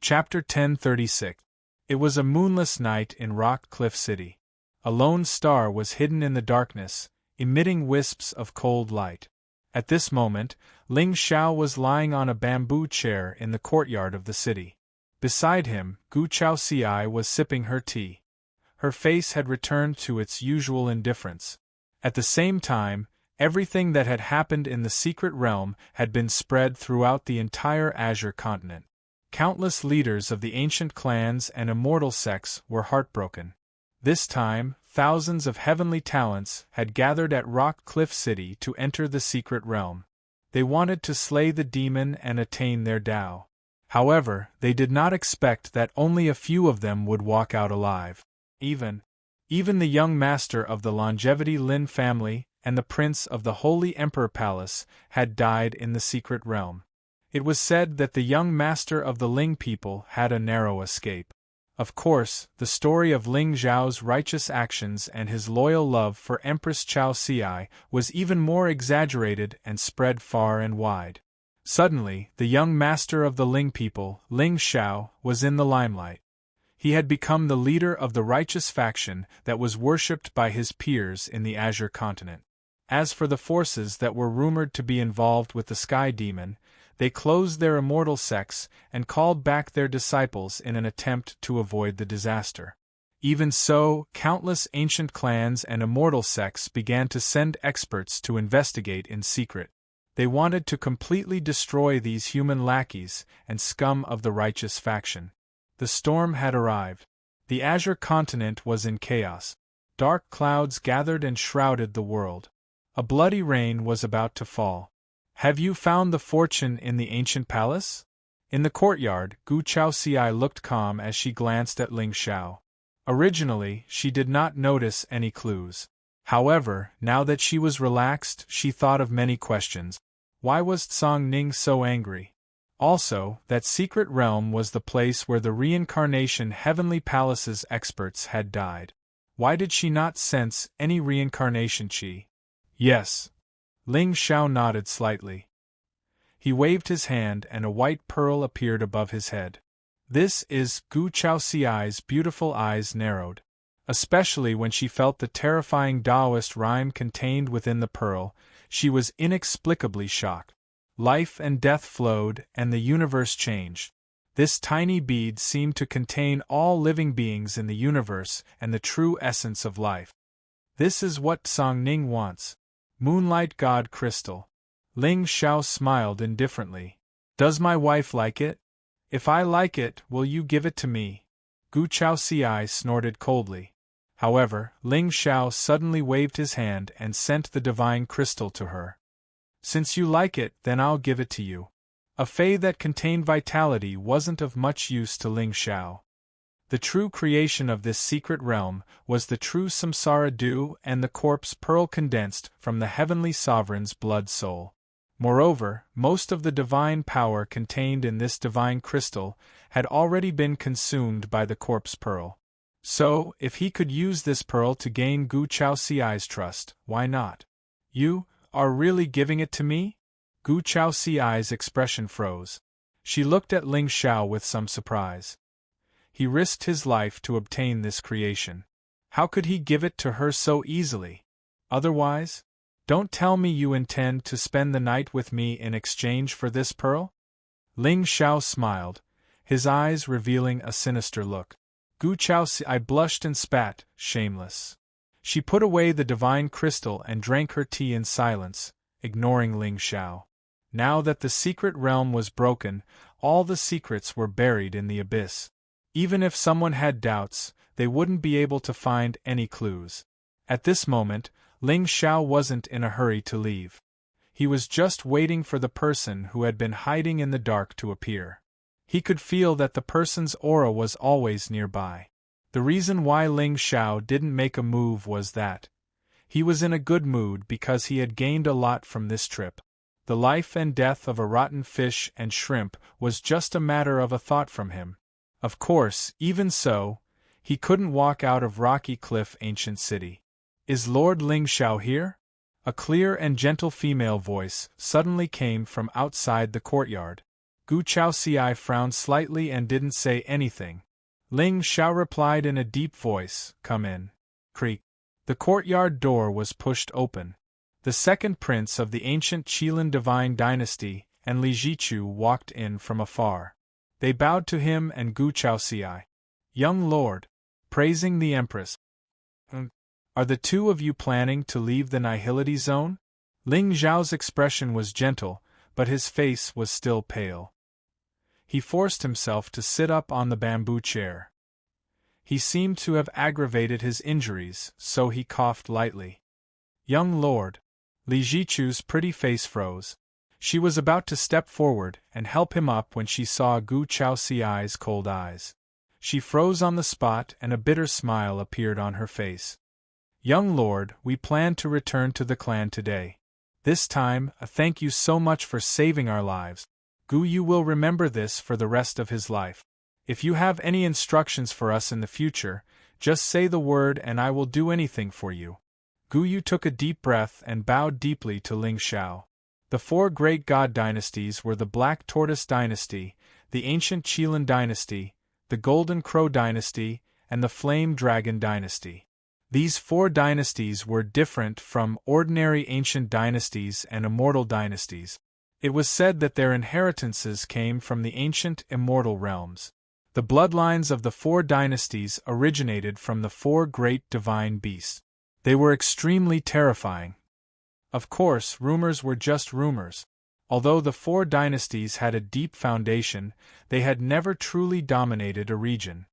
Chapter 1036. It was a moonless night in Rock Cliff City. A lone star was hidden in the darkness, emitting wisps of cold light. At this moment, Ling Xiao was lying on a bamboo chair in the courtyard of the city. Beside him, Gu Chaoxiai was sipping her tea. Her face had returned to its usual indifference. At the same time, everything that had happened in the secret realm had been spread throughout the entire Azure continent. Countless leaders of the ancient clans and immortal sects were heartbroken. This time, thousands of heavenly talents had gathered at Rock Cliff City to enter the secret realm. They wanted to slay the demon and attain their Tao. However, they did not expect that only a few of them would walk out alive. Even the young master of the Longevity Lin family and the prince of the Holy Emperor Palace had died in the secret realm. It was said that the young master of the Ling people had a narrow escape. Of course, the story of Ling Zhao's righteous actions and his loyal love for Empress Chao Xiai was even more exaggerated and spread far and wide. Suddenly, the young master of the Ling people, Ling Xiao, was in the limelight. He had become the leader of the righteous faction that was worshipped by his peers in the Azure continent. As for the forces that were rumored to be involved with the Sky Demon, they closed their immortal sects and called back their disciples in an attempt to avoid the disaster. Even so, countless ancient clans and immortal sects began to send experts to investigate in secret. They wanted to completely destroy these human lackeys and scum of the righteous faction. The storm had arrived. The Azure continent was in chaos. Dark clouds gathered and shrouded the world. A bloody rain was about to fall. "Have you found the fortune in the ancient palace?" In the courtyard, Gu Chaoxiai looked calm as she glanced at Ling Xiao. Originally, she did not notice any clues. However, now that she was relaxed, she thought of many questions. Why was Tsang Ning so angry? Also, that secret realm was the place where the reincarnation Heavenly Palace's experts had died. Why did she not sense any reincarnation chi? Yes. Ling Xiao nodded slightly. He waved his hand and a white pearl appeared above his head. This is Gu Chaoxiai's beautiful eyes narrowed. Especially when she felt the terrifying Taoist rhyme contained within the pearl, she was inexplicably shocked. Life and death flowed and the universe changed. This tiny bead seemed to contain all living beings in the universe and the true essence of life. This is what Tsang Ning wants. Moonlight God Crystal. Ling Xiao smiled indifferently. Does my wife like it? If I like it, will you give it to me? Gu Chaoxiai snorted coldly. However, Ling Xiao suddenly waved his hand and sent the divine crystal to her. Since you like it, then I'll give it to you. A fey that contained vitality wasn't of much use to Ling Xiao. The true creation of this secret realm was the true samsara dew and the corpse pearl condensed from the heavenly sovereign's blood soul. Moreover, most of the divine power contained in this divine crystal had already been consumed by the corpse pearl. So, if he could use this pearl to gain Gu Chaoxiai's trust, why not? You are really giving it to me? Gu Chaoxiai's expression froze. She looked at Ling Xiao with some surprise. He risked his life to obtain this creation. How could he give it to her so easily? Otherwise? Don't tell me you intend to spend the night with me in exchange for this pearl? Ling Xiao smiled, his eyes revealing a sinister look. Gu Chaoxiai blushed and spat, shameless. She put away the divine crystal and drank her tea in silence, ignoring Ling Xiao. Now that the secret realm was broken, all the secrets were buried in the abyss. Even if someone had doubts, they wouldn't be able to find any clues. At this moment, Ling Xiao wasn't in a hurry to leave. He was just waiting for the person who had been hiding in the dark to appear. He could feel that the person's aura was always nearby. The reason why Ling Xiao didn't make a move was that he was in a good mood because he had gained a lot from this trip. The life and death of a rotten fish and shrimp was just a matter of a thought from him. Of course, even so, he couldn't walk out of Rocky Cliff Ancient City. Is Lord Ling Xiao here? A clear and gentle female voice suddenly came from outside the courtyard. Gu Chaoxiai frowned slightly and didn't say anything. Ling Xiao replied in a deep voice, "Come in." Creak. The courtyard door was pushed open. The second prince of the ancient Qilin divine dynasty and Li Jichu walked in from afar. They bowed to him and Gu Chaoxiai. "Young lord," praising the empress. "Are the two of you planning to leave the Nihility Zone?" Ling Zhao's expression was gentle, but his face was still pale. He forced himself to sit up on the bamboo chair. He seemed to have aggravated his injuries, so he coughed lightly. "Young lord." Li Jichu's pretty face froze. She was about to step forward and help him up when she saw Gu Chaoxiai's cold eyes. She froze on the spot and a bitter smile appeared on her face. "Young lord, we plan to return to the clan today. This time, a thank you so much for saving our lives. Gu Yu will remember this for the rest of his life. If you have any instructions for us in the future, just say the word and I will do anything for you." Gu Yu took a deep breath and bowed deeply to Ling Xiao. The four great god dynasties were the Black Tortoise Dynasty, the Ancient Qilin Dynasty, the Golden Crow Dynasty, and the Flame Dragon Dynasty. These four dynasties were different from ordinary ancient dynasties and immortal dynasties. It was said that their inheritances came from the ancient immortal realms. The bloodlines of the four dynasties originated from the four great divine beasts. They were extremely terrifying. Of course, rumors were just rumors. Although the four dynasties had a deep foundation, they had never truly dominated a region.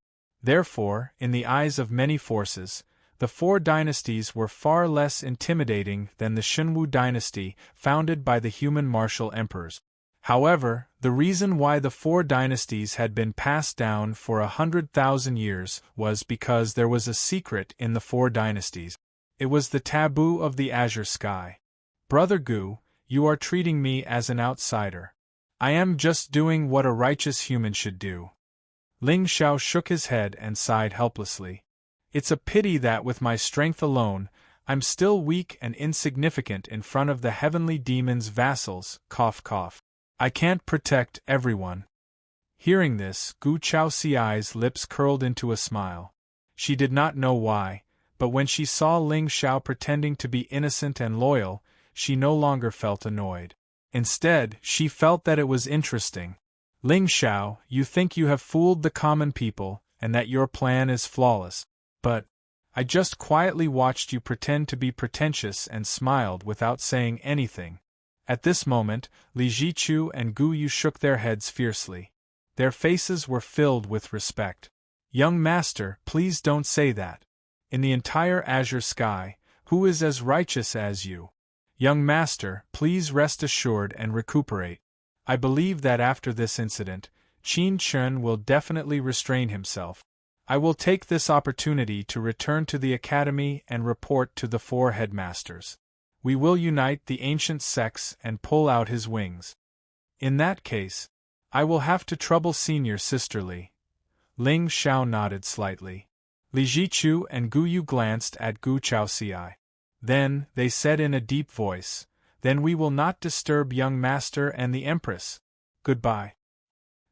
Therefore, in the eyes of many forces, the four dynasties were far less intimidating than the Xunwu dynasty, founded by the human martial emperors. However, the reason why the four dynasties had been passed down for 100,000 years was because there was a secret in the four dynasties. It was the taboo of the azure sky. "Brother Gu, you are treating me as an outsider. I am just doing what a righteous human should do." Ling Xiao shook his head and sighed helplessly. "It's a pity that with my strength alone, I'm still weak and insignificant in front of the heavenly demon's vassals, cough cough. I can't protect everyone." Hearing this, Gu Chaoxiai's lips curled into a smile. She did not know why, but when she saw Ling Xiao pretending to be innocent and loyal, she no longer felt annoyed. Instead, she felt that it was interesting. "Ling Xiao, you think you have fooled the common people, and that your plan is flawless. But I just quietly watched you pretend to be pretentious and smiled without saying anything." At this moment, Li Jichu and Gu Yu shook their heads fiercely. Their faces were filled with respect. "Young master, please don't say that. In the entire azure sky, who is as righteous as you? Young master, please rest assured and recuperate. I believe that after this incident, Qin Chen will definitely restrain himself. I will take this opportunity to return to the academy and report to the four headmasters. We will unite the ancient sects and pull out his wings. In that case, I will have to trouble senior sister Li." Ling Xiao nodded slightly. Li Jichu and Gu Yu glanced at Gu Chaoxiai. Then, they said in a deep voice, "Then we will not disturb young master and the empress. Goodbye.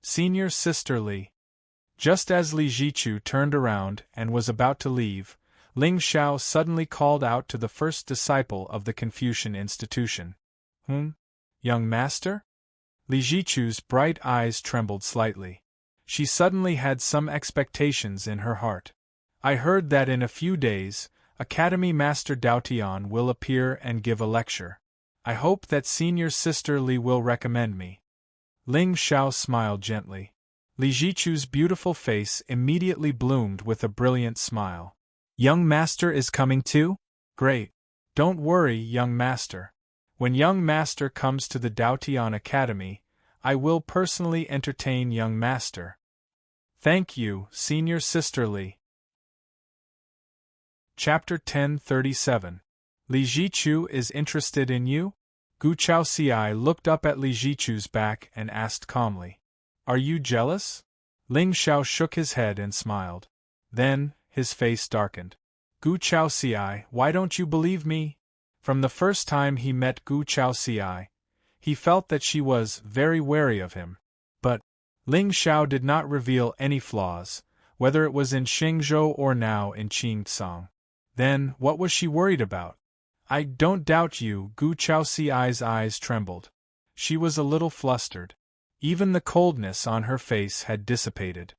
Senior sister Li." Just as Li Jichu turned around and was about to leave, Ling Xiao suddenly called out to the first disciple of the Confucian institution. Young master?" Li Jichu's bright eyes trembled slightly. She suddenly had some expectations in her heart. "I heard that in a few days, Academy Master Dao Tian will appear and give a lecture. I hope that senior sister Li will recommend me." Ling Xiao smiled gently. Li Jichu's beautiful face immediately bloomed with a brilliant smile. "Young master is coming too? Great. Don't worry, young master. When young master comes to the Dao Tian Academy, I will personally entertain young master." "Thank you, senior sister Li." Chapter 1037. Li Jichu is interested in you? Gu Chaoxiai looked up at Li Jichu's back and asked calmly. "Are you jealous?" Ling Xiao shook his head and smiled. Then, his face darkened. "Gu Chaoxiai, why don't you believe me?" From the first time he met Gu Chaoxiai, he felt that she was very wary of him. Ling Xiao did not reveal any flaws, whether it was in Xingzhou or now in Qingtsang. Then, what was she worried about? I don't doubt you, Gu Chaoxiai's eyes trembled. She was a little flustered. Even the coldness on her face had dissipated.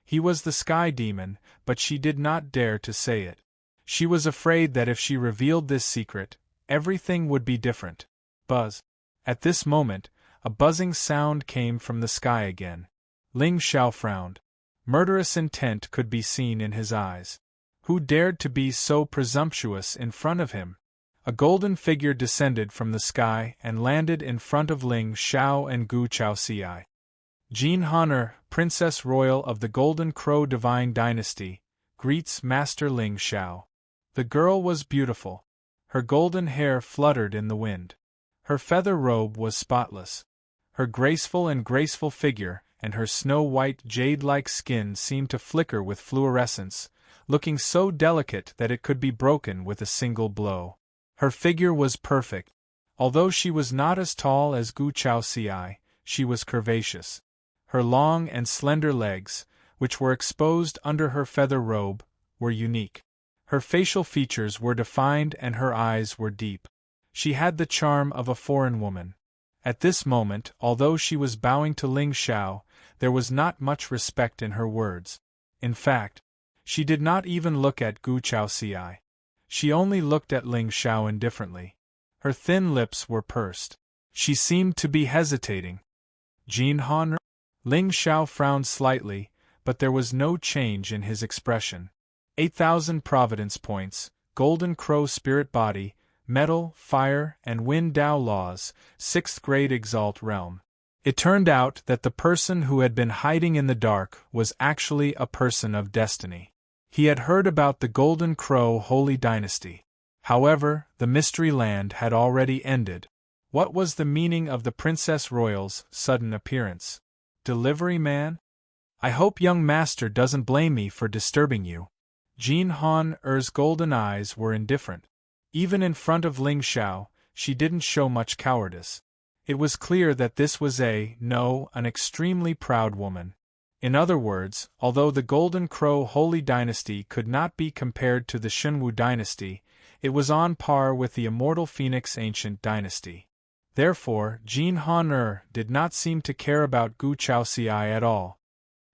He was the sky demon, but she did not dare to say it. She was afraid that if she revealed this secret, everything would be different. Buzz. At this moment, a buzzing sound came from the sky again. Ling Xiao frowned. Murderous intent could be seen in his eyes. Who dared to be so presumptuous in front of him? A golden figure descended from the sky and landed in front of Ling Xiao and Gu Chaoxiai. Jean Honor, Princess Royal of the Golden Crow Divine Dynasty, greets Master Ling Xiao. The girl was beautiful. Her golden hair fluttered in the wind. Her feather robe was spotless. Her graceful figure and her snow-white jade-like skin seemed to flicker with fluorescence, looking so delicate that it could be broken with a single blow. Her figure was perfect. Although she was not as tall as Gu Chaoxiai, she was curvaceous. Her long and slender legs, which were exposed under her feather robe, were unique. Her facial features were defined and her eyes were deep. She had the charm of a foreign woman. At this moment, although she was bowing to Ling Xiao, there was not much respect in her words. In fact, she did not even look at Gu Chaoxiai. She only looked at Ling Xiao indifferently. Her thin lips were pursed. She seemed to be hesitating. Jean Honor? Ling Xiao frowned slightly, but there was no change in his expression. 8,000 Providence Points, Golden Crow Spirit Body, Metal, Fire, and Wind Dao Laws, 6th Grade Exalt Realm. It turned out that the person who had been hiding in the dark was actually a person of destiny. He had heard about the Golden Crow Holy Dynasty. However, the Mystery Land had already ended. What was the meaning of the Princess Royal's sudden appearance? Delivery man? I hope young master doesn't blame me for disturbing you. Jean Hon'er's golden eyes were indifferent. Even in front of Ling Xiao, she didn't show much cowardice. It was clear that this was an extremely proud woman. In other words, although the Golden Crow Holy Dynasty could not be compared to the Shunwu Dynasty, it was on par with the Immortal Phoenix Ancient Dynasty. Therefore, Jean Hon'er did not seem to care about Gu Chaoxiai at all.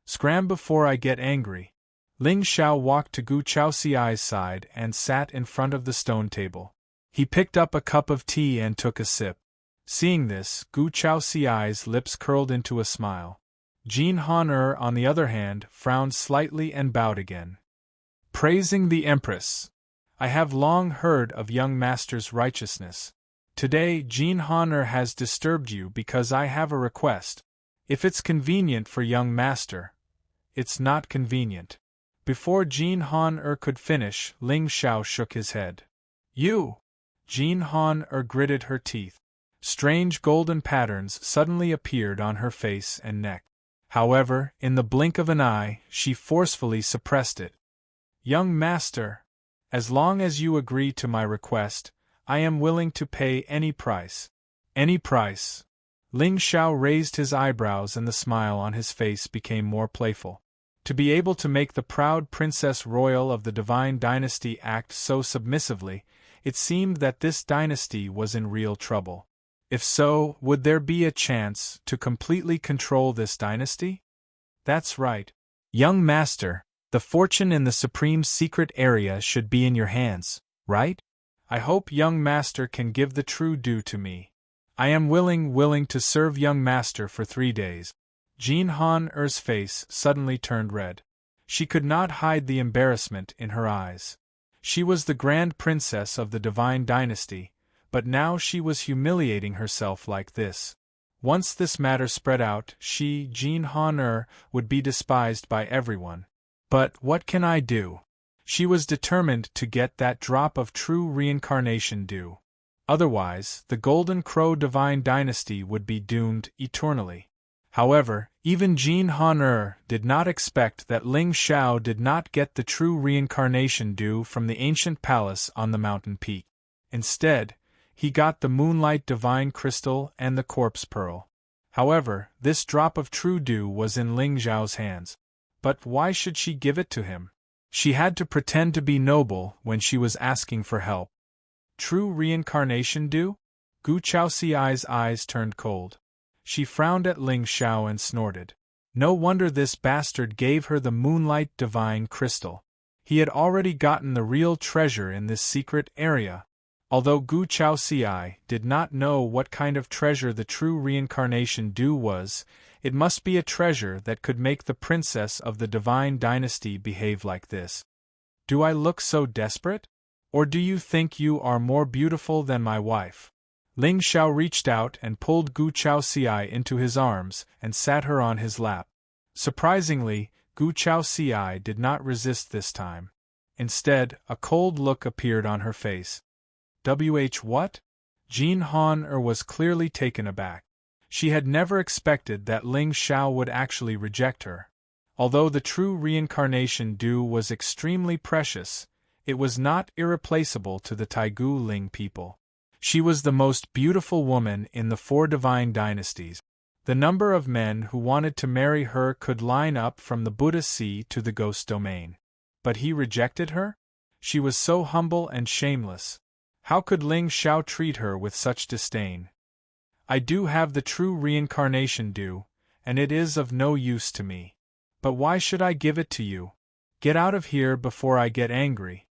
Scram before I get angry. Ling Xiao walked to Gu Chaoxiai's side and sat in front of the stone table. He picked up a cup of tea and took a sip. Seeing this, Gu Chaoxiai's lips curled into a smile. Jean Hon'er, on the other hand, frowned slightly and bowed again. Praising the Empress. I have long heard of young master's righteousness. Today, Jean Hon'er has disturbed you because I have a request. If it's convenient for young master. It's not convenient. Before Jean Hon'er could finish, Ling Xiao shook his head. You! Jean Hon'er gritted her teeth. Strange golden patterns suddenly appeared on her face and neck. However, in the blink of an eye, she forcefully suppressed it. Young master, as long as you agree to my request, I am willing to pay any price. Any price. Ling Xiao raised his eyebrows and the smile on his face became more playful. To be able to make the proud Princess Royal of the Divine Dynasty act so submissively, it seemed that this dynasty was in real trouble. If so, would there be a chance to completely control this dynasty? That's right. Young master, the fortune in the supreme secret area should be in your hands, right? I hope young master can give the true due to me. I am willing to serve young master for 3 days. Jean Hon'er's face suddenly turned red. She could not hide the embarrassment in her eyes. She was the Grand Princess of the Divine Dynasty, but now she was humiliating herself like this. Once this matter spread out, she, Jean Hon'er, would be despised by everyone. But what can I do? She was determined to get that drop of true reincarnation due. Otherwise, the Golden Crow Divine Dynasty would be doomed eternally. However, even Jean Hon'er did not expect that Ling Xiao did not get the true reincarnation due from the ancient palace on the mountain peak. Instead, he got the Moonlight Divine Crystal and the Corpse Pearl. However, this drop of true dew was in Ling Zhao's hands. But why should she give it to him? She had to pretend to be noble when she was asking for help. True reincarnation dew? Gu Chaoxiai's eyes turned cold. She frowned at Ling Xiao and snorted. No wonder this bastard gave her the moonlight divine crystal. He had already gotten the real treasure in this secret area. Although Gu Chaoxiai did not know what kind of treasure the true reincarnation dew was, it must be a treasure that could make the princess of the divine dynasty behave like this. Do I look so desperate? Or do you think you are more beautiful than my wife? Ling Xiao reached out and pulled Gu Chaoxiai into his arms and sat her on his lap. Surprisingly, Gu Chaoxiai did not resist this time. Instead, a cold look appeared on her face. What? Jean Han was clearly taken aback. She had never expected that Ling Xiao would actually reject her. Although the true reincarnation dew was extremely precious, it was not irreplaceable to the Taigu Ling people. She was the most beautiful woman in the 4 divine dynasties. The number of men who wanted to marry her could line up from the Buddha Sea to the Ghost Domain. But he rejected her? She was so humble and shameless. How could Ling Xiao treat her with such disdain? I do have the true reincarnation dew, and it is of no use to me. But why should I give it to you? Get out of here before I get angry.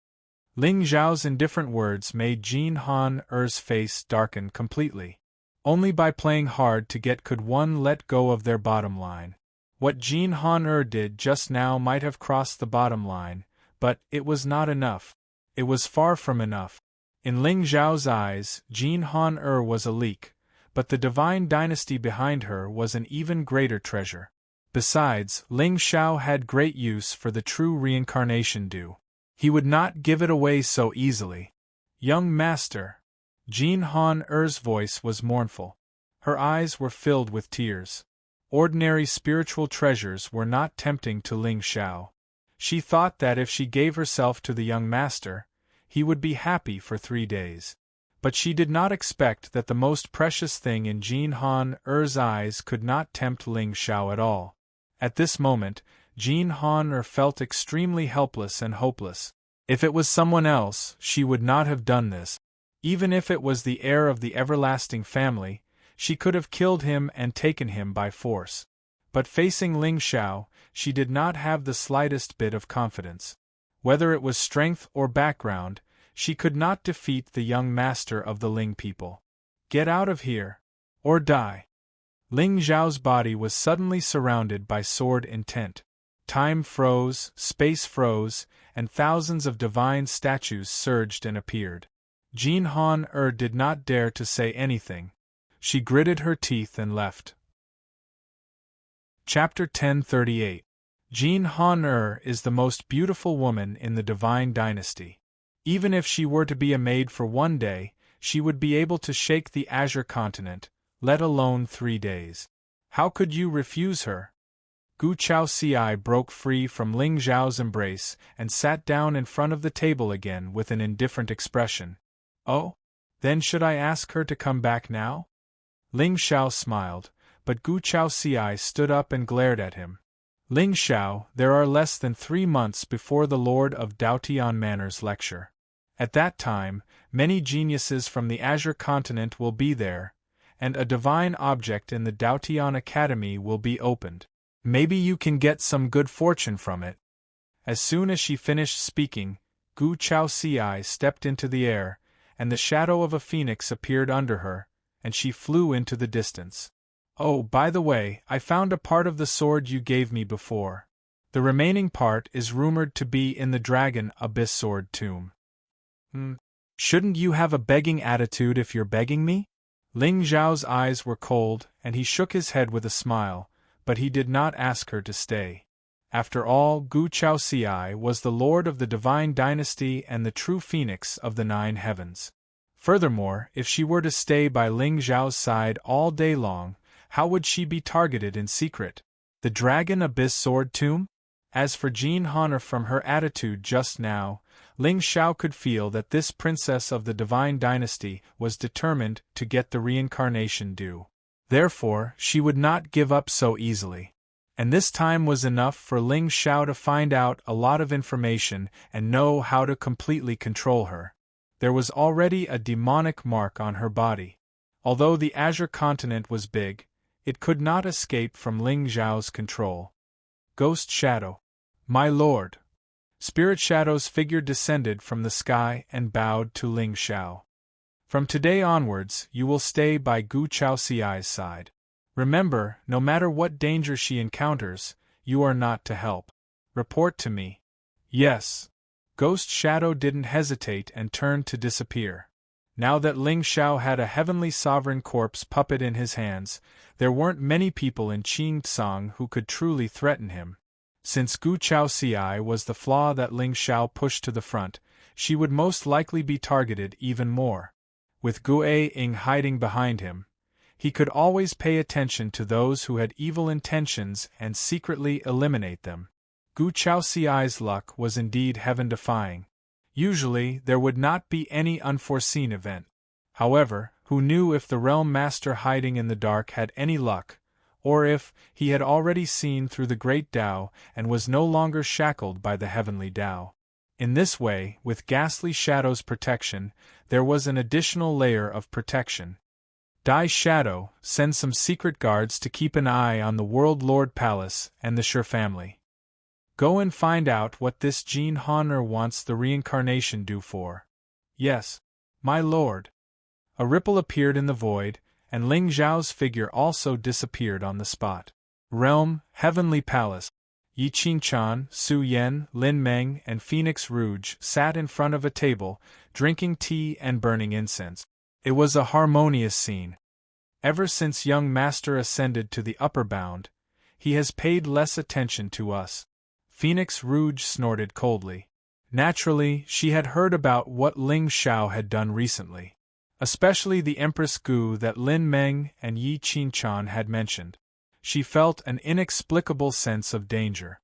Ling Zhao's indifferent words made Jean Han-er's face darken completely. Only by playing hard to get could one let go of their bottom line. What Jean Han-er did just now might have crossed the bottom line, but it was not enough. It was far from enough. In Ling Zhao's eyes, Jean Han-er was a leak, but the divine dynasty behind her was an even greater treasure. Besides, Ling Xiao had great use for the true reincarnation dew. He would not give it away so easily. Young master. Jean Han-er's voice was mournful. Her eyes were filled with tears. Ordinary spiritual treasures were not tempting to Ling Xiao. She thought that if she gave herself to the young master, he would be happy for 3 days. But she did not expect that the most precious thing in Jean Han-er's eyes could not tempt Ling Xiao at all. At this moment, Jean Han-er felt extremely helpless and hopeless. If it was someone else, she would not have done this. Even if it was the heir of the everlasting family, she could have killed him and taken him by force. But facing Ling Xiao, she did not have the slightest bit of confidence. Whether it was strength or background, she could not defeat the young master of the Ling people. Get out of here, or die. Ling Zhao's body was suddenly surrounded by sword intent. Time froze, space froze, and thousands of divine statues surged and appeared. Jean Han-er did not dare to say anything. She gritted her teeth and left. Chapter 1038. Jean Han-er is the most beautiful woman in the divine dynasty. Even if she were to be a maid for 1 day, she would be able to shake the Azure continent, let alone 3 days. How could you refuse her? Gu Chaoxiai broke free from Ling Zhao's embrace and sat down in front of the table again with an indifferent expression. Oh? Then should I ask her to come back now? Ling Xiao smiled, but Gu Chaoxiai stood up and glared at him. Ling Xiao, there are less than 3 months before the Lord of Daotian Manor's lecture. At that time, many geniuses from the Azure continent will be there, and a divine object in the Daotian Academy will be opened. Maybe you can get some good fortune from it. As soon as she finished speaking, Gu Chaoxiai stepped into the air, and the shadow of a phoenix appeared under her, and she flew into the distance. Oh, by the way, I found a part of the sword you gave me before. The remaining part is rumored to be in the Dragon Abyss Sword tomb. Shouldn't you have a begging attitude if you're begging me? Ling Zhao's eyes were cold, and he shook his head with a smile, but he did not ask her to stay. After all, Gu Chaoxiai was the lord of the divine dynasty and the true phoenix of the 9 heavens. Furthermore, if she were to stay by Ling Zhao's side all day long, how would she be targeted in secret? The Dragon Abyss Sword tomb? As for Jean Han, from her attitude just now, Ling Xiao could feel that this princess of the divine dynasty was determined to get the reincarnation dew. Therefore, she would not give up so easily. And this time was enough for Ling Xiao to find out a lot of information and know how to completely control her. There was already a demonic mark on her body. Although the Azure Continent was big, it could not escape from Ling Xiao's control. Ghost Shadow. My lord. Spirit Shadow's figure descended from the sky and bowed to Ling Xiao. From today onwards, you will stay by Gu Chaoxiai's side. Remember, no matter what danger she encounters, you are not to help. Report to me. Yes. Ghost Shadow didn't hesitate and turned to disappear. Now that Ling Xiao had a heavenly sovereign corpse puppet in his hands, there weren't many people in Qingtsang who could truly threaten him. Since Gu Chaoxiai was the flaw that Ling Xiao pushed to the front, she would most likely be targeted even more. With Gu Ying hiding behind him, he could always pay attention to those who had evil intentions and secretly eliminate them. Gu Chaoxiai's luck was indeed heaven-defying. Usually, there would not be any unforeseen event. However, who knew if the Realm Master hiding in the dark had any luck, or if he had already seen through the Great Tao and was no longer shackled by the Heavenly Tao. In this way, with Ghastly Shadow's protection, there was an additional layer of protection. Dai Shadow, send some secret guards to keep an eye on the World Lord Palace and the Shi family. Go and find out what this Jean Honor wants the reincarnation due for. Yes, my lord. A ripple appeared in the void, and Ling Xiao's figure also disappeared on the spot. Realm, Heavenly Palace. Yi Qingchan, Su Yan, Lin Meng, and Phoenix Rouge sat in front of a table, drinking tea and burning incense. It was a harmonious scene. Ever since young master ascended to the upper bound, he has paid less attention to us. Phoenix Rouge snorted coldly. Naturally, she had heard about what Ling Xiao had done recently. Especially the Empress Gu that Lin Meng and Yi Qingchan had mentioned. She felt an inexplicable sense of danger.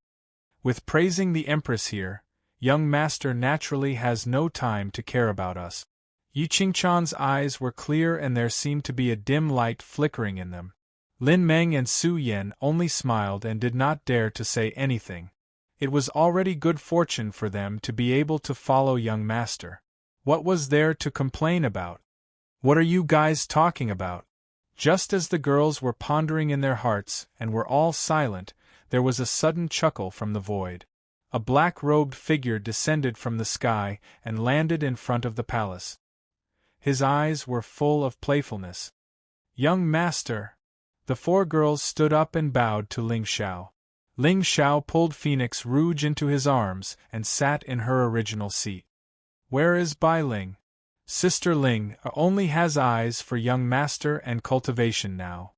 With praising the Empress here, young master naturally has no time to care about us. Yi Qingchan's eyes were clear and there seemed to be a dim light flickering in them. Lin Meng and Su Yan only smiled and did not dare to say anything. It was already good fortune for them to be able to follow young master. What was there to complain about? What are you guys talking about? Just as the girls were pondering in their hearts and were all silent, there was a sudden chuckle from the void. A black-robed figure descended from the sky and landed in front of the palace. His eyes were full of playfulness. Young master! The four girls stood up and bowed to Ling Xiao. Ling Xiao pulled Phoenix Rouge into his arms and sat in her original seat. Where is Bai Ling? Sister Ling only has eyes for young master and cultivation now.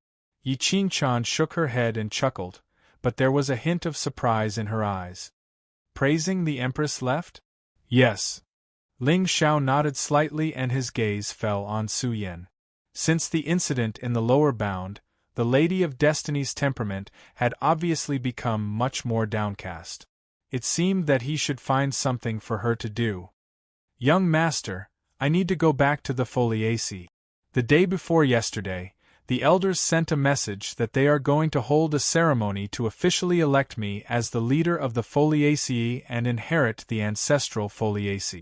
Yi Qingchan shook her head and chuckled, but there was a hint of surprise in her eyes. Praising the Empress left? Yes. Ling Xiao nodded slightly and his gaze fell on Su Yan. Since the incident in the lower bound, the Lady of Destiny's temperament had obviously become much more downcast. It seemed that he should find something for her to do. Young master, I need to go back to the Foliaceae. The day before yesterday, the elders sent a message that they are going to hold a ceremony to officially elect me as the leader of the Foliaceae and inherit the ancestral Foliaceae.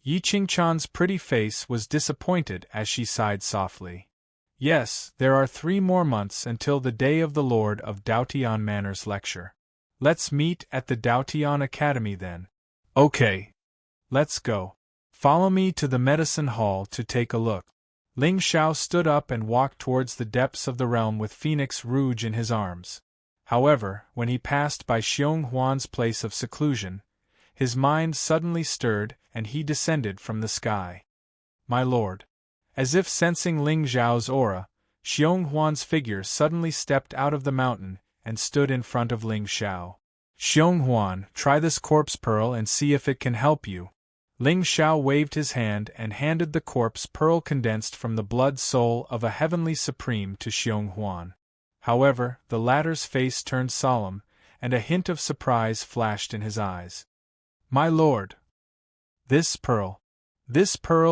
Yi Qingchan's pretty face was disappointed as she sighed softly. Yes, there are 3 more months until the day of the Lord of Daotian Manor's lecture. Let's meet at the Daotian Academy then. Okay. Let's go. Follow me to the medicine hall to take a look. Ling Xiao stood up and walked towards the depths of the realm with Phoenix Rouge in his arms. However, when he passed by Xiong Huan's place of seclusion, his mind suddenly stirred and he descended from the sky. My lord. As if sensing Ling Xiao's aura, Xiong Huan's figure suddenly stepped out of the mountain and stood in front of Ling Xiao. Xiong Huan, try this corpse pearl and see if it can help you. Ling Xiao waved his hand and handed the corpse pearl condensed from the blood soul of a heavenly supreme to Xiong Huan. However, the latter's face turned solemn, and a hint of surprise flashed in his eyes. My lord! This pearl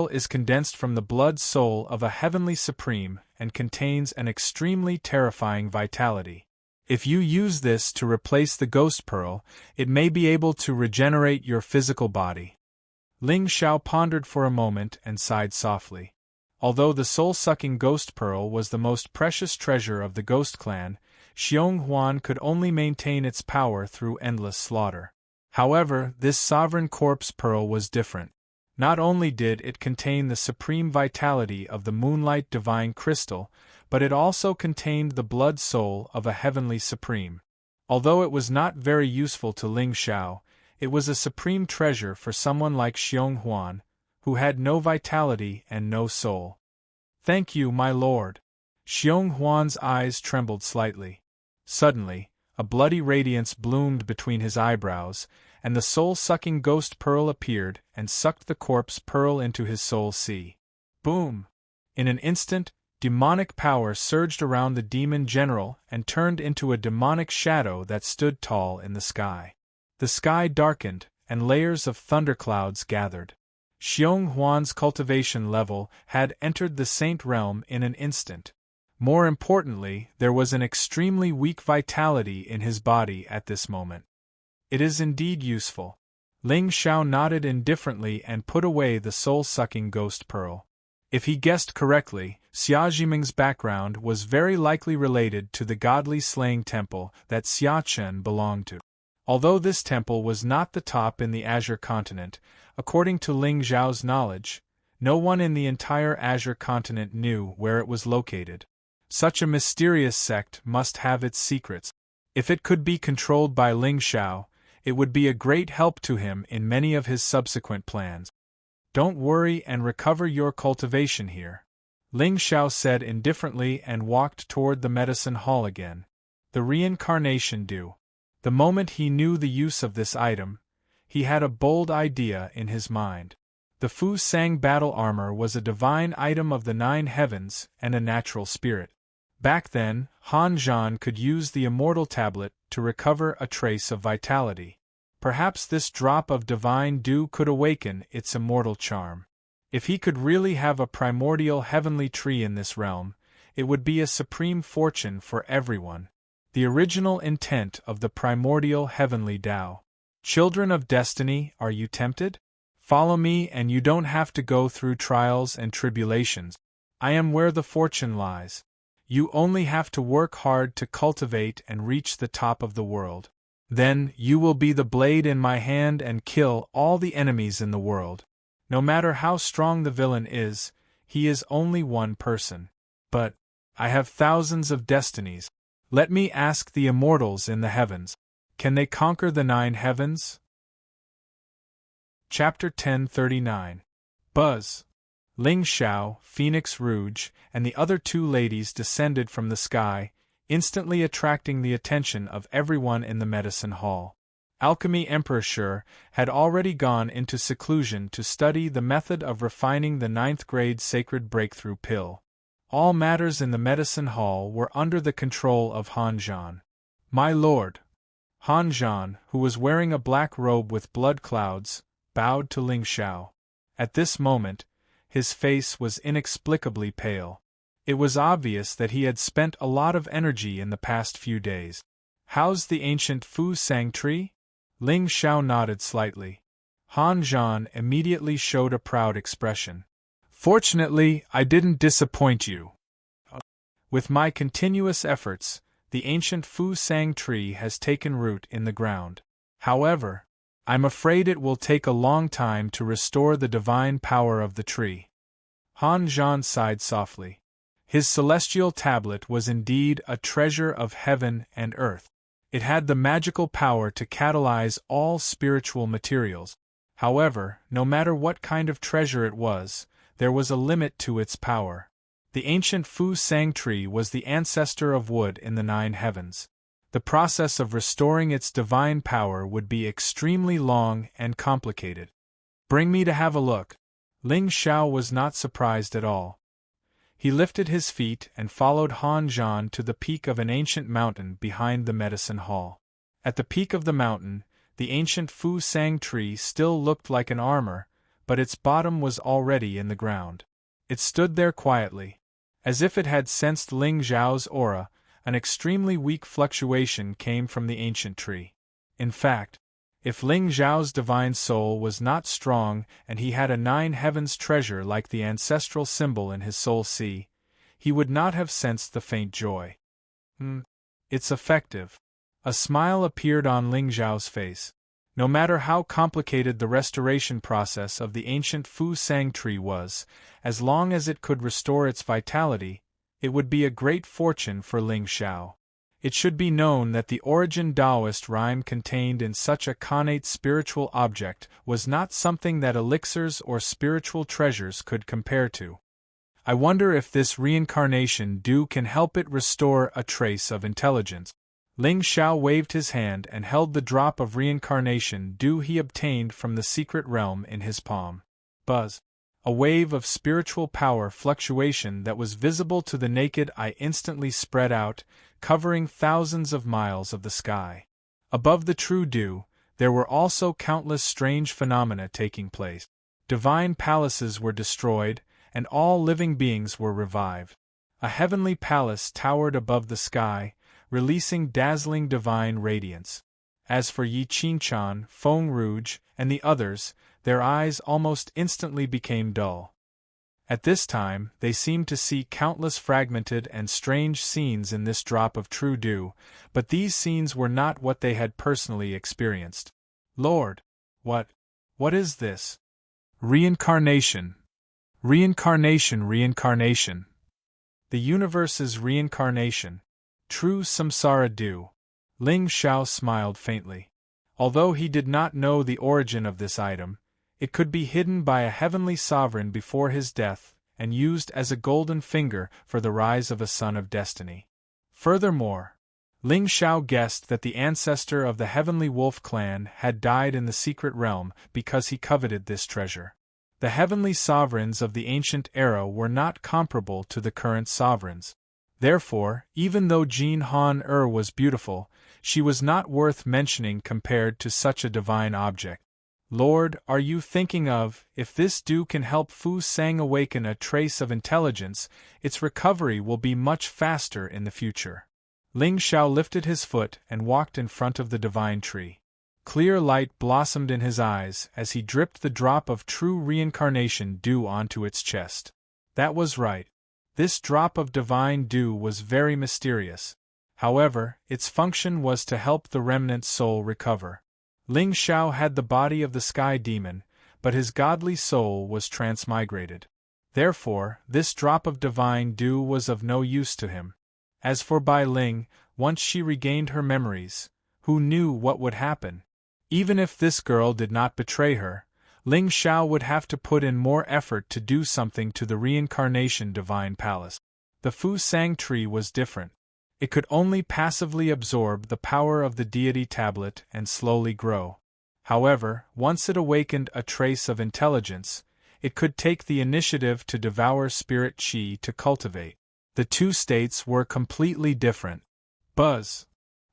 is condensed from the blood soul of a heavenly supreme and contains an extremely terrifying vitality. If you use this to replace the ghost pearl, it may be able to regenerate your physical body. Ling Xiao pondered for a moment and sighed softly. Although the soul-sucking ghost pearl was the most precious treasure of the ghost clan, Xiong Huan could only maintain its power through endless slaughter. However, this sovereign corpse pearl was different. Not only did it contain the supreme vitality of the moonlight divine crystal, but it also contained the blood soul of a heavenly supreme. Although it was not very useful to Ling Xiao, it was a supreme treasure for someone like Xiong Huan, who had no vitality and no soul. "Thank you, my lord." Xiong Huan's eyes trembled slightly. Suddenly, a bloody radiance bloomed between his eyebrows, and the soul-sucking ghost pearl appeared and sucked the corpse pearl into his soul sea. Boom! In an instant, demonic power surged around the demon general and turned into a demonic shadow that stood tall in the sky. The sky darkened, and layers of thunderclouds gathered. Xiong Huan's cultivation level had entered the saint realm in an instant. More importantly, there was an extremely weak vitality in his body at this moment. It is indeed useful. Ling Xiao nodded indifferently and put away the soul-sucking ghost pearl. If he guessed correctly, Xia Jiming's background was very likely related to the godly slaying temple that Xia Chen belonged to. Although this temple was not the top in the Azure continent, according to Ling Xiao's knowledge, no one in the entire Azure continent knew where it was located. Such a mysterious sect must have its secrets. If it could be controlled by Ling Xiao, it would be a great help to him in many of his subsequent plans. "Don't worry and recover your cultivation here," Ling Xiao said indifferently and walked toward the medicine hall again. The reincarnation dew. The moment he knew the use of this item, he had a bold idea in his mind. The Fu Sang battle armor was a divine item of the 9 heavens and a natural spirit. Back then, Han Zhan could use the immortal tablet to recover a trace of vitality. Perhaps this drop of divine dew could awaken its immortal charm. If he could really have a primordial heavenly tree in this realm, it would be a supreme fortune for everyone. The original intent of the primordial heavenly Tao. Children of destiny, are you tempted? Follow me and you don't have to go through trials and tribulations. I am where the fortune lies. You only have to work hard to cultivate and reach the top of the world. Then, you will be the blade in my hand and kill all the enemies in the world. No matter how strong the villain is, he is only one person. But, I have thousands of destinies. Let me ask the immortals in the heavens. Can they conquer the 9 heavens? Chapter 1039. Buzz. Ling Xiao, Phoenix Rouge, and the other 2 ladies descended from the sky, instantly attracting the attention of everyone in the medicine hall. Alchemy Emperor Shi had already gone into seclusion to study the method of refining the 9th grade sacred breakthrough pill. All matters in the medicine hall were under the control of Han Zhan. "My lord." Han Zhan, who was wearing a black robe with blood clouds, bowed to Ling Xiao. At this moment, his face was inexplicably pale. It was obvious that he had spent a lot of energy in the past few days. "How's the ancient Fu Sang tree?" Ling Xiao nodded slightly. Han Zhan immediately showed a proud expression. "Fortunately, I didn't disappoint you. With my continuous efforts, the ancient Fu Sang tree has taken root in the ground. However, I'm afraid it will take a long time to restore the divine power of the tree." Han Zhan sighed softly. His celestial tablet was indeed a treasure of heaven and earth. It had the magical power to catalyze all spiritual materials. However, no matter what kind of treasure it was, there was a limit to its power. The ancient Fu Sang tree was the ancestor of wood in the 9 heavens. The process of restoring its divine power would be extremely long and complicated. "Bring me to have a look." Ling Xiao was not surprised at all. He lifted his feet and followed Han Zhan to the peak of an ancient mountain behind the medicine hall. At the peak of the mountain, the ancient Fu Sang tree still looked like an armor, but its bottom was already in the ground. It stood there quietly. As if it had sensed Ling Xiao's aura, an extremely weak fluctuation came from the ancient tree. In fact, if Ling Xiao's divine soul was not strong and he had a nine heavens treasure like the ancestral symbol in his soul sea, he would not have sensed the faint joy. It's effective. A smile appeared on Ling Xiao's face. No matter how complicated the restoration process of the ancient Fu Sang tree was, as long as it could restore its vitality, it would be a great fortune for Ling Xiao. It should be known that the origin Taoist rhyme contained in such a connate spiritual object was not something that elixirs or spiritual treasures could compare to. I wonder if this reincarnation dew can help it restore a trace of intelligence. Ling Xiao waved his hand and held the drop of reincarnation dew he obtained from the secret realm in his palm. Buzz! A wave of spiritual power fluctuation that was visible to the naked eye instantly spread out, covering thousands of miles of the sky. Above the true dew, there were also countless strange phenomena taking place. Divine palaces were destroyed, and all living beings were revived. A heavenly palace towered above the sky, releasing dazzling divine radiance. As for Yi Qingchan, Feng Rouge, and the others, their eyes almost instantly became dull. At this time, they seemed to see countless fragmented and strange scenes in this drop of true dew, but these scenes were not what they had personally experienced. Lord! What is this? Reincarnation! Reincarnation! The universe's reincarnation. True samsara dew. Ling Xiao smiled faintly. Although he did not know the origin of this item, it could be hidden by a heavenly sovereign before his death, and used as a golden finger for the rise of a son of destiny. Furthermore, Ling Xiao guessed that the ancestor of the heavenly wolf clan had died in the secret realm because he coveted this treasure. The heavenly sovereigns of the ancient era were not comparable to the current sovereigns. Therefore, even though Jean Han was beautiful, she was not worth mentioning compared to such a divine object. Lord, are you thinking of, if this dew can help Fu Sang awaken a trace of intelligence, its recovery will be much faster in the future. Ling Xiao lifted his foot and walked in front of the divine tree. Clear light blossomed in his eyes as he dripped the drop of true reincarnation dew onto its chest. That was right. This drop of divine dew was very mysterious. However, its function was to help the remnant soul recover. Ling Xiao had the body of the sky demon, but his godly soul was transmigrated. Therefore, this drop of divine dew was of no use to him. As for Bai Ling, once she regained her memories, who knew what would happen? Even if this girl did not betray her, Ling Xiao would have to put in more effort to do something to the reincarnation divine palace. The Fu Sang tree was different. It could only passively absorb the power of the deity tablet and slowly grow. However, once it awakened a trace of intelligence, it could take the initiative to devour spirit qi to cultivate. The two states were completely different. Buzz!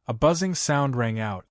A buzzing sound rang out.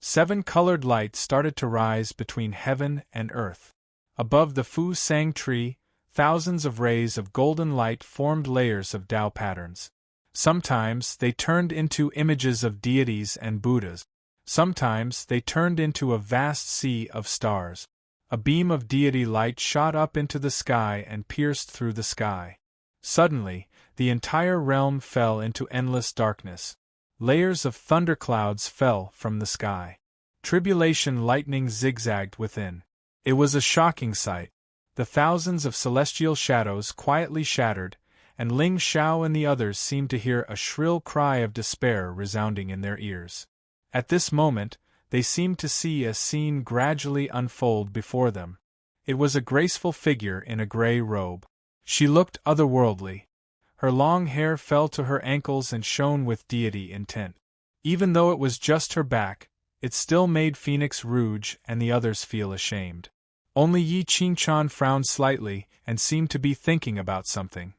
7 colored lights started to rise between heaven and earth. Above the Fu Sang tree, thousands of rays of golden light formed layers of Tao patterns. Sometimes they turned into images of deities and Buddhas. Sometimes they turned into a vast sea of stars. A beam of deity light shot up into the sky and pierced through the sky. Suddenly, the entire realm fell into endless darkness. Layers of thunderclouds fell from the sky. Tribulation lightning zigzagged within. It was a shocking sight. The thousands of celestial shadows quietly shattered, and Ling Xiao and the others seemed to hear a shrill cry of despair resounding in their ears. At this moment, they seemed to see a scene gradually unfold before them. It was a graceful figure in a gray robe. She looked otherworldly. Her long hair fell to her ankles and shone with deity intent. Even though it was just her back, it still made Phoenix Rouge and the others feel ashamed. Only Yi Qingchan frowned slightly and seemed to be thinking about something.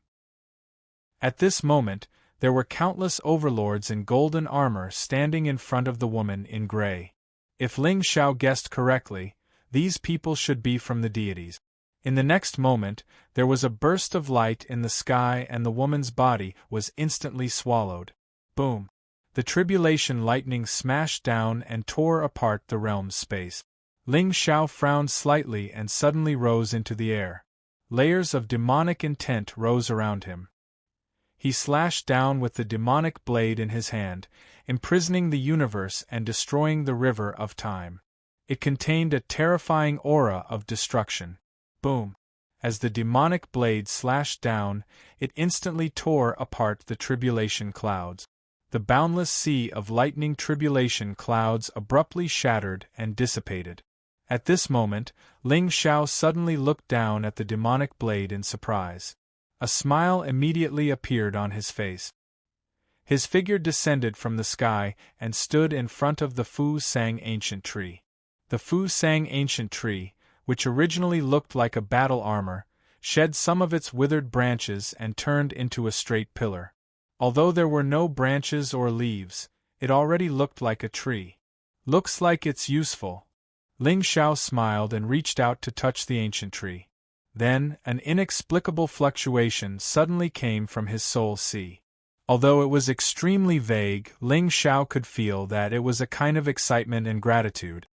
At this moment, there were countless overlords in golden armor standing in front of the woman in gray. If Ling Xiao guessed correctly, these people should be from the deities. In the next moment, there was a burst of light in the sky and the woman's body was instantly swallowed. Boom! The tribulation lightning smashed down and tore apart the realm's space. Ling Xiao frowned slightly and suddenly rose into the air. Layers of demonic intent rose around him. He slashed down with the demonic blade in his hand, imprisoning the universe and destroying the river of time. It contained a terrifying aura of destruction. Boom! As the demonic blade slashed down, it instantly tore apart the tribulation clouds. The boundless sea of lightning tribulation clouds abruptly shattered and dissipated. At this moment, Ling Xiao suddenly looked down at the demonic blade in surprise. A smile immediately appeared on his face. His figure descended from the sky and stood in front of the Fu Sang ancient tree. The Fu Sang ancient tree, which originally looked like a battle armor, shed some of its withered branches and turned into a straight pillar. Although there were no branches or leaves, it already looked like a tree. Looks like it's useful. Ling Xiao smiled and reached out to touch the ancient tree. Then, an inexplicable fluctuation suddenly came from his soul sea. Although it was extremely vague, Ling Xiao could feel that it was a kind of excitement and gratitude.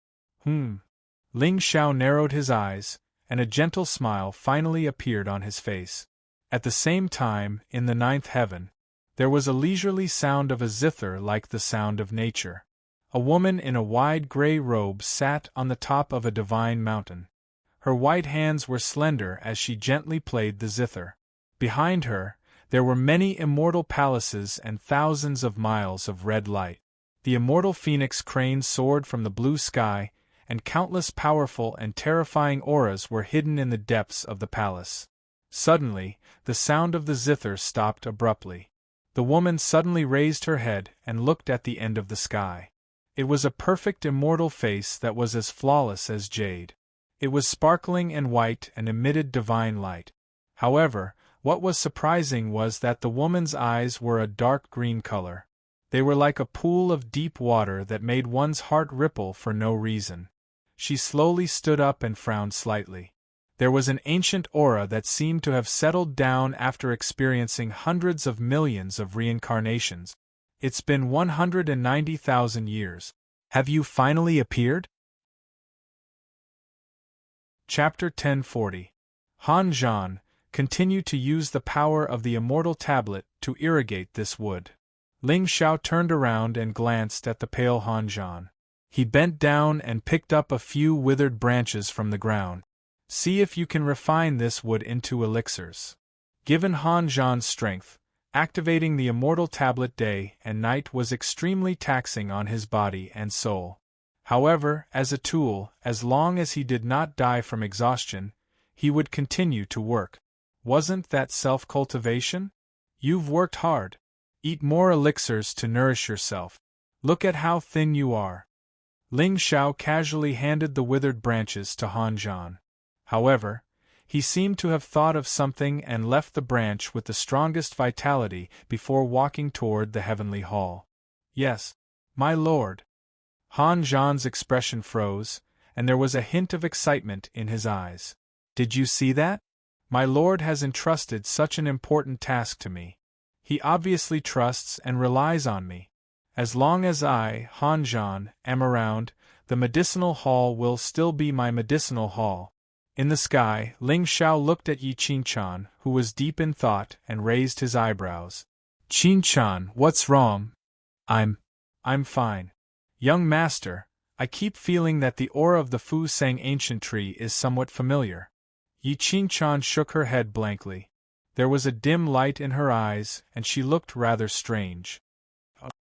Ling Xiao narrowed his eyes, and a gentle smile finally appeared on his face. At the same time, in the ninth heaven, there was a leisurely sound of a zither like the sound of nature. A woman in a wide gray robe sat on the top of a divine mountain. Her white hands were slender as she gently played the zither. Behind her, there were many immortal palaces and thousands of miles of red light. The immortal phoenix crane soared from the blue sky, and countless powerful and terrifying auras were hidden in the depths of the palace. Suddenly, the sound of the zither stopped abruptly. The woman suddenly raised her head and looked at the end of the sky. It was a perfect immortal face that was as flawless as jade. It was sparkling and white and emitted divine light. However, what was surprising was that the woman's eyes were a dark green color. They were like a pool of deep water that made one's heart ripple for no reason. She slowly stood up and frowned slightly. There was an ancient aura that seemed to have settled down after experiencing hundreds of millions of reincarnations. It's been 190,000 years. Have you finally appeared? Chapter 1040. Han Zhan, continue to use the power of the immortal tablet to irrigate this wood. Ling Xiao turned around and glanced at the pale Han Zhan. He bent down and picked up a few withered branches from the ground. See if you can refine this wood into elixirs. Given Han Zhan's strength, activating the immortal tablet day and night was extremely taxing on his body and soul. However, as a tool, as long as he did not die from exhaustion, he would continue to work. Wasn't that self-cultivation? You've worked hard. Eat more elixirs to nourish yourself. Look at how thin you are. Ling Xiao casually handed the withered branches to Han Zhan. However, he seemed to have thought of something and left the branch with the strongest vitality before walking toward the heavenly hall. Yes, my lord. Han Zhan's expression froze, and there was a hint of excitement in his eyes. Did you see that? My lord has entrusted such an important task to me. He obviously trusts and relies on me. As long as I, Han Zhan, am around, the medicinal hall will still be my medicinal hall. In the sky, Ling Xiao looked at Yi Qinchan, who was deep in thought, and raised his eyebrows. Qinchan, what's wrong? I'm fine. Young master, I keep feeling that the aura of the Fu Sang ancient tree is somewhat familiar. Yi Qinchan shook her head blankly. There was a dim light in her eyes, and she looked rather strange.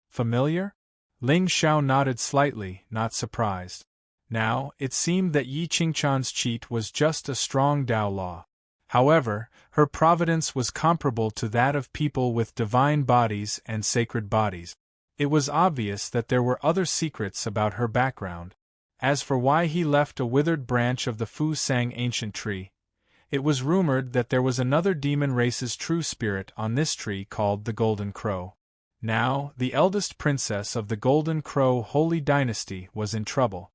Familiar? Ling Xiao nodded slightly, not surprised. Now, it seemed that Yi Qinchan's cheat was just a strong Dao law. However, her providence was comparable to that of people with divine bodies and sacred bodies. It was obvious that there were other secrets about her background. As for why he left a withered branch of the Fu Sang ancient tree, it was rumored that there was another demon race's true spirit on this tree called the Golden Crow. Now, the eldest princess of the Golden Crow holy dynasty was in trouble.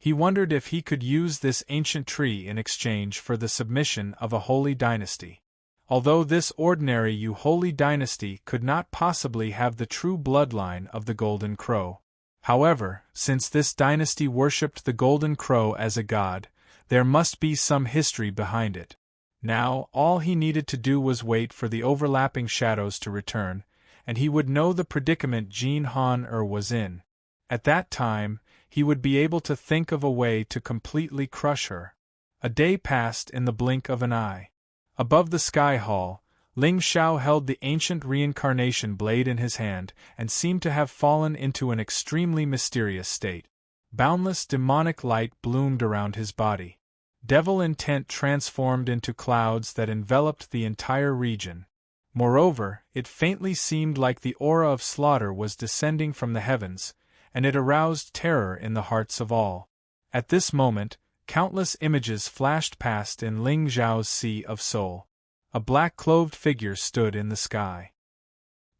He wondered if he could use this ancient tree in exchange for the submission of a holy dynasty. Although this ordinary holy dynasty could not possibly have the true bloodline of the Golden Crow. However, since this dynasty worshipped the Golden Crow as a god, there must be some history behind it. Now, all he needed to do was wait for the overlapping shadows to return, and he would know the predicament Jean Han was in. At that time, he would be able to think of a way to completely crush her. A day passed in the blink of an eye. Above the sky hall, Ling Xiao held the ancient reincarnation blade in his hand and seemed to have fallen into an extremely mysterious state. Boundless demonic light bloomed around his body. Devil intent transformed into clouds that enveloped the entire region. Moreover, it faintly seemed like the aura of slaughter was descending from the heavens, and it aroused terror in the hearts of all. At this moment, countless images flashed past in Ling Xiao's sea of soul. A black-clothed figure stood in the sky.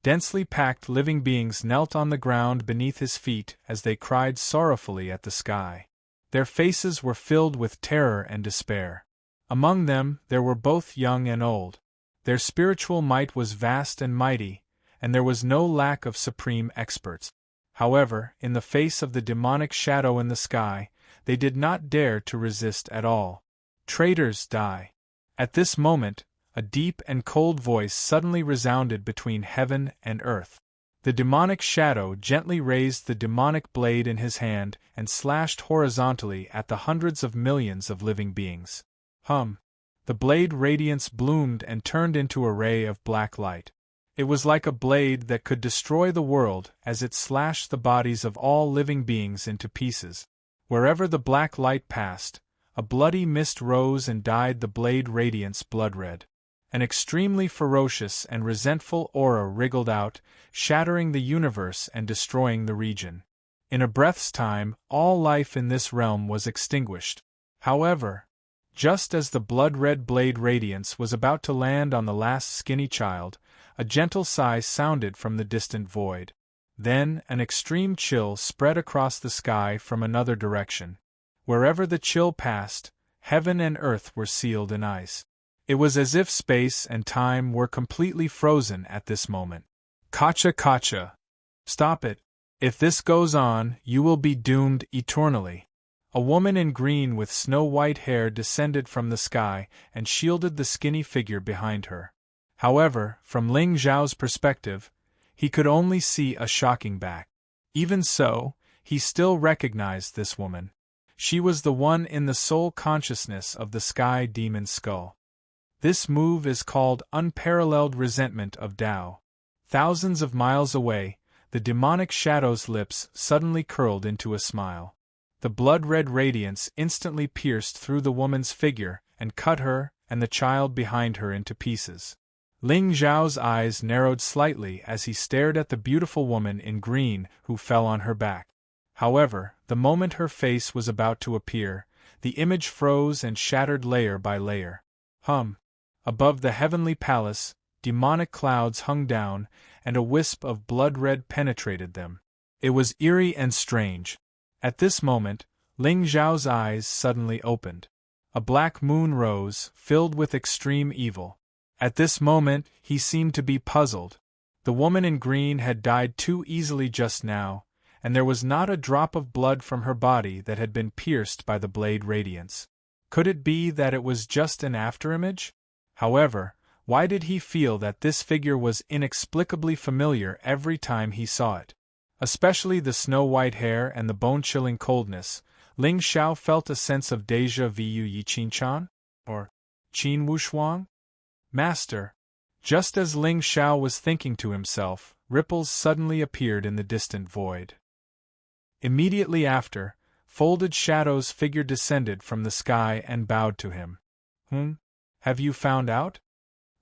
Densely packed living beings knelt on the ground beneath his feet as they cried sorrowfully at the sky. Their faces were filled with terror and despair. Among them, there were both young and old. Their spiritual might was vast and mighty, and there was no lack of supreme experts. However, in the face of the demonic shadow in the sky, they did not dare to resist at all. Traitors, die! At this moment, a deep and cold voice suddenly resounded between heaven and earth. The demonic shadow gently raised the demonic blade in his hand and slashed horizontally at the hundreds of millions of living beings. The blade radiance bloomed and turned into a ray of black light. It was like a blade that could destroy the world as it slashed the bodies of all living beings into pieces. Wherever the black light passed, a bloody mist rose and dyed the blade radiance blood-red. An extremely ferocious and resentful aura wriggled out, shattering the universe and destroying the region. In a breath's time, all life in this realm was extinguished. However, just as the blood-red blade radiance was about to land on the last skinny child, a gentle sigh sounded from the distant void. Then, an extreme chill spread across the sky from another direction. Wherever the chill passed, heaven and earth were sealed in ice. It was as if space and time were completely frozen at this moment. Kacha kacha! Stop it! If this goes on, you will be doomed eternally. A woman in green with snow-white hair descended from the sky and shielded the skinny figure behind her. However, from Ling Xiao's perspective, he could only see a shocking back. Even so, he still recognized this woman. She was the one in the soul consciousness of the sky demon skull. This move is called unparalleled resentment of Tao. Thousands of miles away, the demonic shadow's lips suddenly curled into a smile. The blood-red radiance instantly pierced through the woman's figure and cut her and the child behind her into pieces. Ling Xiao's eyes narrowed slightly as he stared at the beautiful woman in green who fell on her back. However, the moment her face was about to appear, the image froze and shattered layer by layer. Above the heavenly palace, demonic clouds hung down, and a wisp of blood-red penetrated them. It was eerie and strange. At this moment, Ling Xiao's eyes suddenly opened. A black moon rose, filled with extreme evil. At this moment, he seemed to be puzzled. The woman in green had died too easily just now, and there was not a drop of blood from her body that had been pierced by the blade radiance. Could it be that it was just an afterimage? However, why did he feel that this figure was inexplicably familiar every time he saw it? Especially the snow-white hair and the bone-chilling coldness, Ling Xiao felt a sense of déjà vu yi Qinchan? Or Qin Wushuang? Master! Just as Ling Xiao was thinking to himself, ripples suddenly appeared in the distant void. Immediately after, folded shadow's figure descended from the sky and bowed to him. Have you found out?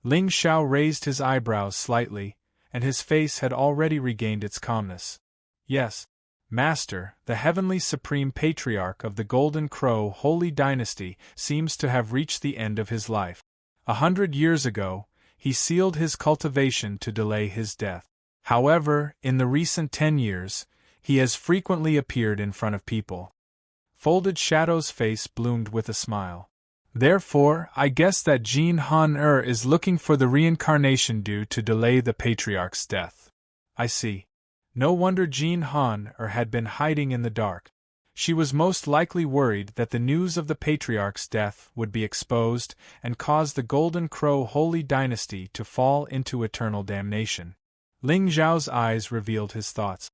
Ling Xiao raised his eyebrows slightly, and his face had already regained its calmness. Yes, Master, the heavenly supreme patriarch of the Golden Crow Holy Dynasty seems to have reached the end of his life. 100 years ago, he sealed his cultivation to delay his death. However, in the recent 10 years, he has frequently appeared in front of people. Folded Shadow's face bloomed with a smile. Therefore, I guess that Jean Han is looking for the reincarnation due to delay the patriarch's death. I see. No wonder Jean Han had been hiding in the dark. She was most likely worried that the news of the patriarch's death would be exposed and cause the Golden Crow Holy Dynasty to fall into eternal damnation. Ling Zhao's eyes revealed his thoughts.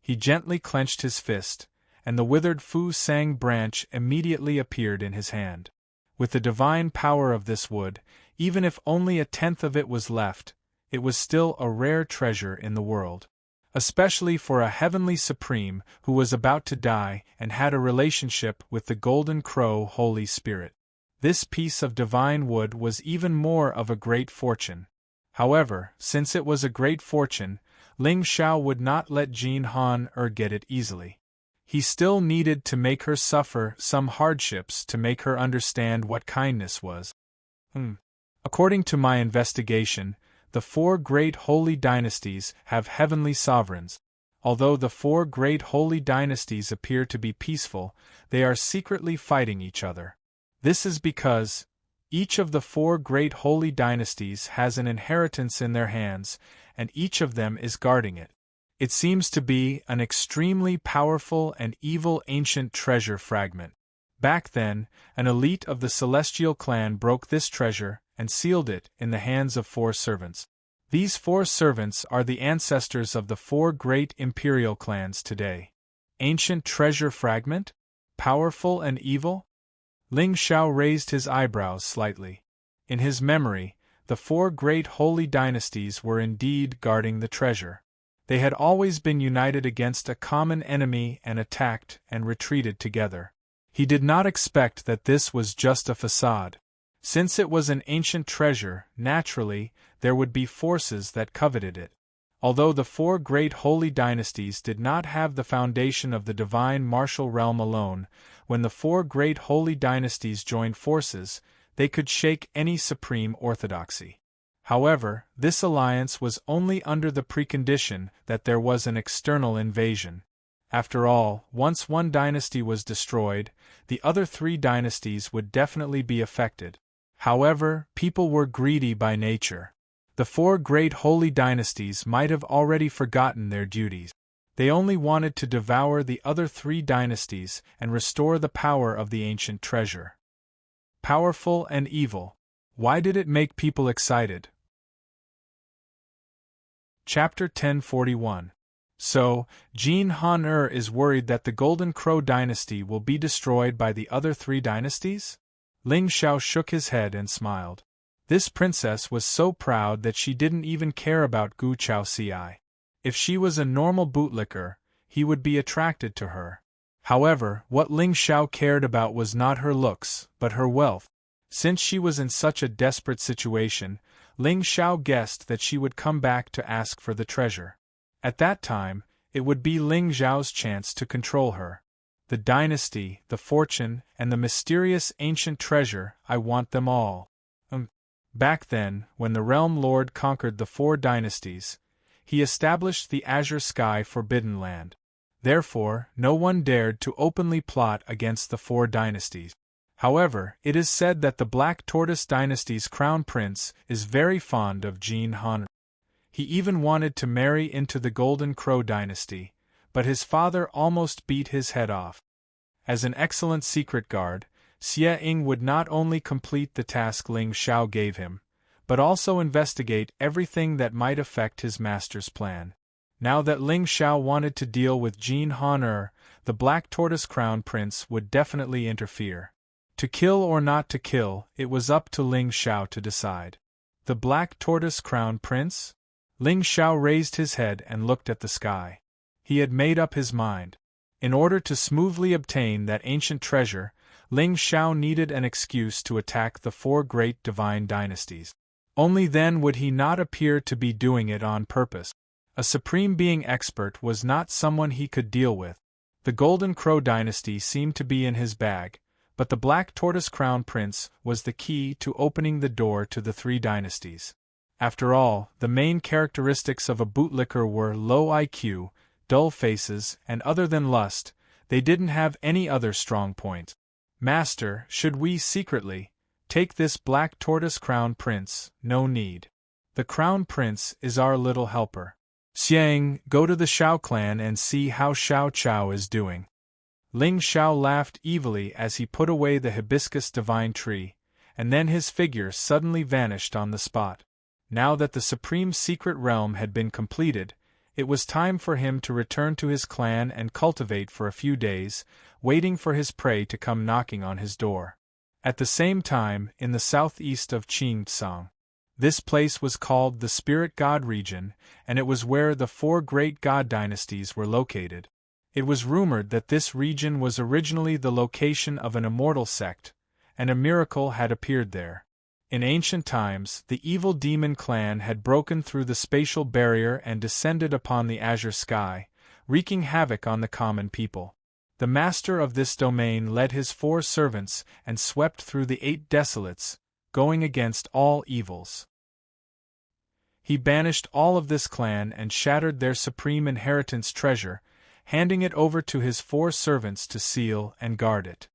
He gently clenched his fist, and the withered Fu Sang branch immediately appeared in his hand. With the divine power of this wood, even if only a tenth of it was left, it was still a rare treasure in the world. Especially for a heavenly supreme who was about to die and had a relationship with the Golden Crow Holy Spirit. This piece of divine wood was even more of a great fortune. However, since it was a great fortune, Ling Xiao would not let Jean Han get it easily. He still needed to make her suffer some hardships to make her understand what kindness was. According to my investigation, the 4 great holy dynasties have heavenly sovereigns. Although the 4 great holy dynasties appear to be peaceful, they are secretly fighting each other. This is because each of the 4 great holy dynasties has an inheritance in their hands, and each of them is guarding it. It seems to be an extremely powerful and evil ancient treasure fragment. Back then, an elite of the celestial clan broke this treasure and sealed it in the hands of 4 servants. These 4 servants are the ancestors of the 4 great imperial clans today. Ancient treasure fragment? Powerful and evil? Ling Xiao raised his eyebrows slightly. In his memory, the 4 great holy dynasties were indeed guarding the treasure. They had always been united against a common enemy and attacked and retreated together. He did not expect that this was just a facade. Since it was an ancient treasure, naturally, there would be forces that coveted it. Although the 4 great holy dynasties did not have the foundation of the divine martial realm alone, when the 4 great holy dynasties joined forces, they could shake any supreme orthodoxy. However, this alliance was only under the precondition that there was an external invasion. After all, once one dynasty was destroyed, the other 3 dynasties would definitely be affected. However, people were greedy by nature. The 4 great holy dynasties might have already forgotten their duties. They only wanted to devour the other 3 dynasties and restore the power of the ancient treasure. Powerful and evil. Why did it make people excited? Chapter 1041. So, Jean Han is worried that the Golden Crow dynasty will be destroyed by the other 3 dynasties? Ling Xiao shook his head and smiled. This princess was so proud that she didn't even care about Gu Chaoci. If she was a normal bootlicker, he would be attracted to her. However, what Ling Xiao cared about was not her looks, but her wealth. Since she was in such a desperate situation, Ling Xiao guessed that she would come back to ask for the treasure. At that time, it would be Ling Zhao's chance to control her. The dynasty, the fortune, and the mysterious ancient treasure, I want them all. Back then, when the Realm Lord conquered the 4 dynasties, he established the Azure Sky Forbidden Land. Therefore, no one dared to openly plot against the 4 dynasties. However, it is said that the Black Tortoise dynasty's crown prince is very fond of Jean Han. He even wanted to marry into the Golden Crow dynasty, but his father almost beat his head off. As an excellent secret guard, Xie Ying would not only complete the task Ling Xiao gave him, but also investigate everything that might affect his master's plan. Now that Ling Xiao wanted to deal with Jean Han, the Black Tortoise Crown Prince would definitely interfere. To kill or not to kill, it was up to Ling Xiao to decide. The Black Tortoise Crown Prince? Ling Xiao raised his head and looked at the sky. He had made up his mind. In order to smoothly obtain that ancient treasure, Ling Xiao needed an excuse to attack the 4 great divine dynasties. Only then would he not appear to be doing it on purpose. A supreme being expert was not someone he could deal with. The Golden Crow dynasty seemed to be in his bag, but the Black Tortoise Crown Prince was the key to opening the door to the 3 dynasties. After all, the main characteristics of a bootlicker were low IQ, dull faces, and other than lust, They didn't have any other strong point. Master, should we secretly take this black tortoise crown prince? No need. The crown prince is our little helper. Xiang, go to the Xiao clan and see how Xiao Chao is doing. Ling Xiao laughed evilly as he put away the hibiscus divine tree, and then his figure suddenly vanished on the spot. Now that the supreme secret realm had been completed, it was time for him to return to his clan and cultivate for a few days, waiting for his prey to come knocking on his door. At the same time, in the southeast of Qingtsang, this place was called the Spirit God region, and it was where the 4 great god dynasties were located. It was rumored that this region was originally the location of an immortal sect, and a miracle had appeared there. In ancient times, the evil demon clan had broken through the spatial barrier and descended upon the azure sky, wreaking havoc on the common people. The master of this domain led his 4 servants and swept through the 8 desolates, going against all evils. He banished all of this clan and shattered their supreme inheritance treasure, handing it over to his 4 servants to seal and guard it.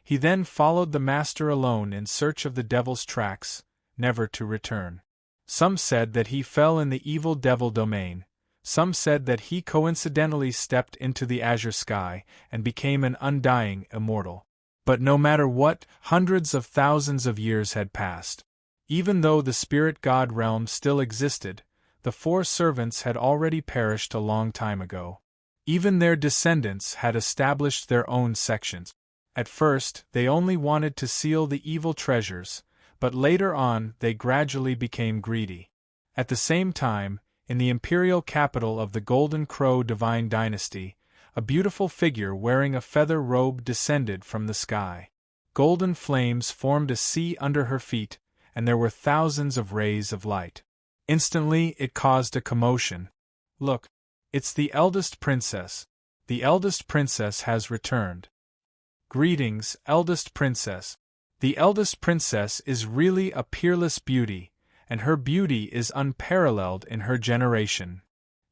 He then followed the master alone in search of the devil's tracks, never to return. Some said that he fell in the evil devil domain, some said that he coincidentally stepped into the azure sky and became an undying immortal. But no matter what, hundreds of thousands of years had passed. Even though the spirit god realm still existed, the 4 servants had already perished a long time ago. Even their descendants had established their own sections. At first, they only wanted to seal the evil treasures, but later on they gradually became greedy. At the same time, in the imperial capital of the Golden Crow Divine Dynasty, a beautiful figure wearing a feather robe descended from the sky. Golden flames formed a sea under her feet, and there were thousands of rays of light. Instantly it caused a commotion. Look! It's the eldest princess. The eldest princess has returned. Greetings, eldest princess. The eldest princess is really a peerless beauty, and her beauty is unparalleled in her generation.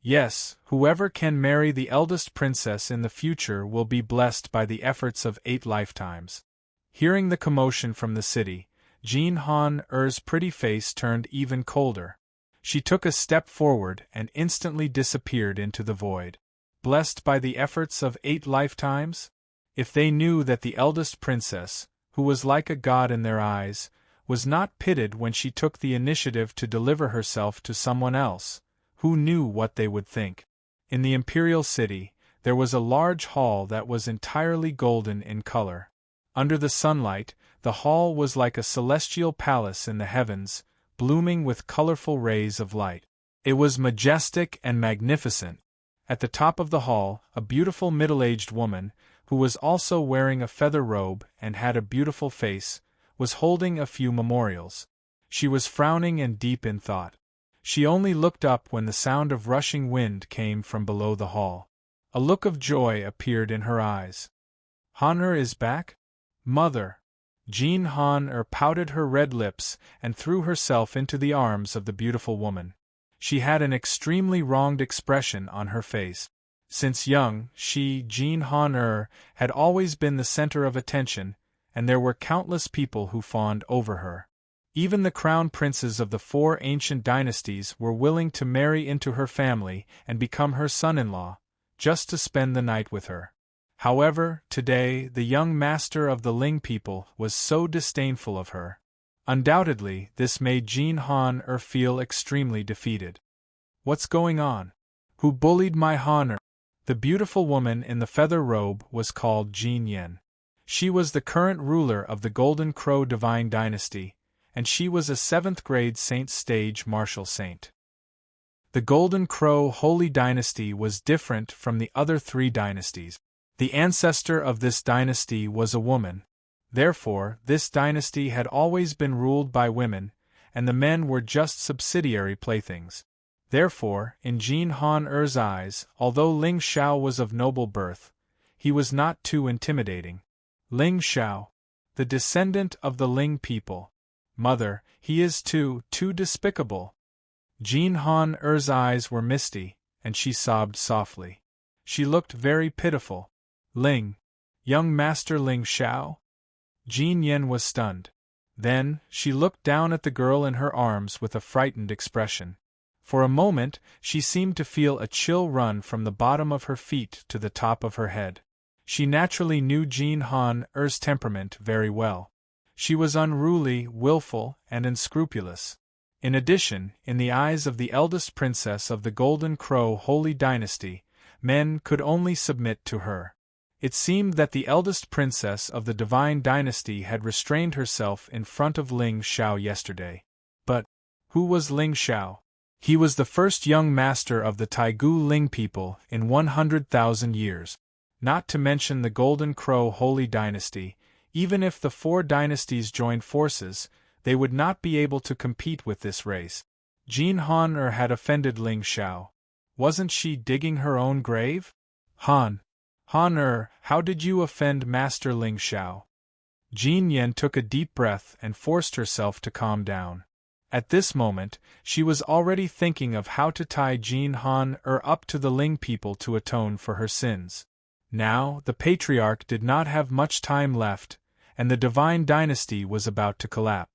Yes, whoever can marry the eldest princess in the future will be blessed by the efforts of 8 lifetimes. Hearing the commotion from the city, Jean Han Er's pretty face turned even colder. She took a step forward and instantly disappeared into the void. Blessed by the efforts of 8 lifetimes? If they knew that the eldest princess, who was like a god in their eyes, was not pitied when she took the initiative to deliver herself to someone else, who knew what they would think? In the imperial city, there was a large hall that was entirely golden in color. Under the sunlight, the hall was like a celestial palace in the heavens, blooming with colorful rays of light. It was majestic and magnificent. At the top of the hall, a beautiful middle-aged woman, who was also wearing a feather robe and had a beautiful face, was holding a few memorials. She was frowning and deep in thought. She only looked up when the sound of rushing wind came from below the hall. A look of joy appeared in her eyes. Han is back? Mother! Jean Han pouted her red lips and threw herself into the arms of the beautiful woman. She had an extremely wronged expression on her face. Since young, she, Jean Han had always been the center of attention, and there were countless people who fawned over her. Even the crown princes of the 4 ancient dynasties were willing to marry into her family and become her son-in-law, just to spend the night with her. However, today, the young master of the Ling people was so disdainful of her. Undoubtedly, this made Jean Han feel extremely defeated. What's going on? Who bullied my Han? The beautiful woman in the feather robe was called Jean Yen. She was the current ruler of the Golden Crow Divine Dynasty, and she was a 7th-grade Saint Stage Martial Saint. The Golden Crow Holy Dynasty was different from the other 3 dynasties. The ancestor of this dynasty was a woman. Therefore, this dynasty had always been ruled by women, and the men were just subsidiary playthings. Therefore, in Jean Han eyes, although Ling Xiao was of noble birth, he was not too intimidating. Ling Xiao, the descendant of the Ling people. Mother, he is too despicable. Jean Han eyes were misty, and she sobbed softly. She looked very pitiful. Ling. Young Master Ling Xiao? Jean Yen was stunned. Then, she looked down at the girl in her arms with a frightened expression. For a moment, she seemed to feel a chill run from the bottom of her feet to the top of her head. She naturally knew Jean Han Er's temperament very well. She was unruly, willful, and unscrupulous. In addition, in the eyes of the eldest princess of the Golden Crow Holy Dynasty, men could only submit to her. It seemed that the eldest princess of the Divine Dynasty had restrained herself in front of Ling Xiao yesterday. But who was Ling Xiao? He was the first young master of the Taigu Ling people in 100,000 years. Not to mention the Golden Crow Holy Dynasty, even if the 4 dynasties joined forces, they would not be able to compete with this race. Jean Han had offended Ling Xiao. Wasn't she digging her own grave? Han how did you offend Master Ling Xiao? Jean Yen took a deep breath and forced herself to calm down. At this moment, she was already thinking of how to tie Jean Han up to the Ling people to atone for her sins. Now, the patriarch did not have much time left, and the Divine Dynasty was about to collapse.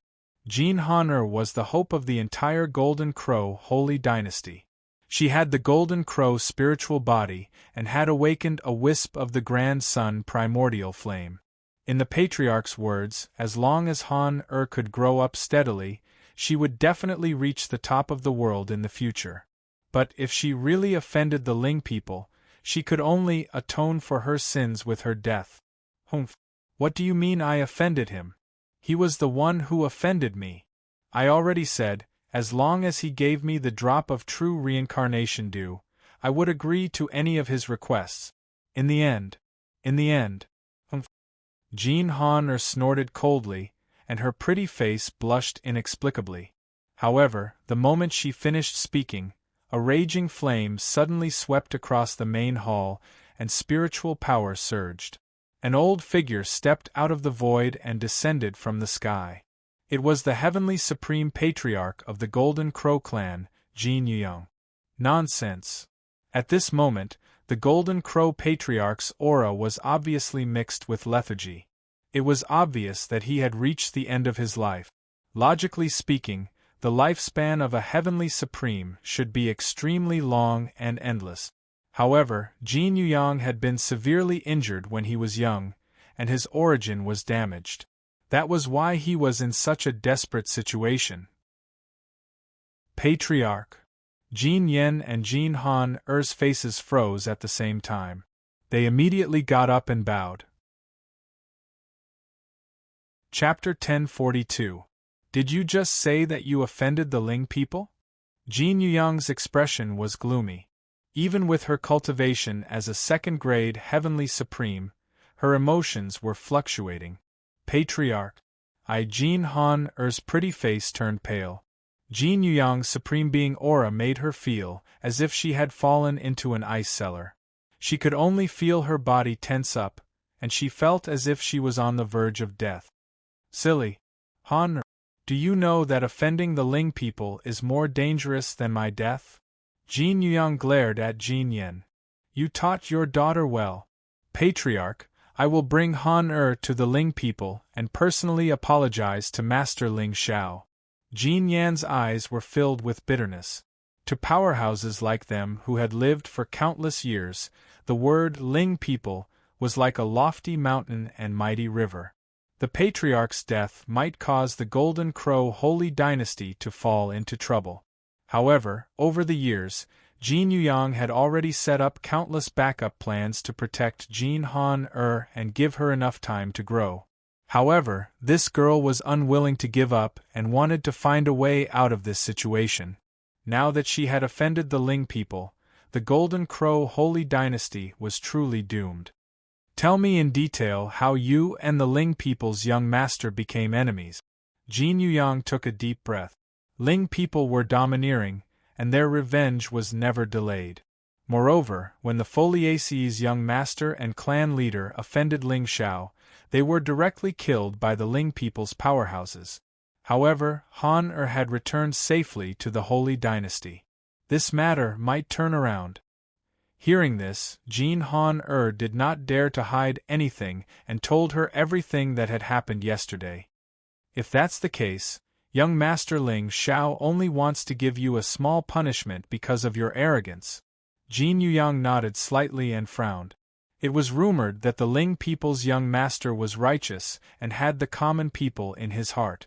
Jean Han was the hope of the entire Golden Crow Holy Dynasty. She had the Golden Crow spiritual body, and had awakened a wisp of the Grand Sun primordial flame. In the patriarch's words, as long as Han could grow up steadily, she would definitely reach the top of the world in the future. But if she really offended the Ling people, she could only atone for her sins with her death. Humph! What do you mean I offended him? He was the one who offended me. I already said, as long as he gave me the drop of true reincarnation due, I would agree to any of his requests. In the end. Humph! Jean Han snorted coldly, and her pretty face blushed inexplicably. However, the moment she finished speaking, a raging flame suddenly swept across the main hall, and spiritual power surged. An old figure stepped out of the void and descended from the sky. It was the heavenly supreme patriarch of the Golden Crow clan, Jean Yuyang. Nonsense! At this moment, the Golden Crow patriarch's aura was obviously mixed with lethargy. It was obvious that he had reached the end of his life. Logically speaking, the lifespan of a heavenly supreme should be extremely long and endless. However, Jean Yuyang had been severely injured when he was young, and his origin was damaged. That was why he was in such a desperate situation. Patriarch. Jean Yen and Jean Han's faces froze at the same time. They immediately got up and bowed. Chapter 1042. Did you just say that you offended the Ling people? Jean Yuyang's expression was gloomy. Even with her cultivation as a second-grade heavenly supreme, her emotions were fluctuating. Patriarch. Jean Han's pretty face turned pale. Jean Yuyang's supreme being aura made her feel as if she had fallen into an ice cellar. She could only feel her body tense up, and she felt as if she was on the verge of death. Silly. Han, do you know that offending the Ling people is more dangerous than my death? Jean Yuyang glared at Jean Yen. You taught your daughter well. Patriarch, I will bring Han to the Ling people and personally apologize to Master Ling Xiao. Jean Yan's eyes were filled with bitterness. To powerhouses like them who had lived for countless years, the word Ling people was like a lofty mountain and mighty river. The patriarch's death might cause the Golden Crow Holy Dynasty to fall into trouble. However, over the years, Jean Yuyang had already set up countless backup plans to protect Jean Han and give her enough time to grow. However, this girl was unwilling to give up and wanted to find a way out of this situation. Now that she had offended the Ling people, the Golden Crow Holy Dynasty was truly doomed. Tell me in detail how you and the Ling people's young master became enemies. Jean Yuyang took a deep breath. Ling people were domineering, and their revenge was never delayed. Moreover, when the Foliacea's young master and clan leader offended Ling Xiao, they were directly killed by the Ling people's powerhouses. However, Han had returned safely to the Holy Dynasty. This matter might turn around. Hearing this, Jean Han did not dare to hide anything and told her everything that had happened yesterday. If that's the case, young Master Ling Xiao only wants to give you a small punishment because of your arrogance. Jin Yuyang nodded slightly and frowned. It was rumored that the Ling people's young master was righteous and had the common people in his heart.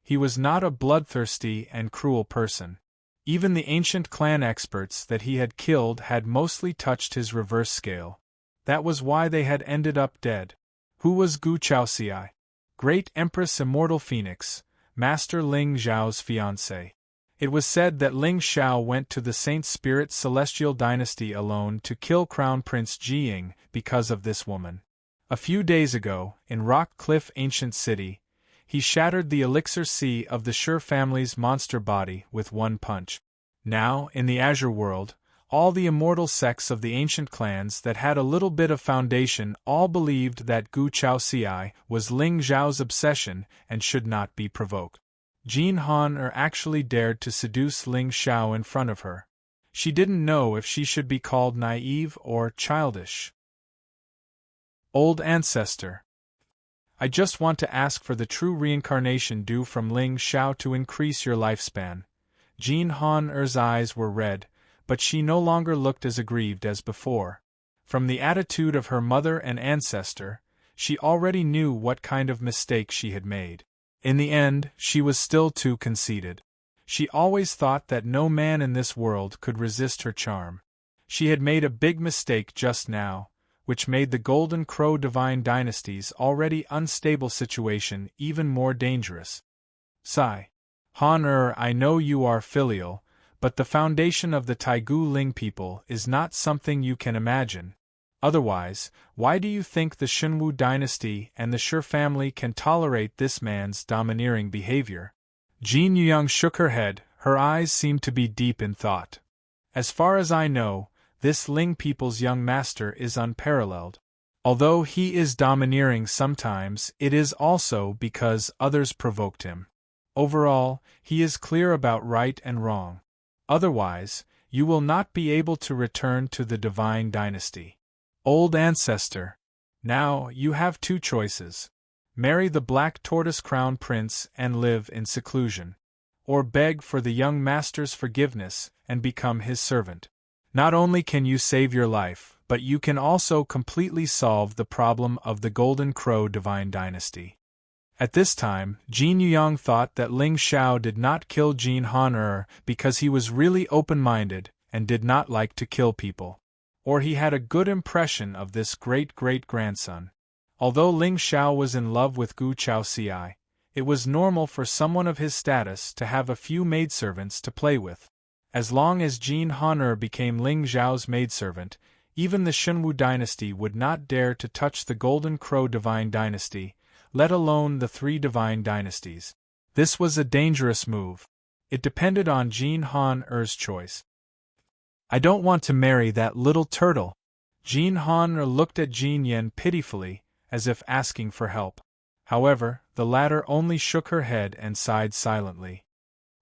He was not a bloodthirsty and cruel person. Even the ancient clan experts that he had killed had mostly touched his reverse scale. That was why they had ended up dead. Who was Gu Chaoxiai? Great Empress Immortal Phoenix, Master Ling Xiao's fiancé. It was said that Ling Xiao went to the Saint Spirit Celestial Dynasty alone to kill Crown Prince Jiying because of this woman. A few days ago, in Rock Cliff Ancient City, he shattered the elixir sea of the Sure family's monster body with one punch. Now, in the Azure world, all the immortal sects of the ancient clans that had a little bit of foundation all believed that Gu Chaoxiai was Ling Xiao's obsession and should not be provoked. Jean Han actually dared to seduce Ling Xiao in front of her. She didn't know if she should be called naive or childish. Old ancestor. I just want to ask for the true reincarnation due from Ling Xiao to increase your lifespan. Jean Han's eyes were red, but she no longer looked as aggrieved as before. From the attitude of her mother and ancestor, she already knew what kind of mistake she had made. In the end, she was still too conceited. She always thought that no man in this world could resist her charm. She had made a big mistake just now, which made the Golden Crow Divine Dynasty's already unstable situation even more dangerous. Sigh. Han I know you are filial, but the foundation of the Taigu Ling people is not something you can imagine. Otherwise, why do you think the Xunwu dynasty and the Sure family can tolerate this man's domineering behavior? Jin Yuyang shook her head, her eyes seemed to be deep in thought. As far as I know, this Ling people's young master is unparalleled. Although he is domineering sometimes, it is also because others provoked him. Overall, he is clear about right and wrong. Otherwise, you will not be able to return to the divine dynasty. Old ancestor. Now, you have two choices. Marry the Black Tortoise Crown Prince and live in seclusion. Or beg for the young master's forgiveness and become his servant. Not only can you save your life, but you can also completely solve the problem of the Golden Crow Divine Dynasty. At this time, Jin Yuyang thought that Ling Xiao did not kill Jin Han because he was really open-minded and did not like to kill people. Or he had a good impression of this great-great-grandson. Although Ling Xiao was in love with Gu Chaoxiai, it was normal for someone of his status to have a few maidservants to play with. As long as Jin Han became Ling Xiao's maidservant, even the Xunwu dynasty would not dare to touch the Golden Crow Divine Dynasty, let alone the three divine dynasties. This was a dangerous move. It depended on Jin Han's choice. I don't want to marry that little turtle. Jin Han looked at Jin Yen pitifully, as if asking for help. However, the latter only shook her head and sighed silently.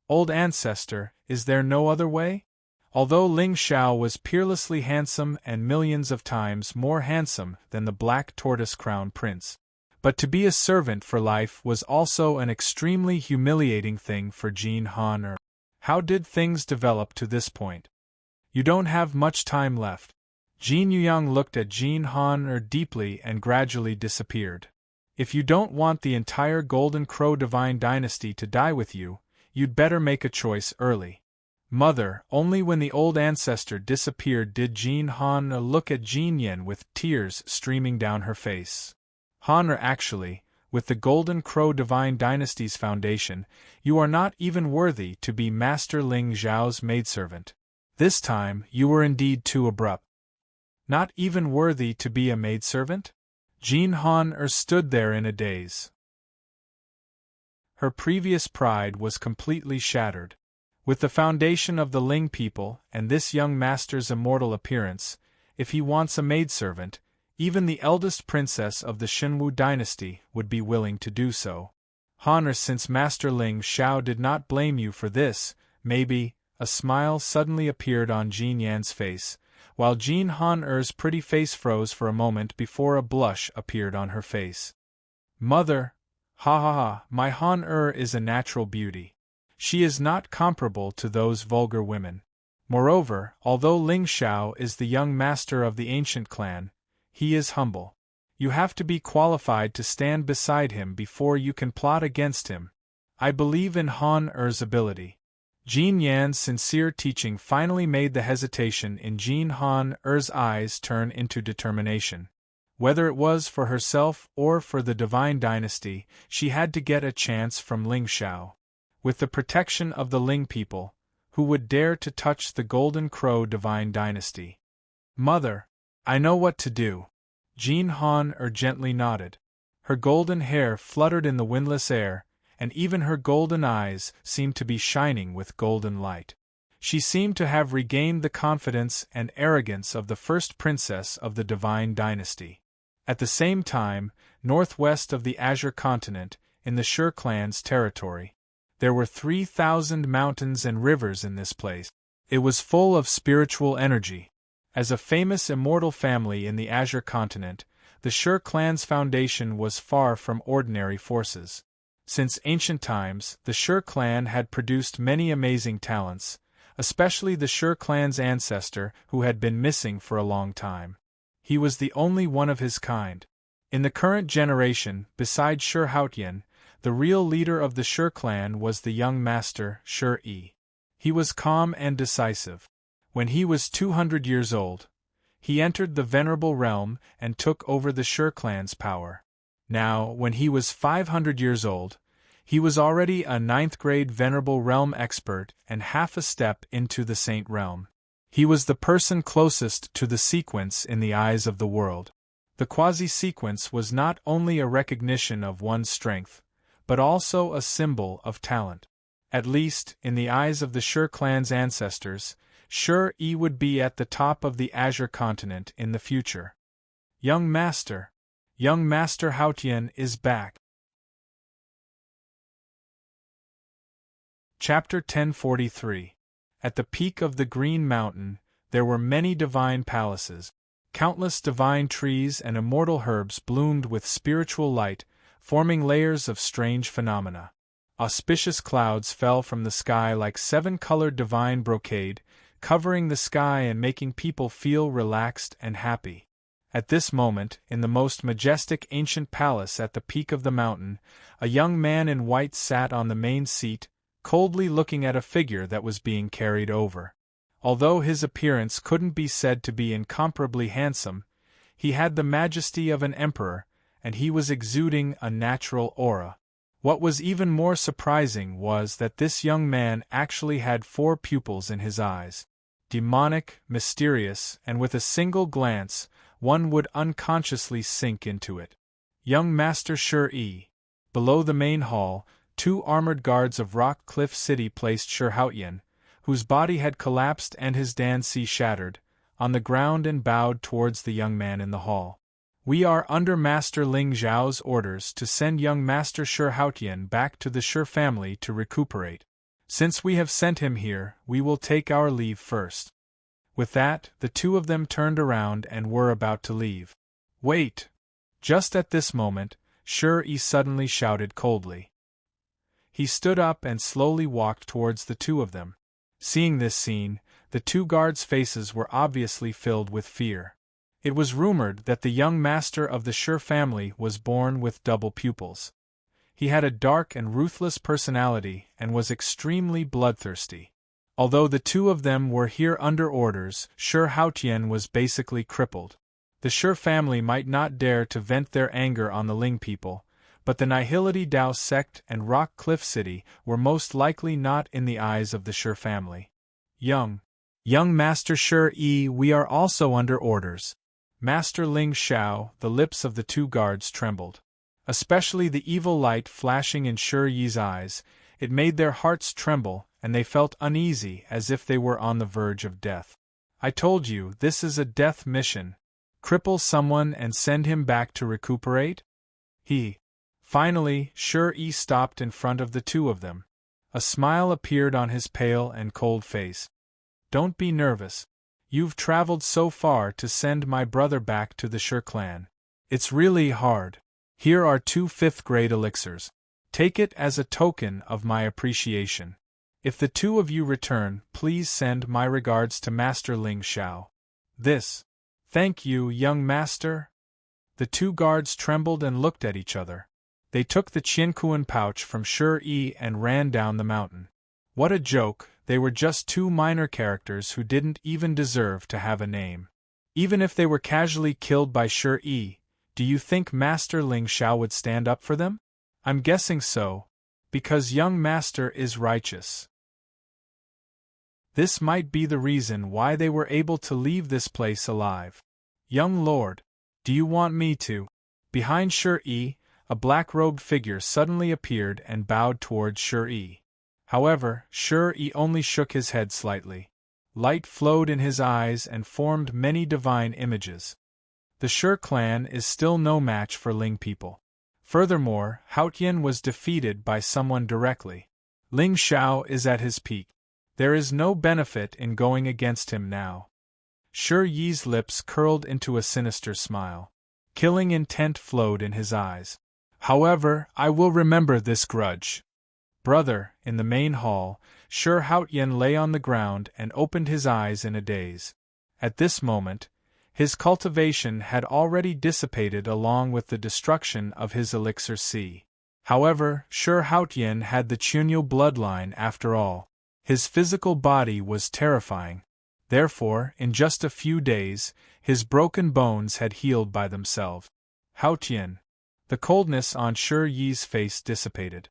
Old ancestor, is there no other way? Although Ling Xiao was peerlessly handsome and millions of times more handsome than the Black Tortoise Crown Prince, but to be a servant for life was also an extremely humiliating thing for Jin Han. How did things develop to this point? You don't have much time left. Jin Yuyang looked at Jin Han deeply and gradually disappeared. If you don't want the entire Golden Crow Divine Dynasty to die with you, you'd better make a choice early. Mother, only when the old ancestor disappeared did Jin Han look at Jin Yen with tears streaming down her face. Han actually, with the Golden Crow Divine Dynasty's foundation, you are not even worthy to be Master Ling Xiao's maidservant. This time, you were indeed too abrupt. Not even worthy to be a maidservant? Jin Han stood there in a daze. Her previous pride was completely shattered. With the foundation of the Ling people and this young master's immortal appearance, if he wants a maidservant, even the eldest princess of the Xunwu dynasty would be willing to do so. Han, since Master Ling Xiao did not blame you for this, maybe. A smile suddenly appeared on Jin Yan's face. while Jean Han Er's pretty face froze for a moment before a blush appeared on her face. Mother, ha ha ha, my Han Er is a natural beauty. She is not comparable to those vulgar women. Moreover, although Ling Xiao is the young master of the ancient clan, he is humble. You have to be qualified to stand beside him before you can plot against him. I believe in Han Er's ability. Jean Yan's sincere teaching finally made the hesitation in Jean Han Er's eyes turn into determination. Whether it was for herself or for the divine dynasty, she had to get a chance from Ling Xiao. With the protection of the Ling people, who would dare to touch the Golden Crow divine dynasty? Mother, I know what to do. Jean Han gently nodded. Her golden hair fluttered in the windless air, and even her golden eyes seemed to be shining with golden light. She seemed to have regained the confidence and arrogance of the first princess of the divine dynasty. At the same time, northwest of the Azure continent, in the Sher clan's territory, there were 3,000 mountains and rivers in this place. It was full of spiritual energy. As a famous immortal family in the Azure continent, the Sher clan's foundation was far from ordinary forces. Since ancient times, the Sher clan had produced many amazing talents, especially the Sher clan's ancestor who had been missing for a long time. He was the only one of his kind. In the current generation, beside Sher Haotian, the real leader of the Sher clan was the young master, Sher Yi. He was calm and decisive. When he was 200 years old, he entered the venerable realm and took over the Sher clan's power. Now, when he was 500 years old, he was already a 9th-grade venerable realm expert and half a step into the saint realm. He was the person closest to the sequence in the eyes of the world. The quasi-sequence was not only a recognition of one's strength, but also a symbol of talent. At least, in the eyes of the Sher clan's ancestors, Sher Yi would be at the top of the Azure continent in the future. Young Master Haotian is back. Chapter 1043. At the peak of the Green Mountain, there were many divine palaces. Countless divine trees and immortal herbs bloomed with spiritual light, forming layers of strange phenomena. Auspicious clouds fell from the sky like 7-colored divine brocade, covering the sky and making people feel relaxed and happy. At this moment, in the most majestic ancient palace at the peak of the mountain, a young man in white sat on the main seat, coldly looking at a figure that was being carried over. Although his appearance couldn't be said to be incomparably handsome, he had the majesty of an emperor, and he was exuding a natural aura. What was even more surprising was that this young man actually had 4 pupils in his eyes. Demonic, mysterious, and with a single glance, one would unconsciously sink into it. Young Master Sher Yi. Below the main hall, 2 armored guards of Rock Cliff City placed Sher Haotian, whose body had collapsed and his danci shattered, on the ground and bowed towards the young man in the hall. We are under Master Ling Zhao's orders to send young Master Sher Haotian back to the Sher family to recuperate. Since we have sent him here, we will take our leave first. With that, the 2 of them turned around and were about to leave. Wait! Just at this moment, Sher Yi suddenly shouted coldly. He stood up and slowly walked towards the 2 of them. Seeing this scene, the 2 guards' faces were obviously filled with fear. It was rumored that the young master of the Sher family was born with double pupils. He had a dark and ruthless personality and was extremely bloodthirsty. Although the 2 of them were here under orders, Sher Haotian was basically crippled. The Sher family might not dare to vent their anger on the Ling people, but the Nihility Dao sect and Rock Cliff City were most likely not in the eyes of the Sher family. Young Master Sher Yi, we are also under orders. Master Ling Xiao, the lips of the 2 guards trembled. Especially the evil light flashing in Sher Yi's eyes, it made their hearts tremble, and they felt uneasy as if they were on the verge of death. I told you, this is a death mission. Cripple someone and send him back to recuperate? Finally, Sher Yi stopped in front of the 2 of them. A smile appeared on his pale and cold face. Don't be nervous. You've traveled so far to send my brother back to the Sher clan. It's really hard. Here are 2 5th-grade elixirs. Take it as a token of my appreciation. If the 2 of you return, please send my regards to Master Ling Xiao. This. Thank you, young master. The 2 guards trembled and looked at each other. They took the Qiankuan pouch from Shi Yi and ran down the mountain. What a joke, they were just 2 minor characters who didn't even deserve to have a name. Even if they were casually killed by Shi Yi, do you think Master Ling Xiao would stand up for them? I'm guessing so, because young master is righteous. This might be the reason why they were able to leave this place alive. Young lord, do you want me to? Behind Shi Yi, a black-robed figure suddenly appeared and bowed towards Shi Yi. However, Shi Yi only shook his head slightly. Light flowed in his eyes and formed many divine images. The Shi clan is still no match for Ling people. Furthermore, Haotian was defeated by someone directly. Ling Xiao is at his peak. There is no benefit in going against him now. Shi Yi's lips curled into a sinister smile. Killing intent flowed in his eyes. However, I will remember this grudge. Brother, in the main hall, Shi Haotian lay on the ground and opened his eyes in a daze. At this moment, his cultivation had already dissipated along with the destruction of his elixir C. However, Shi Haotian had the Chunyu bloodline after all. His physical body was terrifying. Therefore, in just a few days, his broken bones had healed by themselves. Haotian. The coldness on Shi Yi's face dissipated.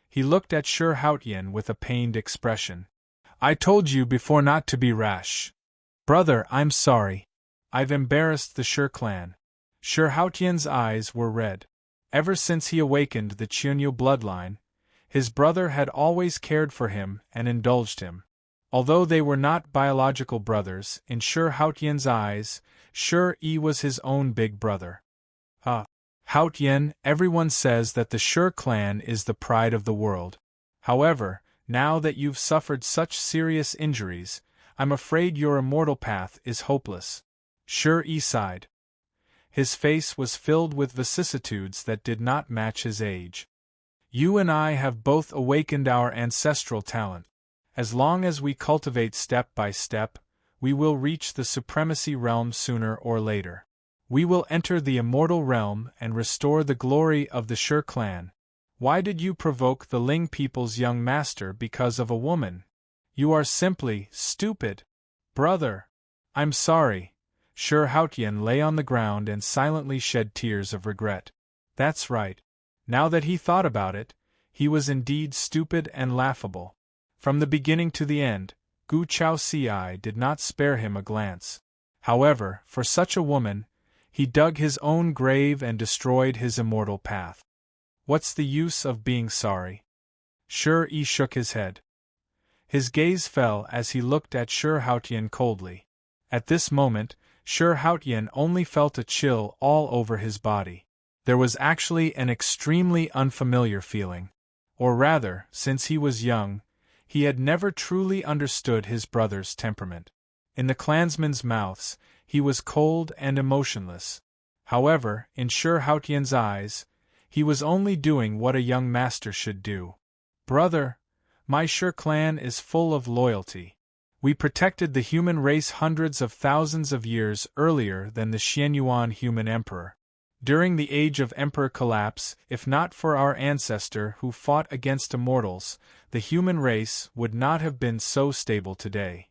He looked at Shi Haotian with a pained expression. I told you before not to be rash. Brother, I'm sorry. I've embarrassed the Shi clan. Shi Haotian's eyes were red. Ever since he awakened the Chunyu bloodline, his brother had always cared for him and indulged him. Although they were not biological brothers, in Shi Haotian's eyes, Shi Yi was his own big brother. Haotian, everyone says that the Shi clan is the pride of the world. However, now that you've suffered such serious injuries, I'm afraid your immortal path is hopeless. Shi Yi sighed. His face was filled with vicissitudes that did not match his age. You and I have both awakened our ancestral talent. As long as we cultivate step by step, we will reach the supremacy realm sooner or later. We will enter the immortal realm and restore the glory of the Shi clan. Why did you provoke the Ling people's young master because of a woman? You are simply stupid. Brother, I'm sorry. Shi Haotian lay on the ground and silently shed tears of regret. That's right. Now that he thought about it, he was indeed stupid and laughable. From the beginning to the end, Gu Chaoci did not spare him a glance. However, for such a woman, he dug his own grave and destroyed his immortal path. What's the use of being sorry? Shi Yi shook his head. His gaze fell as he looked at Shi Haotian coldly. At this moment, Shi Haotian only felt a chill all over his body. There was actually an extremely unfamiliar feeling. Or rather, since he was young, he had never truly understood his brother's temperament. In the clansmen's mouths, he was cold and emotionless. However, in Shi Haotian's eyes, he was only doing what a young master should do. Brother, my Shi clan is full of loyalty. We protected the human race hundreds of thousands of years earlier than the Xianyuan human emperor. During the age of emperor collapse, if not for our ancestor who fought against immortals, the human race would not have been so stable today.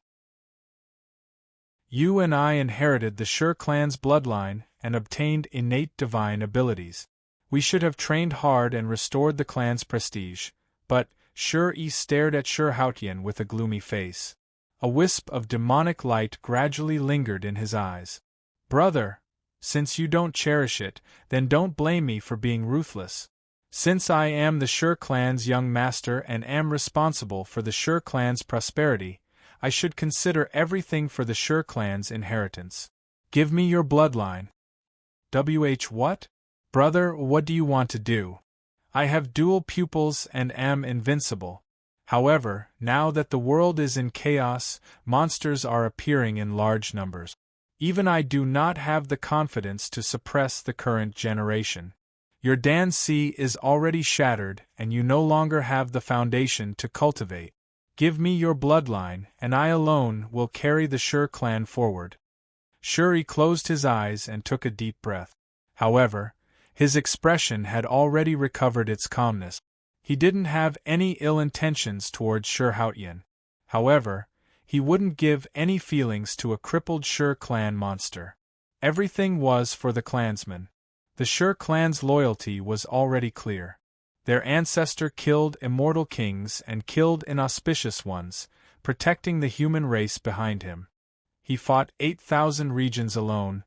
You and I inherited the Shi clan's bloodline and obtained innate divine abilities. We should have trained hard and restored the clan's prestige, but Shi Yi stared at Shi Haotian with a gloomy face. A wisp of demonic light gradually lingered in his eyes. Brother, since you don't cherish it, then don't blame me for being ruthless. Since I am the Shi clan's young master and am responsible for the Shi clan's prosperity, I should consider everything for the Shi clan's inheritance. Give me your bloodline. What? Brother, what do you want to do? I have dual pupils and am invincible. However, now that the world is in chaos, monsters are appearing in large numbers. Even I do not have the confidence to suppress the current generation. Your Dansi is already shattered, and you no longer have the foundation to cultivate. Give me your bloodline, and I alone will carry the Shur clan forward. Shuri closed his eyes and took a deep breath. However, his expression had already recovered its calmness. He didn't have any ill intentions towards Shur Hautian. However, he wouldn't give any feelings to a crippled Shur clan monster. Everything was for the clansmen. The Shur clan's loyalty was already clear. Their ancestor killed immortal kings and killed inauspicious ones, protecting the human race behind him. He fought 8,000 regions alone,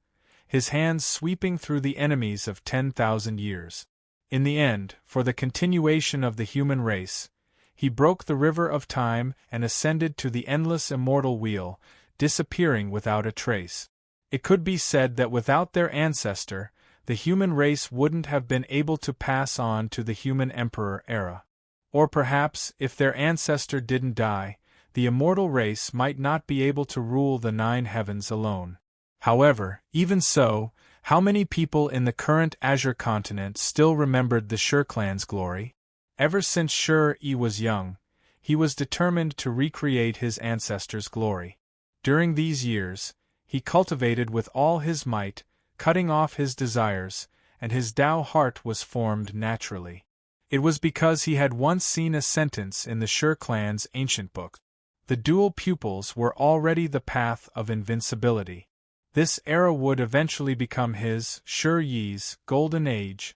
his hands sweeping through the enemies of 10,000 years. In the end, for the continuation of the human race, he broke the river of time and ascended to the endless immortal wheel, disappearing without a trace. It could be said that without their ancestor, the human race wouldn't have been able to pass on to the human emperor era. Or perhaps, if their ancestor didn't die, the immortal race might not be able to rule the 9 heavens alone. However, even so, how many people in the current Azure continent still remembered the Shur clan's glory? Ever since Shur-E was young, he was determined to recreate his ancestors' glory. During these years, he cultivated with all his might, cutting off his desires, and his Tao heart was formed naturally. It was because he had once seen a sentence in the Shur clan's ancient book. The dual pupils were already the path of invincibility. This era would eventually become his, Shur-Yi's, golden age.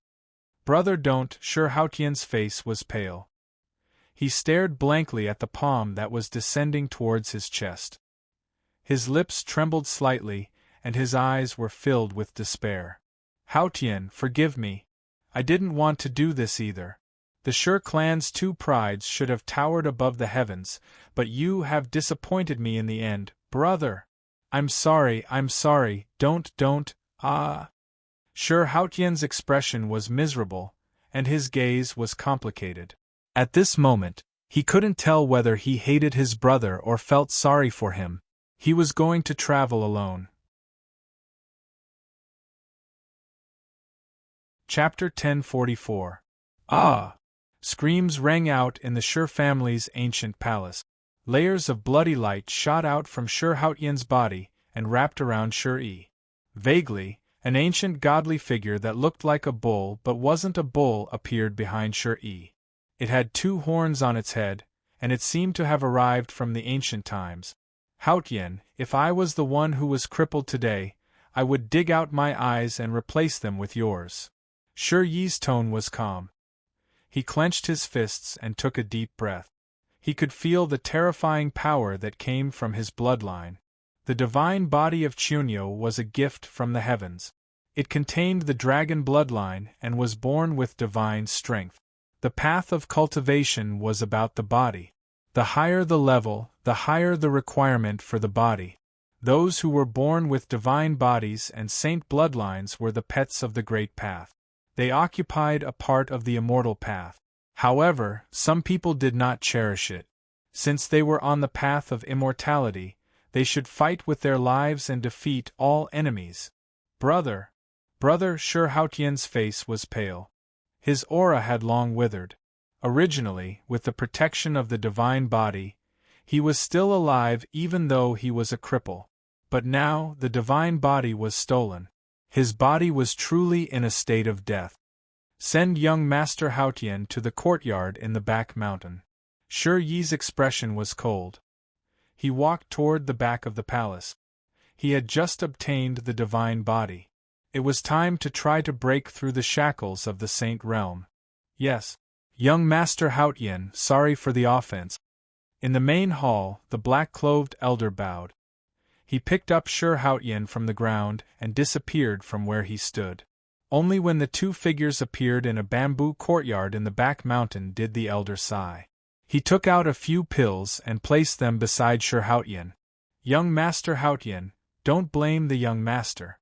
Brother don't, Shur Hautian's face was pale. He stared blankly at the palm that was descending towards his chest. His lips trembled slightly, and his eyes were filled with despair. Hautian, forgive me. I didn't want to do this either. The Shur clan's 2 prides should have towered above the heavens, but you have disappointed me in the end, brother. I'm sorry, don't, ah. Shur Hautian's expression was miserable, and his gaze was complicated. At this moment, he couldn't tell whether he hated his brother or felt sorry for him. He was going to travel alone. Chapter 1044. Ah! Screams rang out in the Shur family's ancient palace. Layers of bloody light shot out from Shur Hautian's body and wrapped around Shur-E. Vaguely, an ancient godly figure that looked like a bull but wasn't a bull appeared behind Shur-E. It had 2 horns on its head, and it seemed to have arrived from the ancient times. Hautian, if I was the one who was crippled today, I would dig out my eyes and replace them with yours. Shur-Yi's tone was calm. He clenched his fists and took a deep breath. He could feel the terrifying power that came from his bloodline. The divine body of Chunyo was a gift from the heavens. It contained the dragon bloodline and was born with divine strength. The path of cultivation was about the body. The higher the level, the higher the requirement for the body. Those who were born with divine bodies and saint bloodlines were the pets of the great path. They occupied a part of the immortal path. However, some people did not cherish it. Since they were on the path of immortality, they should fight with their lives and defeat all enemies. Brother, Shur Hautian's face was pale. His aura had long withered. Originally, with the protection of the divine body, he was still alive even though he was a cripple. But now, the divine body was stolen. His body was truly in a state of death. Send young Master Hautian to the courtyard in the back mountain. Shur-Yi's expression was cold. He walked toward the back of the palace. He had just obtained the divine body. It was time to try to break through the shackles of the saint realm. Yes, young Master Hautian, sorry for the offense. In the main hall, the black-clothed elder bowed. He picked up Shur Hautian from the ground and disappeared from where he stood. Only when the 2 figures appeared in a bamboo courtyard in the back mountain did the elder sigh. He took out a few pills and placed them beside Shur Hautian. Young Master Hautian, don't blame the young master.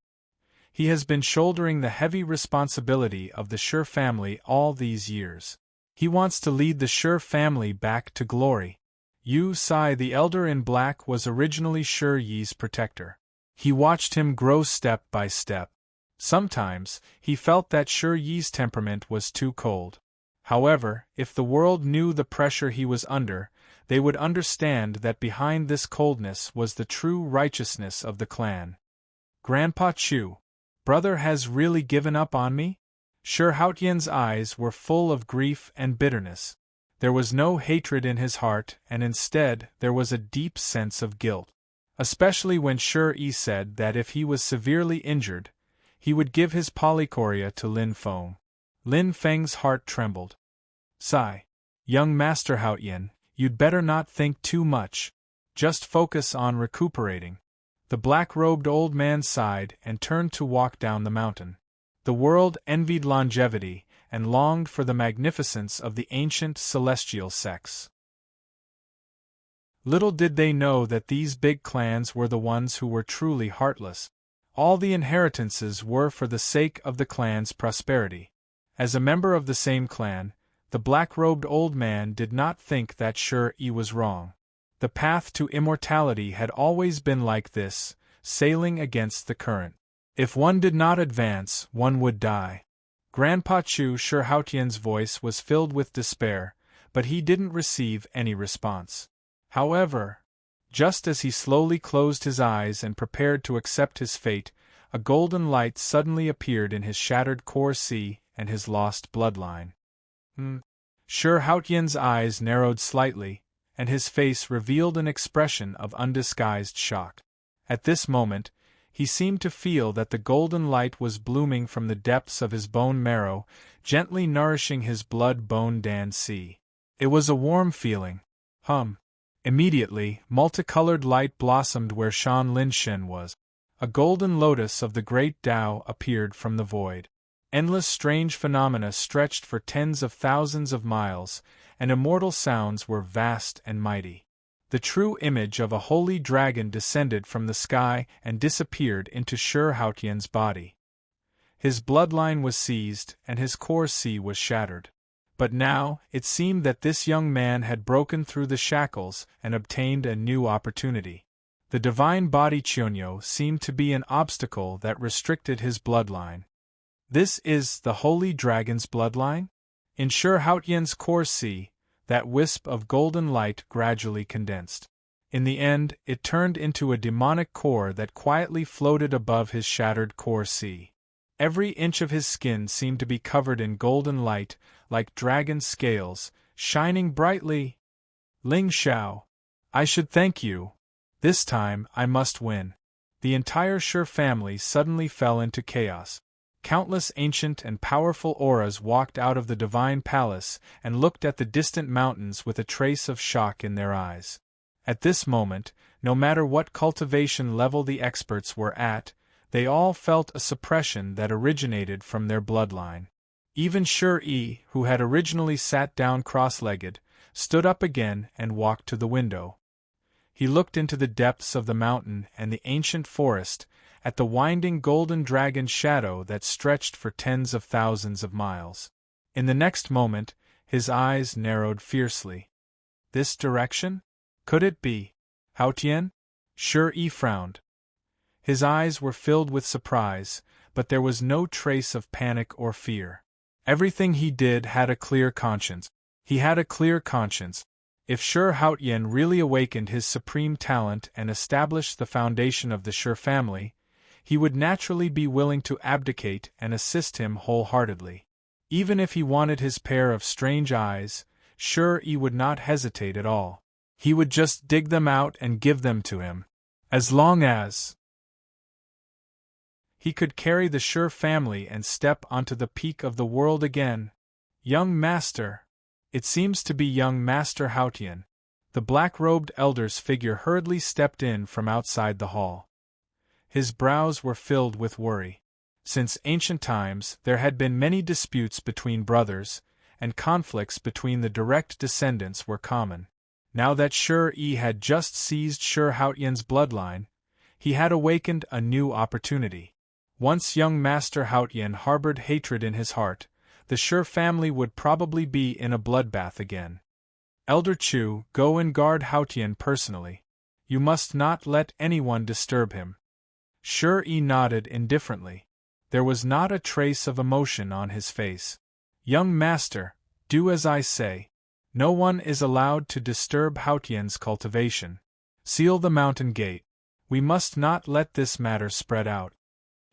He has been shouldering the heavy responsibility of the Shur family all these years. He wants to lead the Shur family back to glory. Yu Sai, the elder in black, was originally Shur Yi's protector. He watched him grow step by step. Sometimes, he felt that Shur Yi's temperament was too cold. However, if the world knew the pressure he was under, they would understand that behind this coldness was the true righteousness of the clan. Grandpa Chu, brother has really given up on me? Shur Haotian's eyes were full of grief and bitterness. There was no hatred in his heart, and instead there was a deep sense of guilt. Especially when Shur Yi said that if he was severely injured, he would give his polychoria to Lin Feng. Lin Feng's heart trembled. Sigh. Young Master Haotian, you'd better not think too much. Just focus on recuperating. The black-robed old man sighed and turned to walk down the mountain. The world envied longevity and longed for the magnificence of the ancient celestial sex. Little did they know that these big clans were the ones who were truly heartless. All the inheritances were for the sake of the clan's prosperity. As a member of the same clan, the black-robed old man did not think that Shur Yi was wrong. The path to immortality had always been like this, sailing against the current. If one did not advance, one would die. Grandpa Chu Shur Haotian's voice was filled with despair, but he didn't receive any response. However, just as he slowly closed his eyes and prepared to accept his fate, a golden light suddenly appeared in his shattered core C and his lost bloodline. Shur Haotian's eyes narrowed slightly, and his face revealed an expression of undisguised shock. At this moment, he seemed to feel that the golden light was blooming from the depths of his bone marrow, gently nourishing his blood-bone Dan Si. It was a warm feeling. Immediately, multicolored light blossomed where Shan Lin Shen was. A golden lotus of the great Tao appeared from the void. Endless strange phenomena stretched for tens of thousands of miles, and immortal sounds were vast and mighty. The true image of a holy dragon descended from the sky and disappeared into Shur Haotian's body. His bloodline was seized, and his core C was shattered. But now, it seemed that this young man had broken through the shackles and obtained a new opportunity. The divine body Chionyo seemed to be an obstacle that restricted his bloodline. This is the holy dragon's bloodline? In Shur Haotian's core C, that wisp of golden light gradually condensed. In the end, it turned into a demonic core that quietly floated above his shattered core C. Every inch of his skin seemed to be covered in golden light, like dragon scales, shining brightly. Ling Xiao, I should thank you. This time, I must win. The entire Shur family suddenly fell into chaos. Countless ancient and powerful auras walked out of the divine palace and looked at the distant mountains with a trace of shock in their eyes. At this moment, no matter what cultivation level the experts were at, they all felt a suppression that originated from their bloodline. Even Shur Yi, who had originally sat down cross-legged, stood up again and walked to the window. He looked into the depths of the mountain and the ancient forest, at the winding golden dragon shadow that stretched for tens of thousands of miles. In the next moment, his eyes narrowed fiercely. This direction? Could it be Haotian? Shur Yi frowned. His eyes were filled with surprise, but there was no trace of panic or fear. Everything he did had a clear conscience. He had a clear conscience. If Shur Haotian really awakened his supreme talent and established the foundation of the Shur family, he would naturally be willing to abdicate and assist him wholeheartedly. Even if he wanted his pair of strange eyes, Shur Yi would not hesitate at all. He would just dig them out and give them to him. As long as he could carry the Shur family and step onto the peak of the world again. Young Master. It seems to be young Master Haotian. The black-robed elder's figure hurriedly stepped in from outside the hall. His brows were filled with worry. Since ancient times, there had been many disputes between brothers, and conflicts between the direct descendants were common. Now that Shur Yi had just seized Shur Haotian's bloodline, he had awakened a new opportunity. Once young Master Haotian harbored hatred in his heart, the Shi family would probably be in a bloodbath again. Elder Chu, go and guard Haotian personally. You must not let anyone disturb him. Shi nodded indifferently. There was not a trace of emotion on his face. Young master, do as I say. No one is allowed to disturb Haotian's cultivation. Seal the mountain gate. We must not let this matter spread out.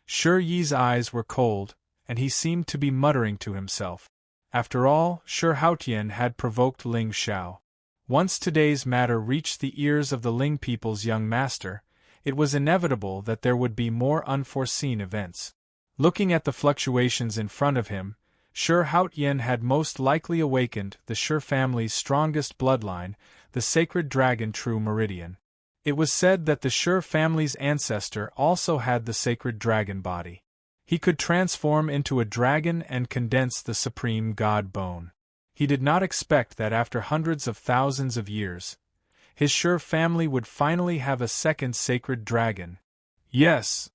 Shi Yi's eyes were cold, and he seemed to be muttering to himself. After all, Shi Haotian had provoked Ling Xiao. Once today's matter reached the ears of the Ling people's young master, it was inevitable that there would be more unforeseen events. Looking at the fluctuations in front of him, Shi Haotian had most likely awakened the Shi family's strongest bloodline, the sacred dragon True Meridian. It was said that the Shi family's ancestor also had the sacred dragon body. He could transform into a dragon and condense the supreme god bone. He did not expect that after hundreds of thousands of years, his Shi family would finally have a second sacred dragon. Yes.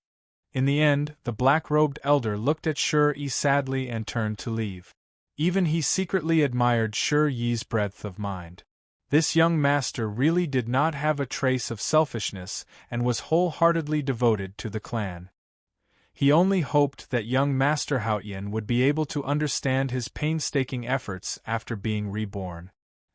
In the end, the black-robed elder looked at Shi Yi sadly and turned to leave. Even he secretly admired Shi Yi's breadth of mind. This young master really did not have a trace of selfishness and was wholeheartedly devoted to the clan. He only hoped that young Master Haotian would be able to understand his painstaking efforts after being reborn.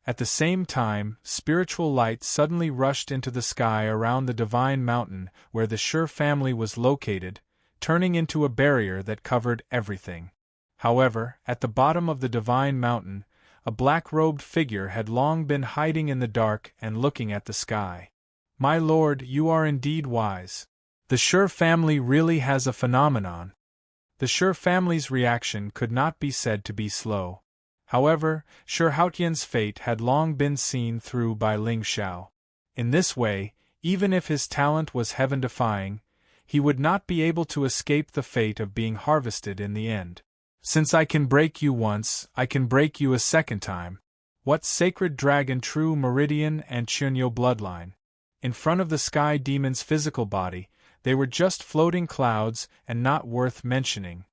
At the same time, spiritual light suddenly rushed into the sky around the divine mountain where the Shi family was located, turning into a barrier that covered everything. However, at the bottom of the divine mountain, a black-robed figure had long been hiding in the dark and looking at the sky. My lord, you are indeed wise. The Shi family really has a phenomenon. The Shi family's reaction could not be said to be slow. However, Shi Haotian's fate had long been seen through by Ling Xiao. In this way, even if his talent was heaven-defying, he would not be able to escape the fate of being harvested in the end. Since I can break you once, I can break you a second time. What sacred dragon True Meridian and Chunyo bloodline? In front of the sky demon's physical body, they were just floating clouds and not worth mentioning.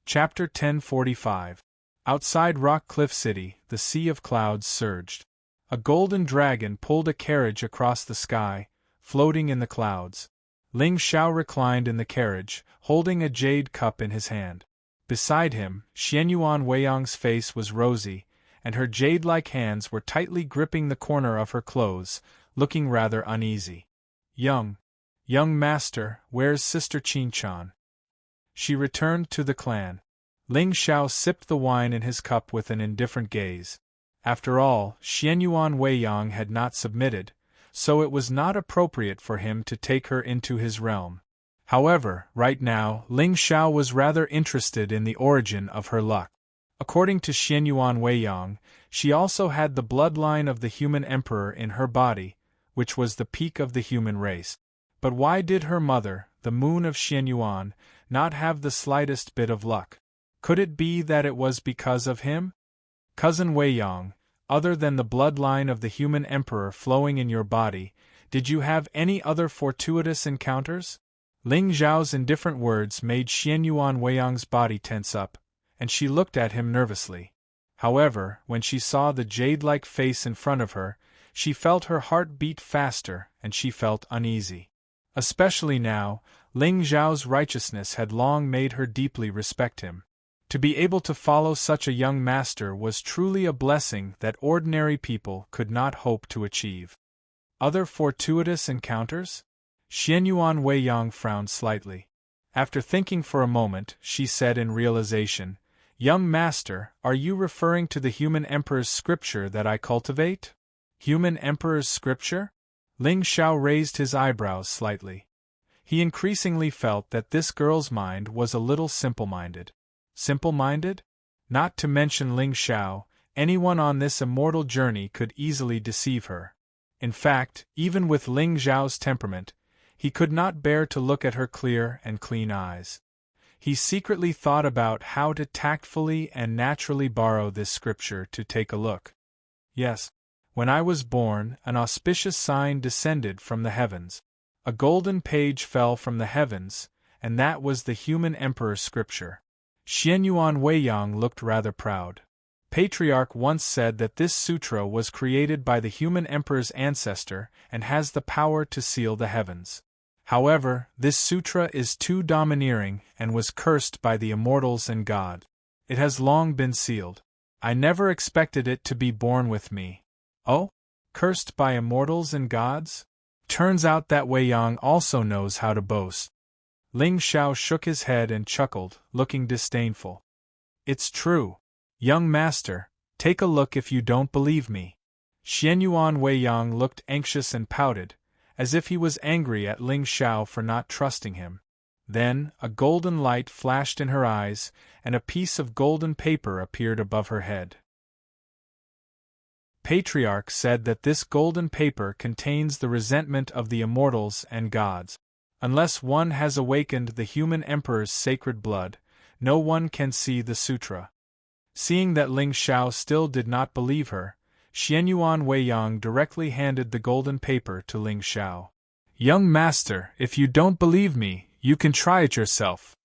Chapter 1045. Outside Rock Cliff City, the sea of clouds surged. A golden dragon pulled a carriage across the sky, floating in the clouds. Ling Xiao reclined in the carriage, holding a jade cup in his hand. Beside him, Xianyuan Weiyang's face was rosy, and her jade-like hands were tightly gripping the corner of her clothes, looking rather uneasy. Young master, where's Sister Qin-chan? She returned to the clan. Ling Xiao sipped the wine in his cup with an indifferent gaze. After all, Xianyuan Weiyang had not submitted, so it was not appropriate for him to take her into his realm. However, right now, Ling Xiao was rather interested in the origin of her luck. According to Xianyuan Weiyang, she also had the bloodline of the human emperor in her body, which was the peak of the human race. But why did her mother, the moon of Xianyuan, not have the slightest bit of luck? Could it be that it was because of him? Cousin Weiyang, other than the bloodline of the human emperor flowing in your body, did you have any other fortuitous encounters? Ling Xiao's indifferent words made Xianyuan Weiyang's body tense up, and she looked at him nervously. However, when she saw the jade-like face in front of her, she felt her heart beat faster and she felt uneasy. Especially now, Ling Xiao's righteousness had long made her deeply respect him. To be able to follow such a young master was truly a blessing that ordinary people could not hope to achieve. Other fortuitous encounters? Xianyuan Weiyang frowned slightly. After thinking for a moment, she said in realization, Young master, are you referring to the human emperor's scripture that I cultivate? Human emperor's scripture? Ling Xiao raised his eyebrows slightly. He increasingly felt that this girl's mind was a little simple-minded. Simple-minded? Not to mention Ling Xiao, anyone on this immortal journey could easily deceive her. In fact, even with Ling Xiao's temperament, he could not bear to look at her clear and clean eyes. He secretly thought about how to tactfully and naturally borrow this scripture to take a look. Yes. When I was born, an auspicious sign descended from the heavens. A golden page fell from the heavens, and that was the human emperor's scripture. Xianyuan Weiyang looked rather proud. Patriarch once said that this sutra was created by the human emperor's ancestor and has the power to seal the heavens. However, this sutra is too domineering and was cursed by the immortals and God. It has long been sealed. I never expected it to be born with me. Oh? Cursed by immortals and gods? Turns out that Wei Yang also knows how to boast. Ling Xiao shook his head and chuckled, looking disdainful. It's true. Young master, take a look if you don't believe me. Xianyuan Weiyang looked anxious and pouted, as if he was angry at Ling Xiao for not trusting him. Then, a golden light flashed in her eyes, and a piece of golden paper appeared above her head. Patriarch said that this golden paper contains the resentment of the immortals and gods. Unless one has awakened the human emperor's sacred blood, no one can see the sutra. Seeing that Ling Xiao still did not believe her, Xianyuan Weiyang directly handed the golden paper to Ling Xiao. Young master, if you don't believe me, you can try it yourself.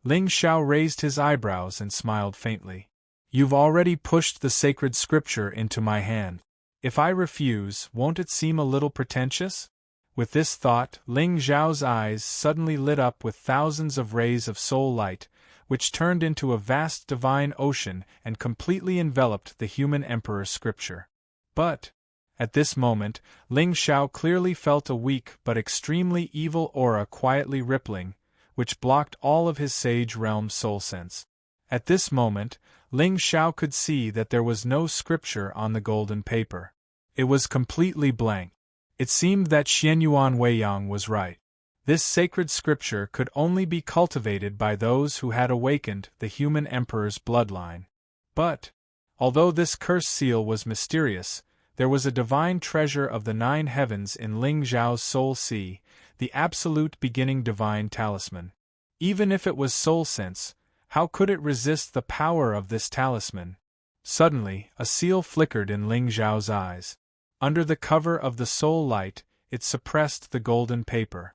Ling Xiao raised his eyebrows and smiled faintly. You've already pushed the sacred scripture into my hand. If I refuse, won't it seem a little pretentious? With this thought, Ling Xiao's eyes suddenly lit up with thousands of rays of soul light, which turned into a vast divine ocean and completely enveloped the human emperor's scripture. But, at this moment, Ling Xiao clearly felt a weak but extremely evil aura quietly rippling, which blocked all of his sage realm soul sense. At this moment, Ling Xiao could see that there was no scripture on the golden paper. It was completely blank. It seemed that Xianyuan Weiyang was right. This sacred scripture could only be cultivated by those who had awakened the human emperor's bloodline. But, although this cursed seal was mysterious, there was a divine treasure of the 9 heavens in Ling Xiao's soul sea, the absolute beginning divine talisman. Even if it was soul sense, how could it resist the power of this talisman? Suddenly, a seal flickered in Ling Xiao's eyes. Under the cover of the soul light, it suppressed the golden paper.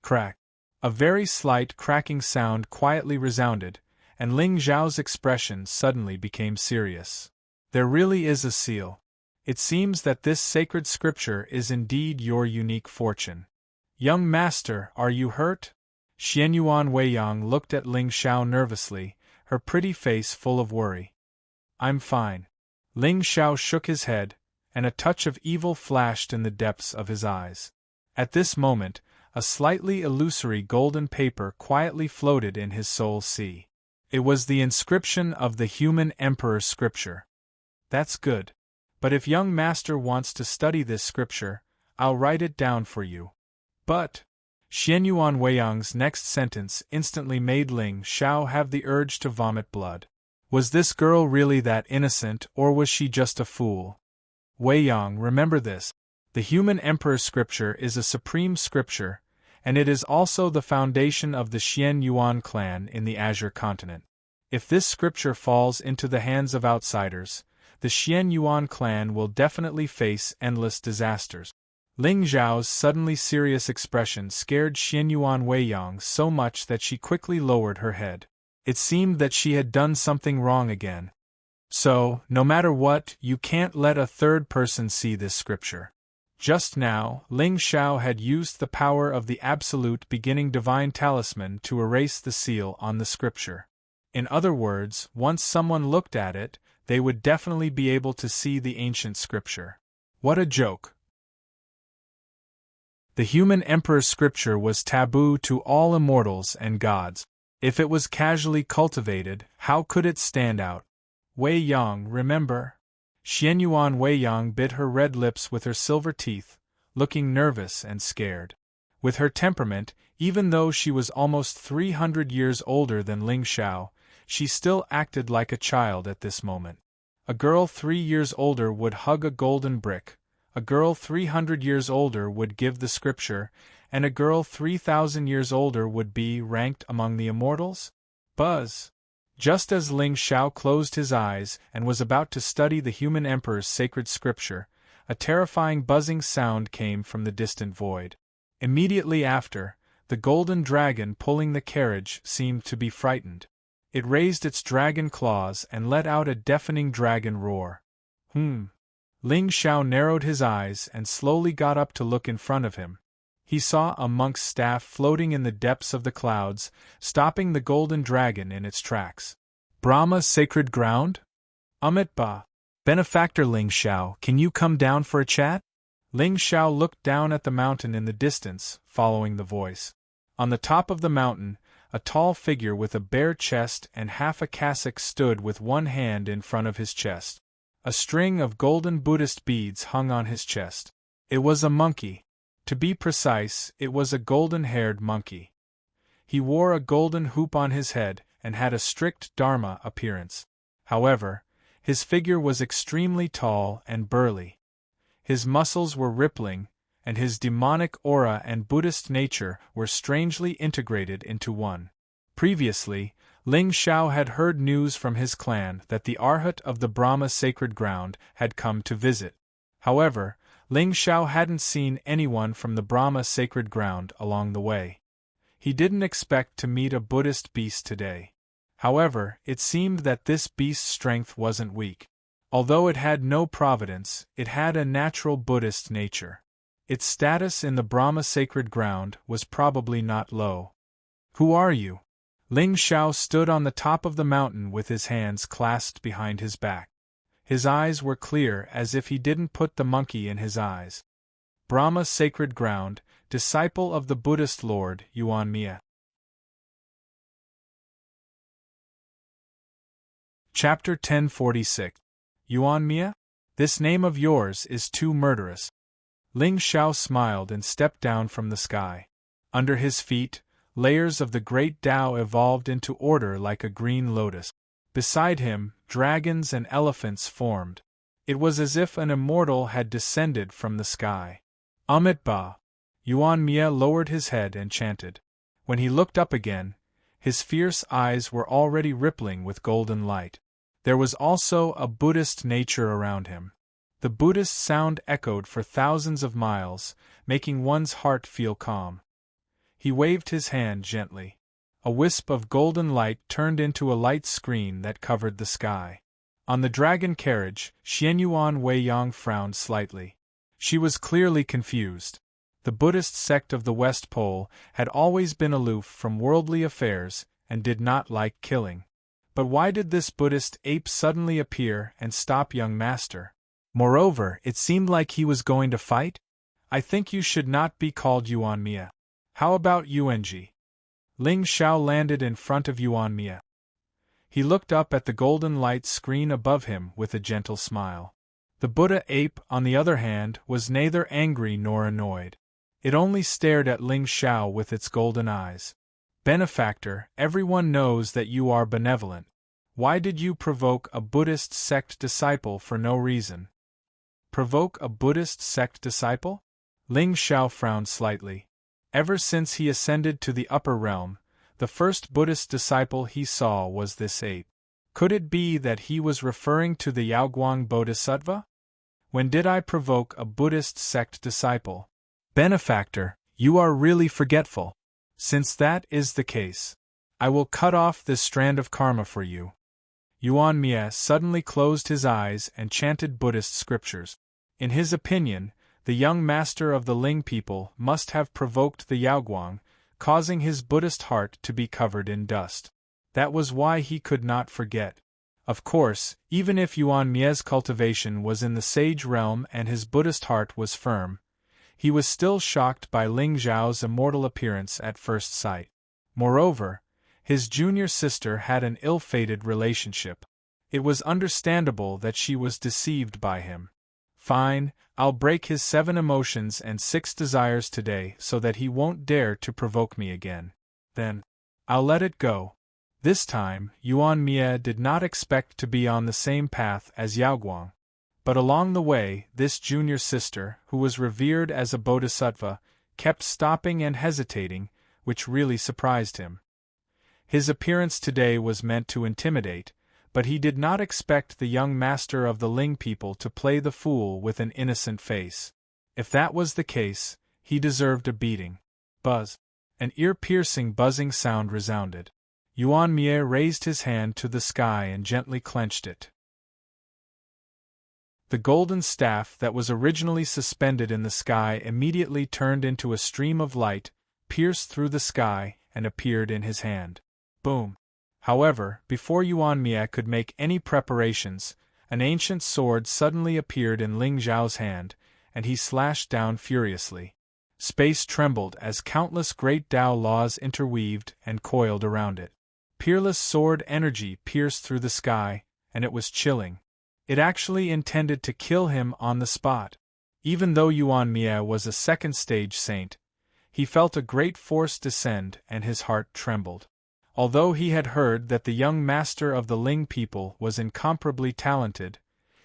Crack. A very slight cracking sound quietly resounded, and Ling Xiao's expression suddenly became serious. There really is a seal. It seems that this sacred scripture is indeed your unique fortune. Young master, are you hurt? Xianyuan Weiyang looked at Ling Xiao nervously, her pretty face full of worry. I'm fine. Ling Xiao shook his head, and a touch of evil flashed in the depths of his eyes. At this moment, a slightly illusory golden paper quietly floated in his soul sea. It was the inscription of the human emperor's scripture. That's good. But if young master wants to study this scripture, I'll write it down for you. But Xianyuan Weiyang's next sentence instantly made Ling Xiao have the urge to vomit blood. Was this girl really that innocent, or was she just a fool? Weiyang, remember this. The human emperor's scripture is a supreme scripture, and it is also the foundation of the Xianyuan clan in the Azure continent. If this scripture falls into the hands of outsiders, the Xianyuan clan will definitely face endless disasters. Ling Xiao's suddenly serious expression scared Xianyuan Weiyang so much that she quickly lowered her head. It seemed that she had done something wrong again. So, no matter what, you can't let a third person see this scripture. Just now, Ling Xiao had used the power of the absolute beginning divine talisman to erase the seal on the scripture. In other words, once someone looked at it, they would definitely be able to see the ancient scripture. What a joke! The human emperor's scripture was taboo to all immortals and gods. If it was casually cultivated, how could it stand out? Wei Yang, remember? Xianyuan Weiyang bit her red lips with her silver teeth, looking nervous and scared. With her temperament, even though she was almost 300 years older than Ling Xiao, she still acted like a child at this moment. A girl 3 years older would hug a golden brick, a girl 300 years older would give the scripture, and a girl 3,000 years older would be ranked among the immortals? Buzz! Just as Ling Xiao closed his eyes and was about to study the human emperor's sacred scripture, a terrifying buzzing sound came from the distant void. Immediately after, The golden dragon pulling the carriage seemed to be frightened. It raised its dragon claws and let out a deafening dragon roar. Ling Xiao narrowed his eyes and slowly got up to look in front of him. He saw a monk's staff floating in the depths of the clouds, stopping the golden dragon in its tracks. Brahma's sacred ground? Ba. Benefactor Ling Xiao, can you come down for a chat? Ling Xiao looked down at the mountain in the distance, following the voice. On the top of the mountain, a tall figure with a bare chest and half a cassock stood with one hand in front of his chest. A string of golden Buddhist beads hung on his chest. It was a monkey. To be precise, it was a golden-haired monkey. He wore a golden hoop on his head and had a strict Dharma appearance. However, his figure was extremely tall and burly. His muscles were rippling, and his demonic aura and Buddhist nature were strangely integrated into one. Previously, Ling Xiao had heard news from his clan that the Arhat of the Brahma sacred ground had come to visit. However, Ling Xiao hadn't seen anyone from the Brahma sacred ground along the way. He didn't expect to meet a Buddhist beast today. However, it seemed that this beast's strength wasn't weak. Although it had no providence, it had a natural Buddhist nature. Its status in the Brahma sacred ground was probably not low. Who are you? Ling Xiao stood on the top of the mountain with his hands clasped behind his back. His eyes were clear as if he didn't put the monkey in his eyes. Brahma sacred ground, disciple of the Buddhist Lord Yuan Mia. Chapter 1046. Yuan Mia? This name of yours is too murderous. Ling Xiao smiled and stepped down from the sky. Under his feet, layers of the great Tao evolved into order like a green lotus. Beside him, dragons and elephants formed. It was as if an immortal had descended from the sky. Ba. Yuan Mia lowered his head and chanted. When he looked up again, his fierce eyes were already rippling with golden light. There was also a Buddhist nature around him. The Buddhist sound echoed for thousands of miles, making one's heart feel calm. He waved his hand gently. A wisp of golden light turned into a light screen that covered the sky. On the dragon carriage, Xianyuan Weiyang frowned slightly. She was clearly confused. The Buddhist sect of the West Pole had always been aloof from worldly affairs and did not like killing. But why did this Buddhist ape suddenly appear and stop young master? Moreover, it seemed like he was going to fight? I think you should not be called Yuan Mia. How about Yuanji? Ling Xiao landed in front of Yuan Mia. He looked up at the golden light screen above him with a gentle smile. The Buddha ape, on the other hand, was neither angry nor annoyed. It only stared at Ling Xiao with its golden eyes. Benefactor, everyone knows that you are benevolent. Why did you provoke a Buddhist sect disciple for no reason? Provoke a Buddhist sect disciple? Ling Xiao frowned slightly. Ever since he ascended to the upper realm, the first Buddhist disciple he saw was this ape. Could it be that he was referring to the Yaoguang Bodhisattva? When did I provoke a Buddhist sect disciple? Benefactor, you are really forgetful. Since that is the case, I will cut off this strand of karma for you. Yuan Mia suddenly closed his eyes and chanted Buddhist scriptures. In his opinion, the young master of the Ling people must have provoked the Yaoguang, causing his Buddhist heart to be covered in dust. That was why he could not forget. Of course, even if Yuan Mia's cultivation was in the sage realm and his Buddhist heart was firm, he was still shocked by Ling Xiao's immortal appearance at first sight. Moreover, his junior sister had an ill-fated relationship. It was understandable that she was deceived by him. Fine, I'll break his 7 emotions and 6 desires today so that he won't dare to provoke me again. Then, I'll let it go. This time, Yuan Mia did not expect to be on the same path as Yaoguang. But along the way, this junior sister, who was revered as a bodhisattva, kept stopping and hesitating, which really surprised him. His appearance today was meant to intimidate, but he did not expect the young master of the Ling people to play the fool with an innocent face. If that was the case, he deserved a beating. Buzz. An ear-piercing buzzing sound resounded. Yuan Mie raised his hand to the sky and gently clenched it. The golden staff that was originally suspended in the sky immediately turned into a stream of light, pierced through the sky, and appeared in his hand. Boom! However, before Yuan Mie could make any preparations, an ancient sword suddenly appeared in Ling Zhao's hand, and he slashed down furiously. Space trembled as countless great Tao laws interweaved and coiled around it. Peerless sword energy pierced through the sky, and it was chilling. It actually intended to kill him on the spot. Even though Yuan Mie was a second-stage saint, he felt a great force descend and his heart trembled. Although he had heard that the young master of the Ling people was incomparably talented,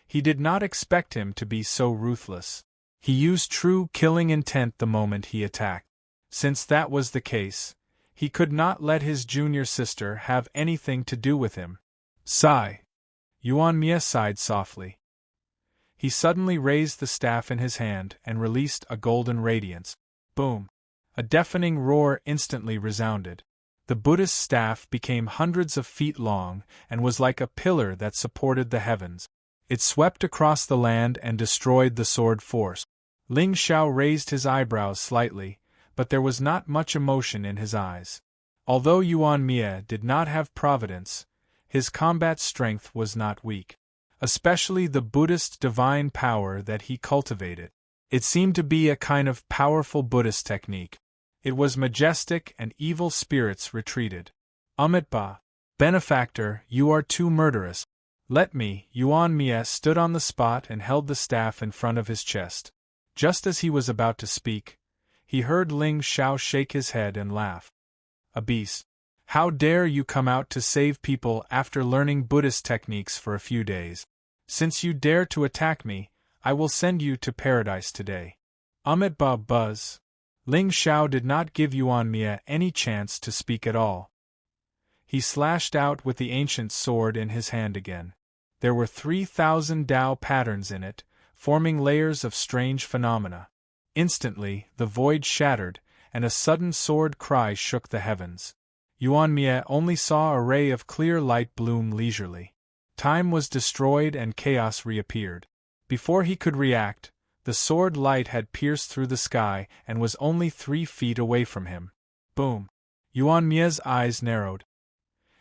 he did not expect him to be so ruthless. He used true killing intent the moment he attacked. Since that was the case, he could not let his junior sister have anything to do with him. Sigh. Yuan Mie sighed softly. He suddenly raised the staff in his hand and released a golden radiance. Boom! A deafening roar instantly resounded. The Buddhist staff became hundreds of feet long and was like a pillar that supported the heavens. It swept across the land and destroyed the sword force. Ling Xiao raised his eyebrows slightly, but there was not much emotion in his eyes. Although Yuan Mie did not have providence, his combat strength was not weak. Especially the Buddhist divine power that he cultivated. It seemed to be a kind of powerful Buddhist technique. It was majestic and evil spirits retreated. Amitabha, benefactor, you are too murderous. Let me. Yuan Mie stood on the spot and held the staff in front of his chest. Just as he was about to speak, he heard Ling Xiao shake his head and laugh. A beast. How dare you come out to save people after learning Buddhist techniques for a few days? Since you dare to attack me, I will send you to paradise today. Amitabha buzz. Ling Xiao did not give Yuan Mie any chance to speak at all. He slashed out with the ancient sword in his hand again. There were 3,000 Tao patterns in it, forming layers of strange phenomena. Instantly, the void shattered, and a sudden sword cry shook the heavens. Yuan Mie only saw a ray of clear light bloom leisurely. Time was destroyed and chaos reappeared. Before he could react, the sword light had pierced through the sky and was only 3 feet away from him. Boom! Yuan Mie's eyes narrowed.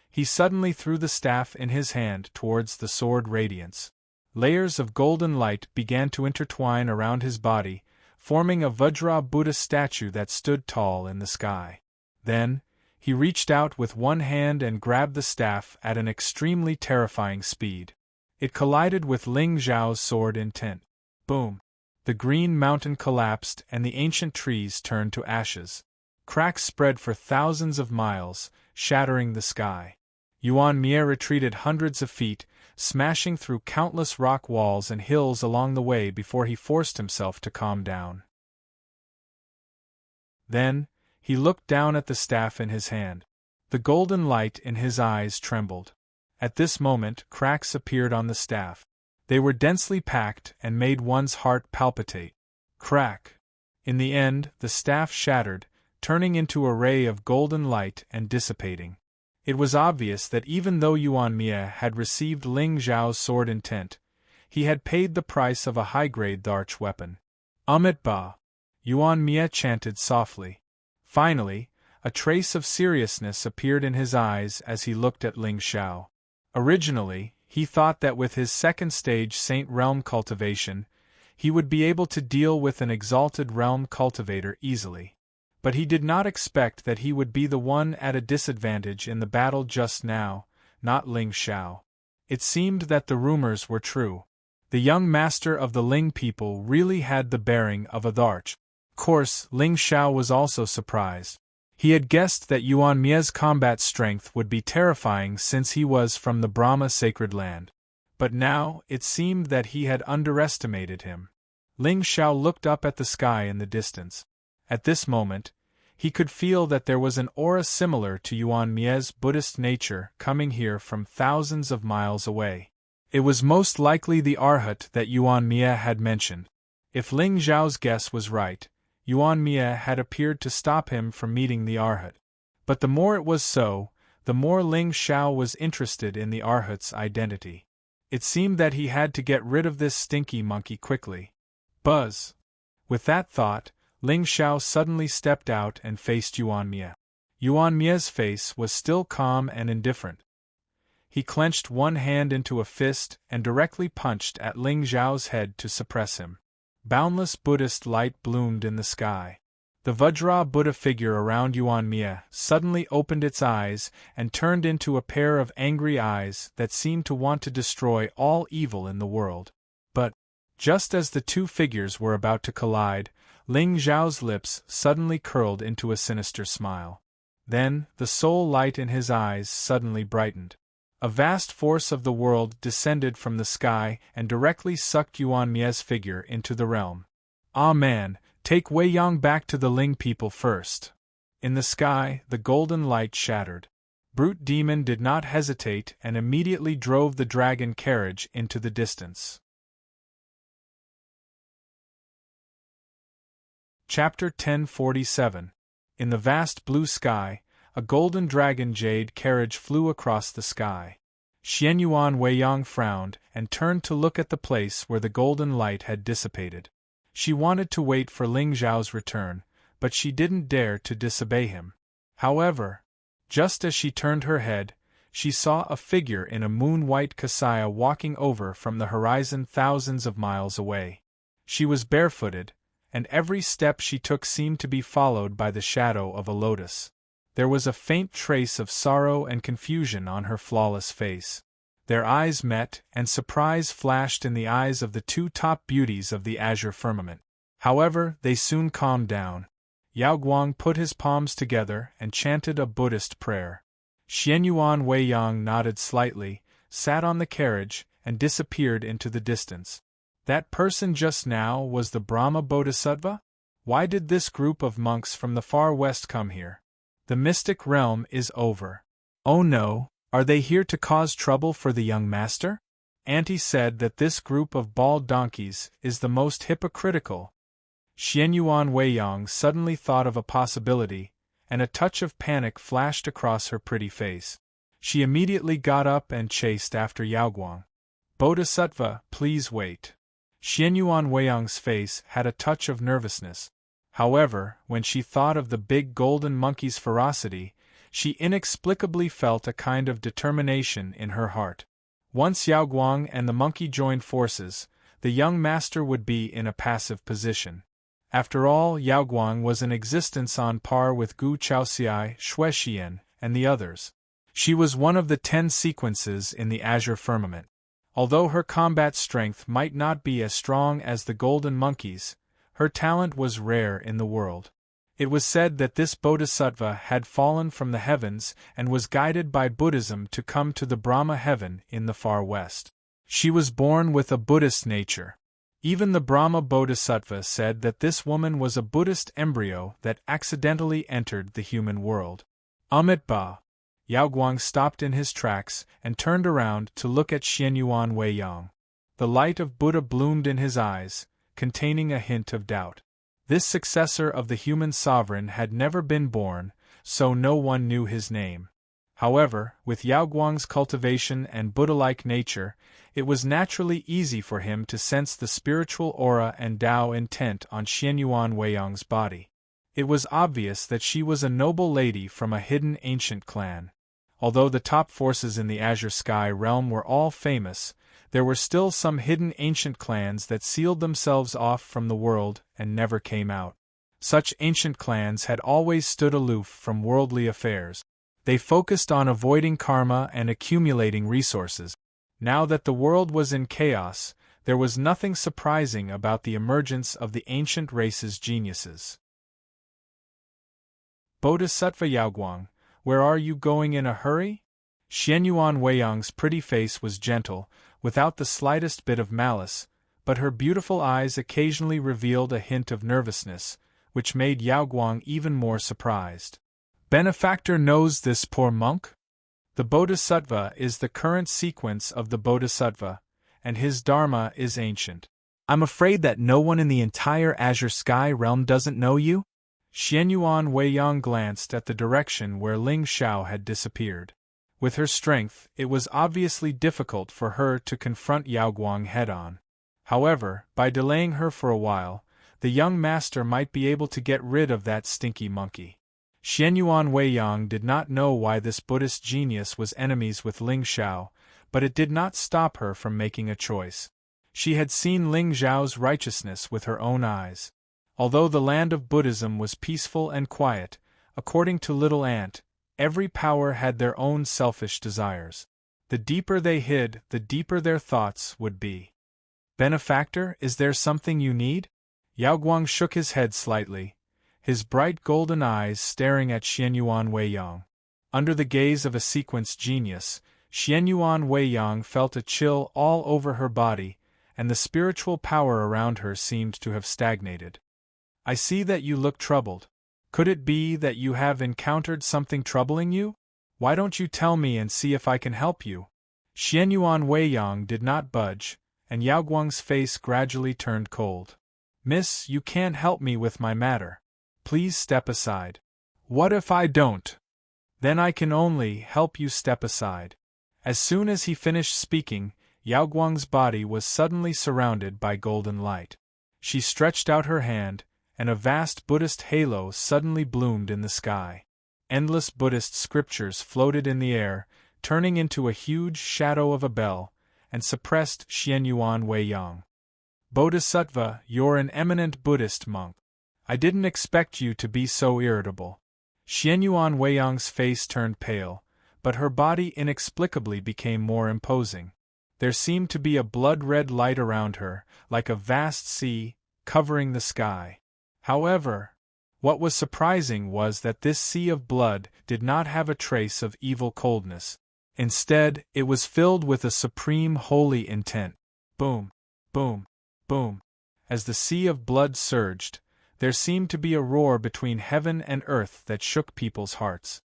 He suddenly threw the staff in his hand towards the sword radiance. Layers of golden light began to intertwine around his body, forming a Vajra Buddha statue that stood tall in the sky. Then, he reached out with one hand and grabbed the staff at an extremely terrifying speed. It collided with Ling Zhao's sword intent. Boom! The green mountain collapsed and the ancient trees turned to ashes. Cracks spread for thousands of miles, shattering the sky. Yuan Mie retreated hundreds of feet, smashing through countless rock walls and hills along the way before he forced himself to calm down. Then, he looked down at the staff in his hand. The golden light in his eyes trembled. At this moment, cracks appeared on the staff. They were densely packed and made one's heart palpitate. Crack! In the end, the staff shattered, turning into a ray of golden light and dissipating. It was obvious that even though Yuan Mie had received Ling Zhao's sword intent, he had paid the price of a high-grade arch weapon. Amitabha! Yuan Mie chanted softly. Finally, a trace of seriousness appeared in his eyes as he looked at Ling Xiao. Originally, he thought that with his second-stage Saint Realm cultivation, he would be able to deal with an exalted realm cultivator easily. But he did not expect that he would be the one at a disadvantage in the battle just now, not Ling Xiao. It seemed that the rumors were true. The young master of the Ling people really had the bearing of a Dharch. Of course, Ling Xiao was also surprised. He had guessed that Yuan Mie's combat strength would be terrifying since he was from the Brahma sacred land. But now, it seemed that he had underestimated him. Ling Xiao looked up at the sky in the distance. At this moment, he could feel that there was an aura similar to Yuan Mie's Buddhist nature coming here from thousands of miles away. It was most likely the Arhat that Yuan Mie had mentioned. If Ling Zhao's guess was right, Yuan Mia had appeared to stop him from meeting the Arhat. But the more it was so, the more Ling Xiao was interested in the Arhat's identity. It seemed that he had to get rid of this stinky monkey quickly. Buzz! With that thought, Ling Xiao suddenly stepped out and faced Yuan Mia. Yuan Mia's face was still calm and indifferent. He clenched one hand into a fist and directly punched at Ling Xiao's head to suppress him. Boundless Buddhist light bloomed in the sky. The Vajra Buddha figure around Yuan Mia suddenly opened its eyes and turned into a pair of angry eyes that seemed to want to destroy all evil in the world. But, just as the two figures were about to collide, Ling Xiao's lips suddenly curled into a sinister smile. Then, the soul light in his eyes suddenly brightened. A vast force of the world descended from the sky and directly sucked Yuan Mia's figure into the realm. Ah man, take Wei Yang back to the Ling people first. In the sky, the golden light shattered. Brute Demon did not hesitate and immediately drove the dragon carriage into the distance. Chapter 1047. In the vast blue sky, a golden dragon jade carriage flew across the sky. Xianyuan Weiyang frowned and turned to look at the place where the golden light had dissipated. She wanted to wait for Ling Xiao's return, but she didn't dare to disobey him. However, just as she turned her head, she saw a figure in a moon-white kasaya walking over from the horizon thousands of miles away. She was barefooted, and every step she took seemed to be followed by the shadow of a lotus. There was a faint trace of sorrow and confusion on her flawless face. Their eyes met, and surprise flashed in the eyes of the two top beauties of the azure firmament. However, they soon calmed down. Yao Guang put his palms together and chanted a Buddhist prayer. Xianyuan Weiyang nodded slightly, sat on the carriage, and disappeared into the distance. That person just now was the Brahma Bodhisattva? Why did this group of monks from the far west come here? The mystic realm is over. Oh no, are they here to cause trouble for the young master? Auntie said that this group of bald donkeys is the most hypocritical. Xianyuan Weiyang suddenly thought of a possibility, and a touch of panic flashed across her pretty face. She immediately got up and chased after Yaoguang. Bodhisattva, please wait. Xianyuan Weiyang's face had a touch of nervousness. However, when she thought of the big golden monkey's ferocity, she inexplicably felt a kind of determination in her heart. Once Yaoguang and the monkey joined forces, the young master would be in a passive position. After all, Yaoguang was in existence on par with Gu Chaoxiai, Shuexian, and the others. She was one of the 10 sequences in the azure firmament. Although her combat strength might not be as strong as the golden monkey's, her talent was rare in the world. It was said that this bodhisattva had fallen from the heavens and was guided by Buddhism to come to the Brahma heaven in the far west. She was born with a Buddhist nature. Even the Brahma Bodhisattva said that this woman was a Buddhist embryo that accidentally entered the human world. Ba. Yaoguang stopped in his tracks and turned around to look at Xianyuan Weiyang. The light of Buddha bloomed in his eyes, containing a hint of doubt. This successor of the human sovereign had never been born, so no one knew his name. However, with Yaoguang's cultivation and Buddha-like nature, it was naturally easy for him to sense the spiritual aura and Tao intent on Xianyuan Weiyang's body. It was obvious that she was a noble lady from a hidden ancient clan. Although the top forces in the Azure Sky realm were all famous, there were still some hidden ancient clans that sealed themselves off from the world and never came out. Such ancient clans had always stood aloof from worldly affairs. They focused on avoiding karma and accumulating resources. Now that the world was in chaos, there was nothing surprising about the emergence of the ancient race's geniuses. Bodhisattva Yaoguang, where are you going in a hurry? Xianyuan Weiyang's pretty face was gentle, without the slightest bit of malice, but her beautiful eyes occasionally revealed a hint of nervousness, which made Yaoguang even more surprised. Benefactor knows this poor monk? The Bodhisattva is the current sequence of the Bodhisattva, and his dharma is ancient. I'm afraid that no one in the entire Azure Sky realm doesn't know you? Xianyuan Weiyang glanced at the direction where Ling Xiao had disappeared. With her strength, it was obviously difficult for her to confront Yao Guang head-on. However, by delaying her for a while, the young master might be able to get rid of that stinky monkey. Xianyuan Weiyang did not know why this Buddhist genius was enemies with Ling Xiao, but it did not stop her from making a choice. She had seen Ling Xiao's righteousness with her own eyes. Although the land of Buddhism was peaceful and quiet, according to Little Ant, every power had their own selfish desires. The deeper they hid, the deeper their thoughts would be. Benefactor, is there something you need? Yao Guang shook his head slightly, his bright golden eyes staring at Xianyuan Weiyang. Under the gaze of a sequence genius, Xianyuan Weiyang felt a chill all over her body, and the spiritual power around her seemed to have stagnated. I see that you look troubled. Could it be that you have encountered something troubling you? Why don't you tell me and see if I can help you? Xianyuan Weiyang did not budge, and Yao Guang's face gradually turned cold. Miss, you can't help me with my matter. Please step aside. What if I don't? Then I can only help you step aside. As soon as he finished speaking, Yao Guang's body was suddenly surrounded by golden light. She stretched out her hand, and a vast Buddhist halo suddenly bloomed in the sky. Endless Buddhist scriptures floated in the air, turning into a huge shadow of a bell, and suppressed Xianyuan Weiyang. Bodhisattva, you're an eminent Buddhist monk. I didn't expect you to be so irritable. Xianyuan Weiyang's face turned pale, but her body inexplicably became more imposing. There seemed to be a blood-red light around her, like a vast sea, covering the sky. However, what was surprising was that this sea of blood did not have a trace of evil coldness. Instead, it was filled with a supreme holy intent. Boom, boom, boom. As the sea of blood surged, there seemed to be a roar between heaven and earth that shook people's hearts.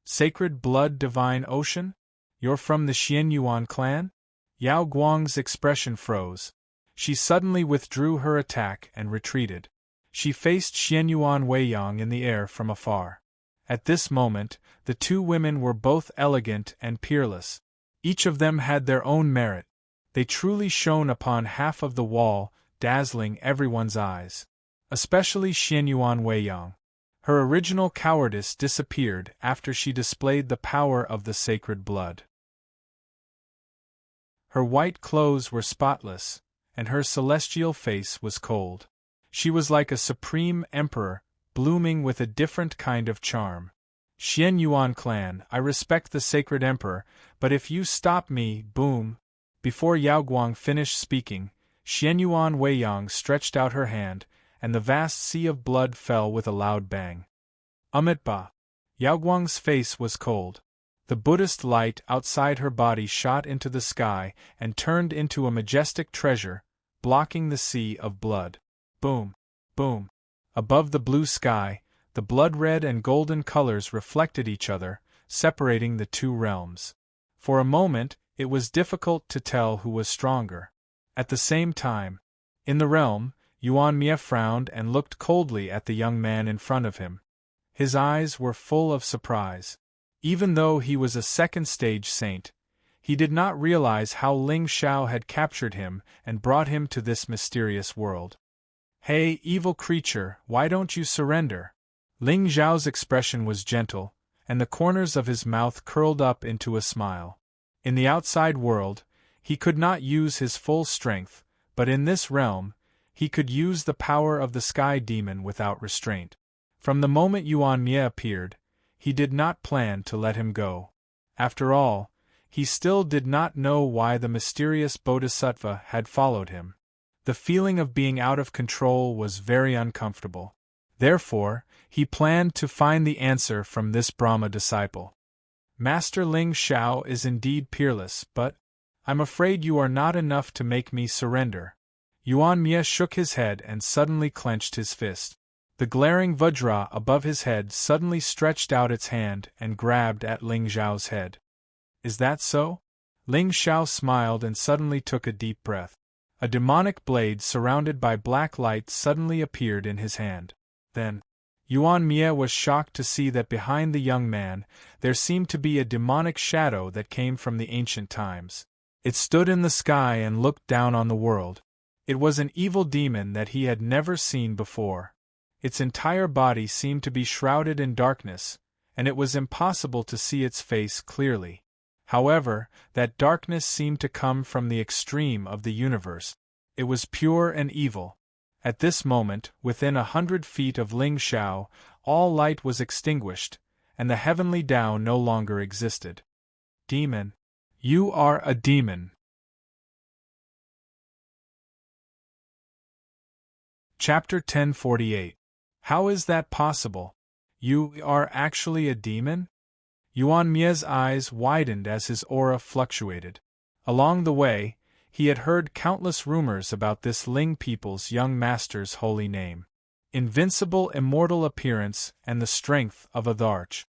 Sacred blood divine ocean? You're from the Xianyuan clan? Yao Guang's expression froze. She suddenly withdrew her attack and retreated. She faced Xianyuan Weiyang in the air from afar. At this moment, the two women were both elegant and peerless. Each of them had their own merit. They truly shone upon half of the wall, dazzling everyone's eyes. Especially Xianyuan Weiyang. Her original cowardice disappeared after she displayed the power of the sacred blood. Her white clothes were spotless, and her celestial face was cold. She was like a supreme emperor, blooming with a different kind of charm. Xianyuan clan, I respect the sacred emperor, but if you stop me, boom. Before Yao Guang finished speaking, Xianyuan Weiyang stretched out her hand, and the vast sea of blood fell with a loud bang. Ba! Yao Guang's face was cold. The Buddhist light outside her body shot into the sky and turned into a majestic treasure, blocking the sea of blood. Boom, boom. Above the blue sky, the blood-red and golden colors reflected each other, separating the two realms. For a moment, it was difficult to tell who was stronger. At the same time, in the realm, Yuan Mie frowned and looked coldly at the young man in front of him. His eyes were full of surprise. Even though he was a second-stage saint, he did not realize how Ling Xiao had captured him and brought him to this mysterious world. Hey, evil creature, why don't you surrender? Ling Xiao's expression was gentle, and the corners of his mouth curled up into a smile. In the outside world, he could not use his full strength, but in this realm, he could use the power of the sky demon without restraint. From the moment Yuan Mie appeared, he did not plan to let him go. After all, he still did not know why the mysterious Bodhisattva had followed him. The feeling of being out of control was very uncomfortable. Therefore, he planned to find the answer from this Brahma disciple. Master Ling Xiao is indeed peerless, but I'm afraid you are not enough to make me surrender. Yuan Mie shook his head and suddenly clenched his fist. The glaring Vajra above his head suddenly stretched out its hand and grabbed at Ling Xiao's head. Is that so? Ling Xiao smiled and suddenly took a deep breath. A demonic blade surrounded by black light suddenly appeared in his hand. Then, Yuan Mie was shocked to see that behind the young man, there seemed to be a demonic shadow that came from the ancient times. It stood in the sky and looked down on the world. It was an evil demon that he had never seen before. Its entire body seemed to be shrouded in darkness, and it was impossible to see its face clearly. However, that darkness seemed to come from the extreme of the universe. It was pure and evil. At this moment, within 100 feet of Ling Xiao, all light was extinguished, and the heavenly Tao no longer existed. Demon. You are a demon. Chapter 1048. How is that possible? You are actually a demon? Yuan Mie's eyes widened as his aura fluctuated. Along the way, he had heard countless rumors about this Ling people's young master's holy name. Invincible immortal appearance and the strength of a Dharch.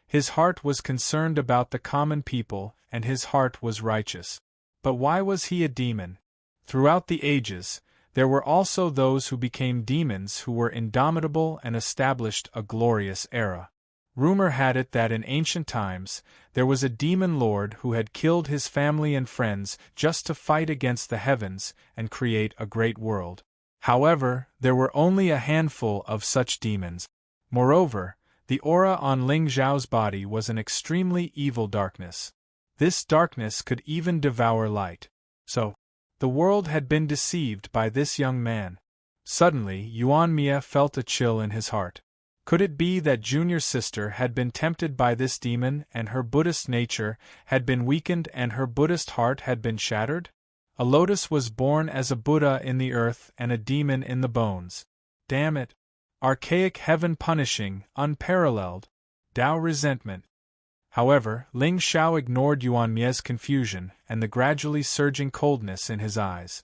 His heart was concerned about the common people, and his heart was righteous. But why was he a demon? Throughout the ages, there were also those who became demons who were indomitable and established a glorious era. Rumor had it that in ancient times, there was a demon lord who had killed his family and friends just to fight against the heavens and create a great world. However, there were only a handful of such demons. Moreover, the aura on Ling Xiao's body was an extremely evil darkness. This darkness could even devour light. So, the world had been deceived by this young man. Suddenly, Yuan Mie felt a chill in his heart. Could it be that junior sister had been tempted by this demon and her Buddhist nature had been weakened and her Buddhist heart had been shattered? A lotus was born as a Buddha in the earth and a demon in the bones. Damn it! Archaic heaven punishing, unparalleled. Tao resentment. However, Ling Xiao ignored Yuan Mie's confusion and the gradually surging coldness in his eyes.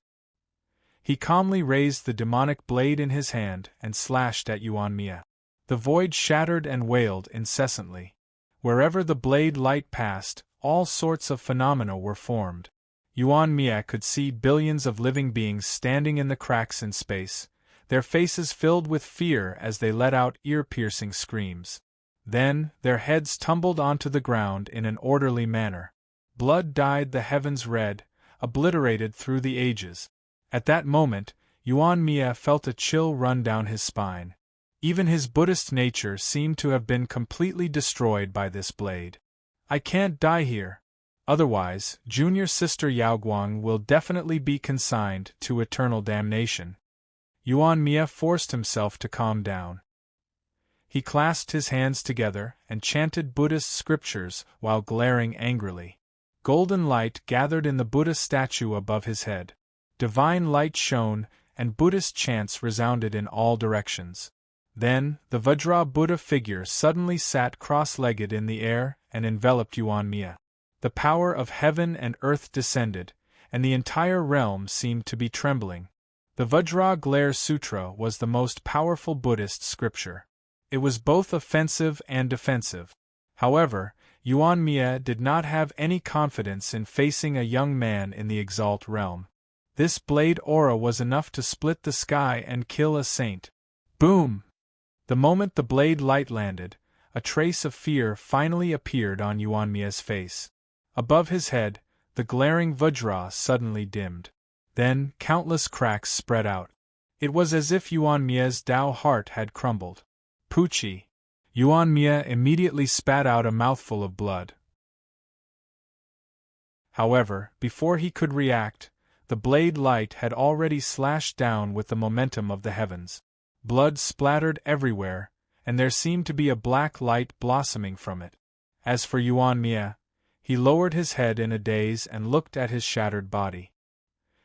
He calmly raised the demonic blade in his hand and slashed at Yuan Mie. The void shattered and wailed incessantly. Wherever the blade light passed, all sorts of phenomena were formed. Yuan Mie could see billions of living beings standing in the cracks in space, their faces filled with fear as they let out ear-piercing screams. Then, their heads tumbled onto the ground in an orderly manner. Blood dyed the heavens red, obliterated through the ages. At that moment, Yuan Mie felt a chill run down his spine. Even his Buddhist nature seemed to have been completely destroyed by this blade. I can't die here. Otherwise, junior sister Yaoguang will definitely be consigned to eternal damnation. Yuan Mie forced himself to calm down. He clasped his hands together and chanted Buddhist scriptures while glaring angrily. Golden light gathered in the Buddha statue above his head. Divine light shone, and Buddhist chants resounded in all directions. Then, the Vajra Buddha figure suddenly sat cross-legged in the air and enveloped Yuan Mie. The power of heaven and earth descended, and the entire realm seemed to be trembling. The Vajra Glare Sutra was the most powerful Buddhist scripture. It was both offensive and defensive. However, Yuan Mie did not have any confidence in facing a young man in the Exalt realm. This blade aura was enough to split the sky and kill a saint. Boom! The moment the blade light landed, a trace of fear finally appeared on Yuan Mie's face. Above his head, the glaring Vajra suddenly dimmed. Then, countless cracks spread out. It was as if Yuan Mie's Tao heart had crumbled. Poochie! Yuan Mie immediately spat out a mouthful of blood. However, before he could react, the blade light had already slashed down with the momentum of the heavens. Blood splattered everywhere, and there seemed to be a black light blossoming from it. As for Yuan Mie, he lowered his head in a daze and looked at his shattered body.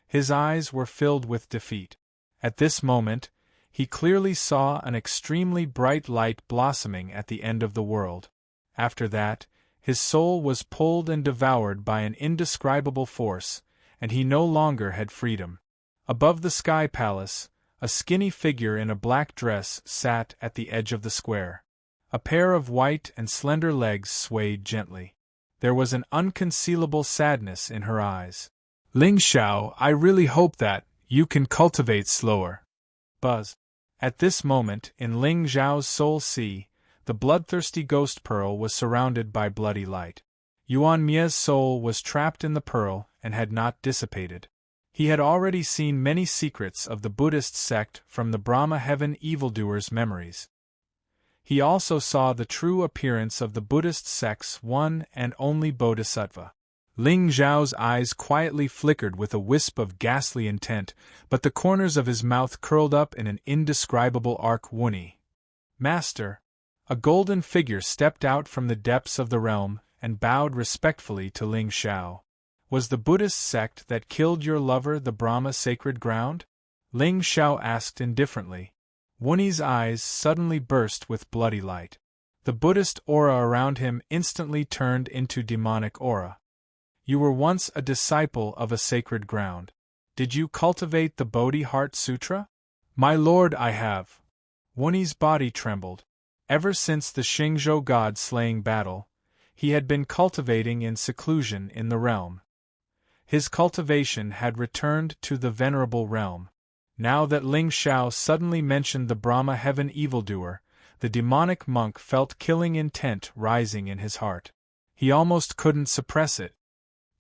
His eyes were filled with defeat. At this moment, he clearly saw an extremely bright light blossoming at the end of the world. After that, his soul was pulled and devoured by an indescribable force, and he no longer had freedom. Above the sky palace, a skinny figure in a black dress sat at the edge of the square. A pair of white and slender legs swayed gently. There was an unconcealable sadness in her eyes. Ling Xiao, I really hope that you can cultivate slower. Buzz. At this moment, in Ling Xiao's soul sea, the bloodthirsty ghost pearl was surrounded by bloody light. Yuan Mie's soul was trapped in the pearl and had not dissipated. He had already seen many secrets of the Buddhist sect from the Brahma heaven evildoers' memories. He also saw the true appearance of the Buddhist sect's one and only bodhisattva. Ling Xiao's eyes quietly flickered with a wisp of ghastly intent, but the corners of his mouth curled up in an indescribable arc. Wunni. Master. A golden figure stepped out from the depths of the realm and bowed respectfully to Ling Xiao. Was the Buddhist sect that killed your lover the Brahma sacred ground? Ling Xiao asked indifferently. Wunni's eyes suddenly burst with bloody light. The Buddhist aura around him instantly turned into demonic aura. You were once a disciple of a sacred ground. Did you cultivate the Bodhi Heart Sutra? My lord, I have. Wunni's body trembled. Ever since the Xingzhou god-slaying battle, he had been cultivating in seclusion in the realm. His cultivation had returned to the venerable realm. Now that Ling Xiao suddenly mentioned the Brahma heaven evildoer, the demonic monk felt killing intent rising in his heart. He almost couldn't suppress it.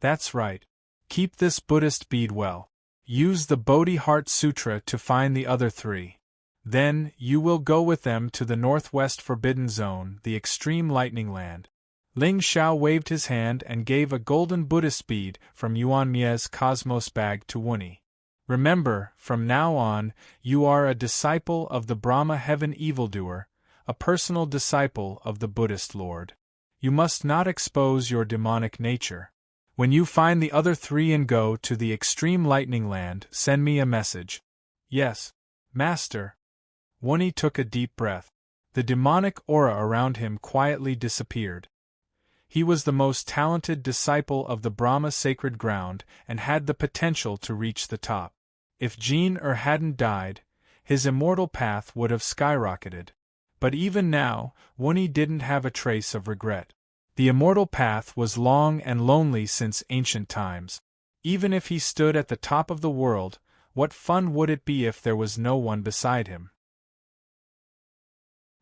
That's right. Keep this Buddhist bead well. Use the Bodhi Heart Sutra to find the other three. Then, you will go with them to the northwest forbidden zone, the extreme lightning land. Ling Xiao waved his hand and gave a golden Buddhist bead from Yuan Mie's cosmos bag to Wunni. Remember, from now on, you are a disciple of the Brahma heaven evildoer, a personal disciple of the Buddhist Lord. You must not expose your demonic nature. When you find the other three and go to the extreme lightning land, send me a message. Yes, Master. Wunni took a deep breath. The demonic aura around him quietly disappeared. He was the most talented disciple of the Brahma sacred ground and had the potential to reach the top. If Jin hadn't died, his immortal path would have skyrocketed. But even now, Wunni didn't have a trace of regret. The immortal path was long and lonely since ancient times. Even if he stood at the top of the world, what fun would it be if there was no one beside him?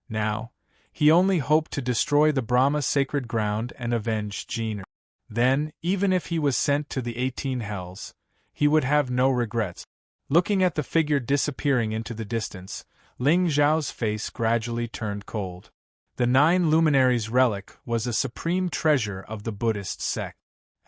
Now, he only hoped to destroy the Brahma sacred ground and avenge Jin. Then, even if he was sent to the 18 hells, he would have no regrets. Looking at the figure disappearing into the distance, Ling Xiao's face gradually turned cold. The 9 luminaries relic was a supreme treasure of the Buddhist sect.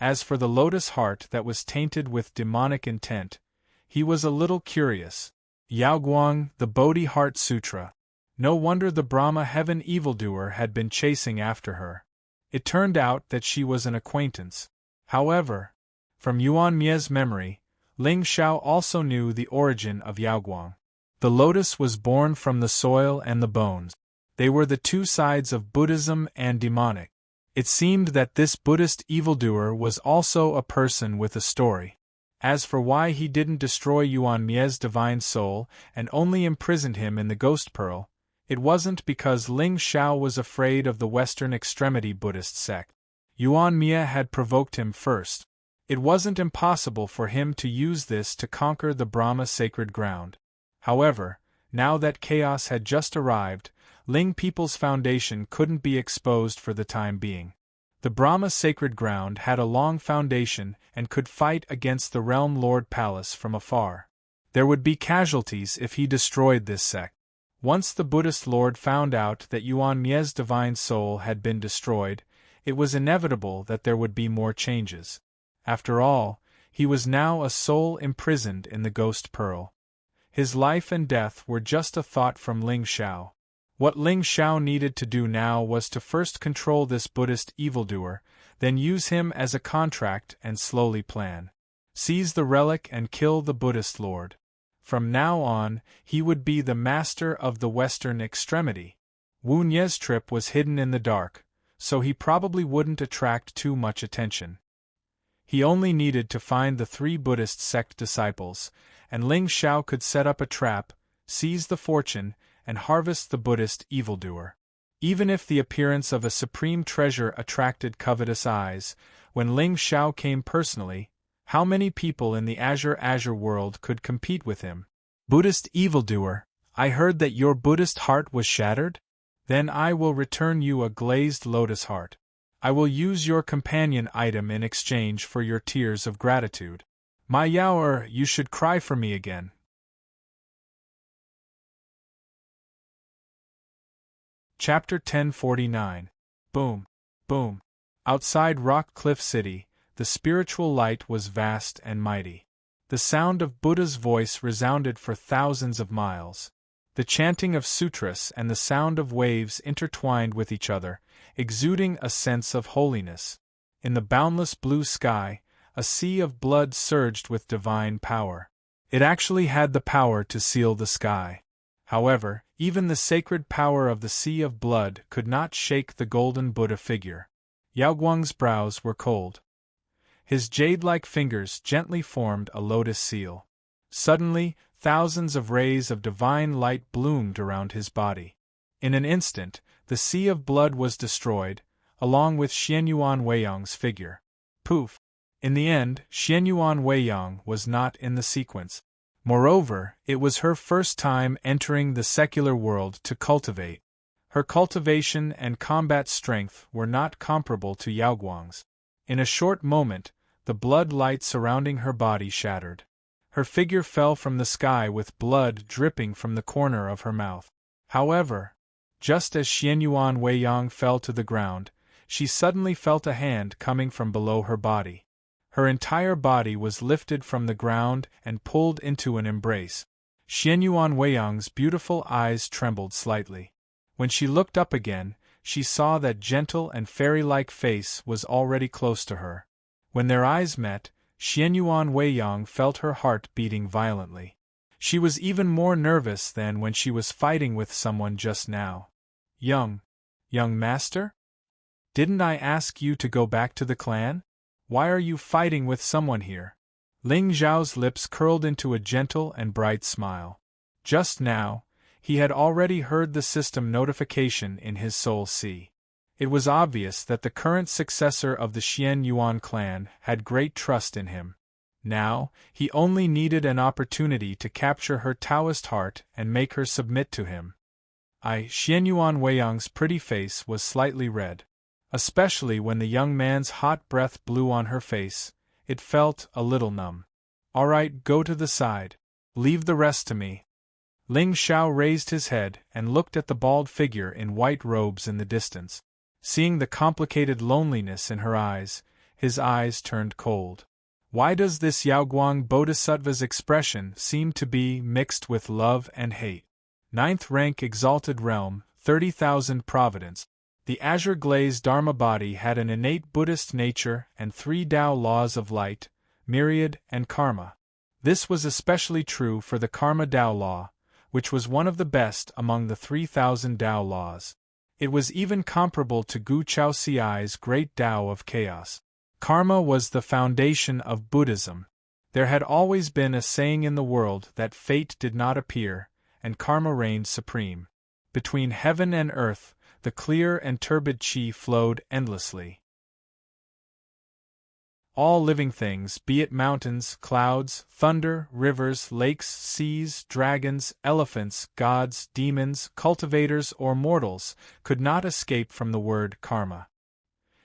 As for the lotus heart that was tainted with demonic intent, he was a little curious. Yaoguang, the Bodhi Heart Sutra. No wonder the Brahma heaven evildoer had been chasing after her. It turned out that she was an acquaintance. However, from Yuan Mie's memory, Ling Xiao also knew the origin of Yaoguang. The lotus was born from the soil and the bones. They were the two sides of Buddhism and demonic. It seemed that this Buddhist evildoer was also a person with a story. As for why he didn't destroy Yuan Mie's divine soul and only imprisoned him in the ghost pearl, it wasn't because Ling Xiao was afraid of the Western Extremity Buddhist sect. Yuan Mie had provoked him first. It wasn't impossible for him to use this to conquer the Brahma sacred ground. However, now that chaos had just arrived, Ling People's foundation couldn't be exposed for the time being. The Brahma sacred ground had a long foundation and could fight against the Realm Lord Palace from afar. There would be casualties if he destroyed this sect. Once the Buddhist Lord found out that Yuan Mie's divine soul had been destroyed, it was inevitable that there would be more changes. After all, he was now a soul imprisoned in the ghost pearl. His life and death were just a thought from Ling Xiao. What Ling Xiao needed to do now was to first control this Buddhist evildoer, then use him as a contract and slowly plan. Seize the relic and kill the Buddhist Lord. From now on, he would be the master of the Western Extremity. Wu Nie's trip was hidden in the dark, so he probably wouldn't attract too much attention. He only needed to find the 3 Buddhist sect disciples, and Ling Xiao could set up a trap, seize the fortune, and harvest the Buddhist evildoer. Even if the appearance of a supreme treasure attracted covetous eyes, when Ling Xiao came personally, How many people in the Azure world could compete with him? Buddhist evildoer, I heard that your Buddhist heart was shattered? Then I will return you a glazed lotus heart. I will use your companion item in exchange for your tears of gratitude. My Yaoer, you should cry for me again. Chapter 1049. Boom. Boom. Outside Rock Cliff City, the spiritual light was vast and mighty. The sound of Buddha's voice resounded for thousands of miles. The chanting of sutras and the sound of waves intertwined with each other, exuding a sense of holiness. In the boundless blue sky, a sea of blood surged with divine power. It actually had the power to seal the sky. However, even the sacred power of the sea of blood could not shake the golden Buddha figure. Yaoguang's brows were cold. His jade-like fingers gently formed a lotus seal. Suddenly, thousands of rays of divine light bloomed around his body. In an instant, the sea of blood was destroyed, along with Xianyuan Weiyang's figure. Poof! In the end, Xianyuan Weiyang was not in the sequence. Moreover, it was her first time entering the secular world to cultivate. Her cultivation and combat strength were not comparable to Yaoguang's. In a short moment, the blood light surrounding her body shattered. Her figure fell from the sky with blood dripping from the corner of her mouth. However, just as Xianyuan Weiyang fell to the ground, she suddenly felt a hand coming from below her body. Her entire body was lifted from the ground and pulled into an embrace. Xianyuan Weiyang's beautiful eyes trembled slightly. When she looked up again, she saw that gentle and fairy-like face was already close to her. When their eyes met, Xianyuan Weiyang felt her heart beating violently. She was even more nervous than when she was fighting with someone just now. Young master? Didn't I ask you to go back to the clan? Why are you fighting with someone here? Ling Zhao's lips curled into a gentle and bright smile. Just now, he had already heard the system notification in his soul sea. It was obvious that the current successor of the Xianyuan clan had great trust in him. Now, he only needed an opportunity to capture her Taoist heart and make her submit to him. Xianyuan Weiyang's pretty face was slightly red. Especially when the young man's hot breath blew on her face, it felt a little numb. All right, go to the side. Leave the rest to me. Ling Xiao raised his head and looked at the bald figure in white robes in the distance. Seeing the complicated loneliness in her eyes, his eyes turned cold. Why does this Yaoguang Bodhisattva's expression seem to be mixed with love and hate? 9th rank Exalted Realm, 30,000 Providence. The azure-glazed Dharma body had an innate Buddhist nature and 3 Tao laws of light, myriad, and karma. This was especially true for the karma Tao law, which was one of the best among the 3,000 Tao laws. It was even comparable to Gu Chao Ci's great Tao of chaos. Karma was the foundation of Buddhism. There had always been a saying in the world that fate did not appear, and karma reigned supreme. Between heaven and earth, the clear and turbid qi flowed endlessly. All living things, be it mountains, clouds, thunder, rivers, lakes, seas, dragons, elephants, gods, demons, cultivators, or mortals, could not escape from the word karma.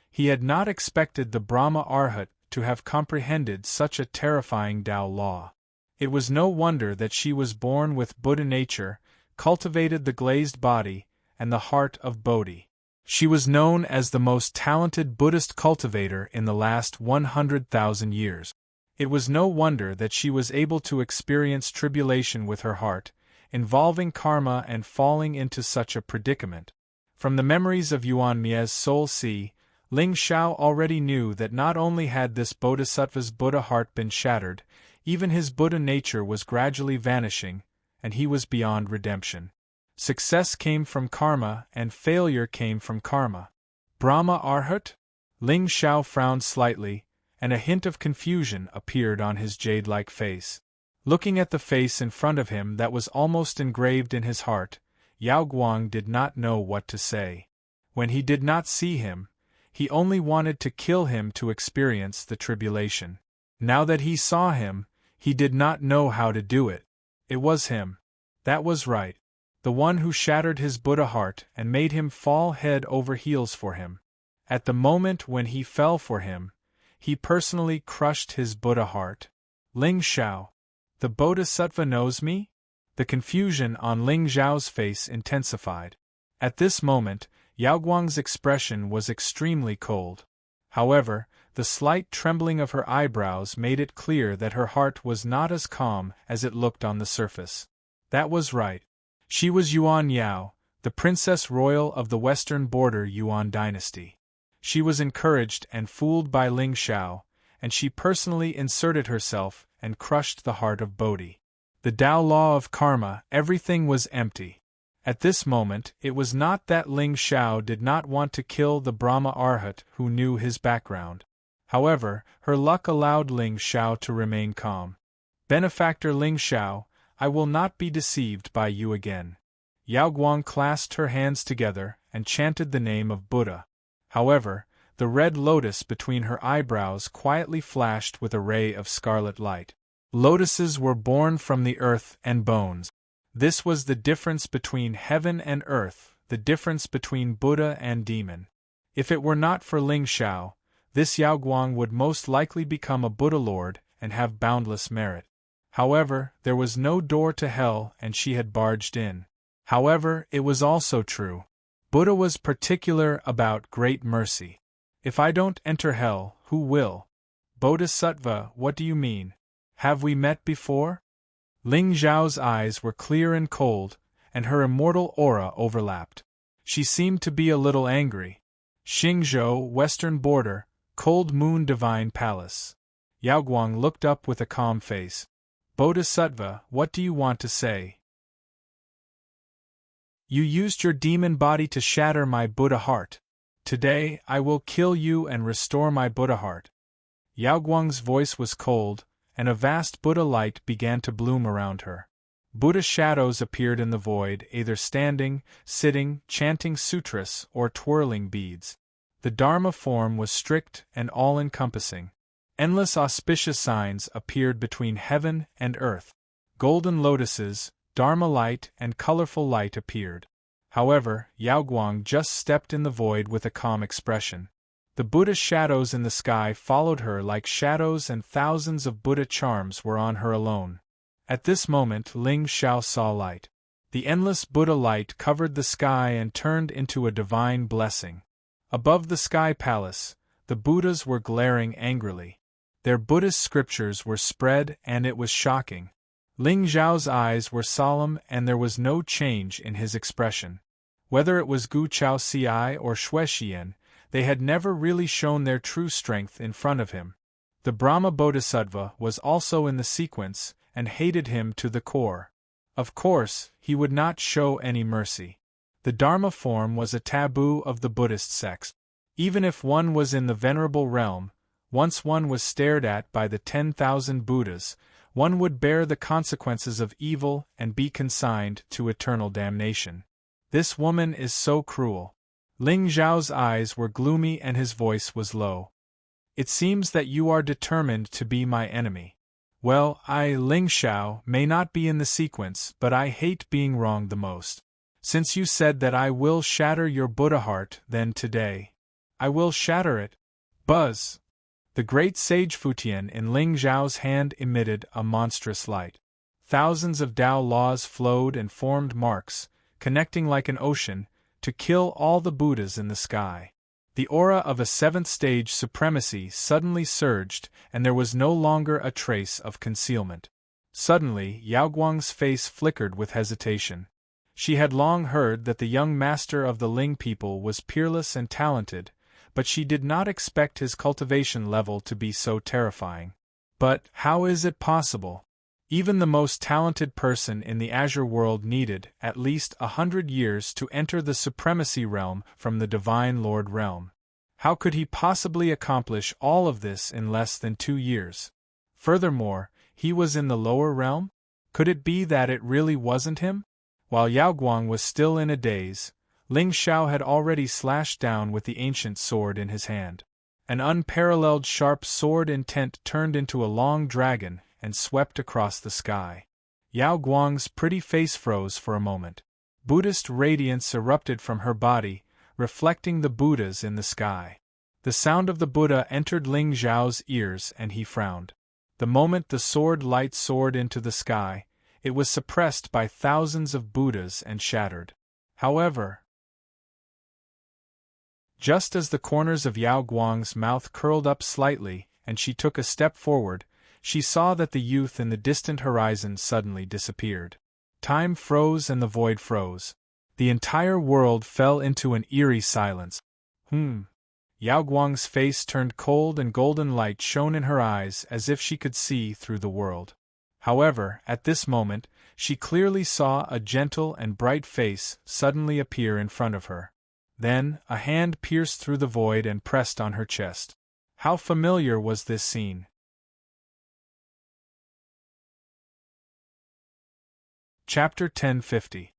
He had not expected the Brahma Arhat to have comprehended such a terrifying Tao law. It was no wonder that she was born with Buddha nature, cultivated the glazed body, and the heart of Bodhi. She was known as the most talented Buddhist cultivator in the last 100,000 years. It was no wonder that she was able to experience tribulation with her heart, involving karma and falling into such a predicament. From the memories of Yuan Mie's soul sea, Ling Xiao already knew that not only had this bodhisattva's Buddha heart been shattered, even his Buddha nature was gradually vanishing, and he was beyond redemption. Success came from karma and failure came from karma. Brahma Arhat? Ling Xiao frowned slightly, and a hint of confusion appeared on his jade-like face. Looking at the face in front of him that was almost engraved in his heart, Yaoguang did not know what to say. When he did not see him, he only wanted to kill him to experience the tribulation. Now that he saw him, he did not know how to do it. It was him. That was right. The one who shattered his Buddha heart and made him fall head over heels for him. At the moment when he fell for him, he personally crushed his Buddha heart. Ling Xiao. The Bodhisattva knows me? The confusion on Ling Xiao's face intensified. At this moment, Yao Guang's expression was extremely cold. However, the slight trembling of her eyebrows made it clear that her heart was not as calm as it looked on the surface. That was right. She was Yuan Yao, the Princess Royal of the Western Border Yuan dynasty. She was encouraged and fooled by Ling Xiao, and she personally inserted herself and crushed the heart of Bodhi. The Tao law of karma, everything was empty. At this moment, it was not that Ling Xiao did not want to kill the Brahma Arhat who knew his background. However, her luck allowed Ling Xiao to remain calm. Benefactor Ling Xiao, I will not be deceived by you again. Yao Guang clasped her hands together and chanted the name of Buddha. However, the red lotus between her eyebrows quietly flashed with a ray of scarlet light. Lotuses were born from the earth and bones. This was the difference between heaven and earth, the difference between Buddha and demon. If it were not for Ling Xiao, this Yao Guang would most likely become a Buddha Lord and have boundless merit. However, there was no door to hell and she had barged in. However, it was also true. Buddha was particular about great mercy. If I don't enter hell, who will? Bodhisattva, what do you mean? Have we met before? Ling Xiao's eyes were clear and cold, and her immortal aura overlapped. She seemed to be a little angry. Xingzhou, Western Border, Cold Moon Divine Palace. Yao Guang looked up with a calm face. Bodhisattva, what do you want to say? You used your demon body to shatter my Buddha heart. Today, I will kill you and restore my Buddha heart. Yao Guang's voice was cold, and a vast Buddha light began to bloom around her. Buddha shadows appeared in the void, either standing, sitting, chanting sutras, or twirling beads. The Dharma form was strict and all-encompassing. Endless auspicious signs appeared between heaven and earth. Golden lotuses, Dharma light, and colorful light appeared. However, Yao Guang just stepped in the void with a calm expression. The Buddha shadows in the sky followed her like shadows, and thousands of Buddha charms were on her alone. At this moment Ling Xiao saw light. The endless Buddha light covered the sky and turned into a divine blessing. Above the sky palace, the Buddhas were glaring angrily. Their Buddhist scriptures were spread, and it was shocking. Ling Xiao's eyes were solemn, and there was no change in his expression. Whether it was Gu Chao Ci or Xue Xian, they had never really shown their true strength in front of him. The Brahma Bodhisattva was also in the sequence, and hated him to the core. Of course, he would not show any mercy. The Dharma form was a taboo of the Buddhist sects. Even if one was in the venerable realm, once one was stared at by the 10,000 Buddhas, one would bear the consequences of evil and be consigned to eternal damnation. This woman is so cruel. Ling Xiao's eyes were gloomy and his voice was low. It seems that you are determined to be my enemy. Well, I, Ling Xiao, may not be in the sequence, but I hate being wrong the most. Since you said that I will shatter your Buddha heart, then today, I will shatter it. Buzz! The great sage Futian in Ling Xiao's hand emitted a monstrous light. Thousands of Tao laws flowed and formed marks, connecting like an ocean, to kill all the Buddhas in the sky. The aura of a seventh-stage supremacy suddenly surged, and there was no longer a trace of concealment. Suddenly, Yao Guang's face flickered with hesitation. She had long heard that the young master of the Ling people was peerless and talented, but she did not expect his cultivation level to be so terrifying. But how is it possible? Even the most talented person in the Azure world needed at least 100 years to enter the supremacy realm from the Divine Lord realm. How could he possibly accomplish all of this in less than 2 years? Furthermore, he was in the lower realm? Could it be that it really wasn't him? While Yao Guang was still in a daze, Ling Xiao had already slashed down with the ancient sword in his hand. An unparalleled sharp sword intent turned into a long dragon and swept across the sky. Yao Guang's pretty face froze for a moment. Buddhist radiance erupted from her body, reflecting the Buddhas in the sky. The sound of the Buddha entered Ling Zhao's ears and he frowned. The moment the sword light soared into the sky, it was suppressed by thousands of Buddhas and shattered. However, just as the corners of Yao Guang's mouth curled up slightly and she took a step forward, she saw that the youth in the distant horizon suddenly disappeared. Time froze and the void froze. The entire world fell into an eerie silence. Yao Guang's face turned cold and golden light shone in her eyes as if she could see through the world. However, at this moment, she clearly saw a gentle and bright face suddenly appear in front of her. Then, a hand pierced through the void and pressed on her chest. How familiar was this scene? Chapter 1050.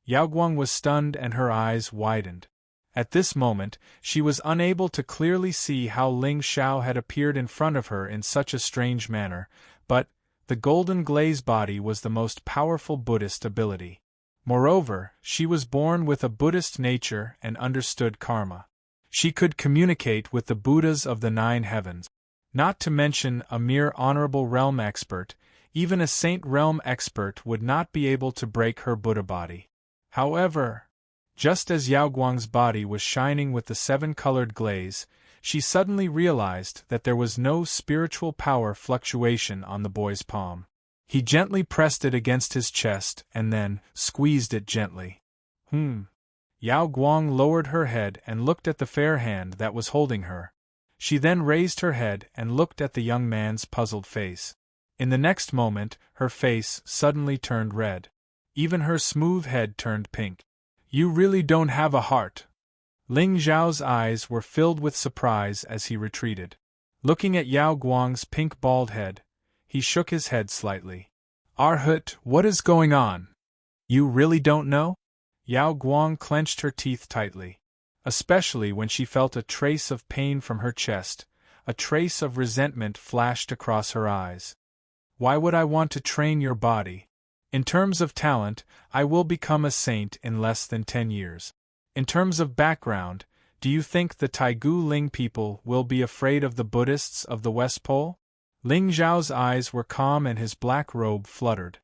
Yao Guang was stunned and her eyes widened. At this moment, she was unable to clearly see how Ling Xiao had appeared in front of her in such a strange manner, but the golden glaze body was the most powerful Buddhist ability. Moreover, she was born with a Buddhist nature and understood karma. She could communicate with the Buddhas of the 9 heavens. Not to mention a mere honorable realm expert, even a saint realm expert would not be able to break her Buddha body. However, just as Yao Guang's body was shining with the 7-colored glaze, she suddenly realized that there was no spiritual power fluctuation on the boy's palm. He gently pressed it against his chest and then squeezed it gently. Yao Guang lowered her head and looked at the fair hand that was holding her. She then raised her head and looked at the young man's puzzled face. In the next moment, her face suddenly turned red. Even her smooth head turned pink. You really don't have a heart. Ling Zhao's eyes were filled with surprise as he retreated. Looking at Yao Guang's pink bald head, he shook his head slightly. Arhut, what is going on? You really don't know? Yao Guang clenched her teeth tightly. Especially when she felt a trace of pain from her chest, a trace of resentment flashed across her eyes. Why would I want to train your body? In terms of talent, I will become a saint in less than 10 years. In terms of background, do you think the Taigu Ling people will be afraid of the Buddhists of the West Pole? Ling Zhao's eyes were calm and his black robe fluttered.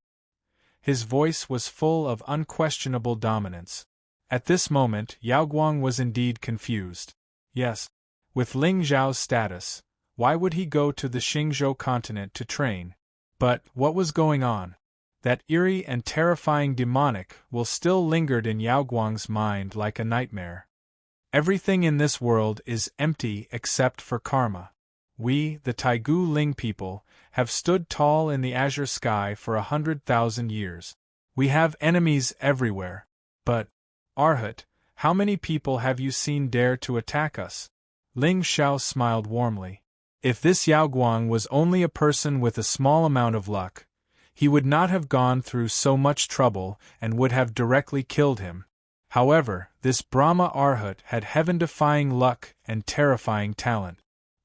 His voice was full of unquestionable dominance. At this moment, Yao Guang was indeed confused. Yes, with Ling Zhao's status, why would he go to the Xingzhou continent to train? But what was going on? That eerie and terrifying demonic will still lingered in Yao Guang's mind like a nightmare. Everything in this world is empty except for karma. We, the Taigu Ling people, have stood tall in the azure sky for 100,000 years. We have enemies everywhere. But, Arhut, how many people have you seen dare to attack us? Ling Xiao smiled warmly. If this Yao Guang was only a person with a small amount of luck, he would not have gone through so much trouble and would have directly killed him. However, this Brahma Arhut had heaven-defying luck and terrifying talent.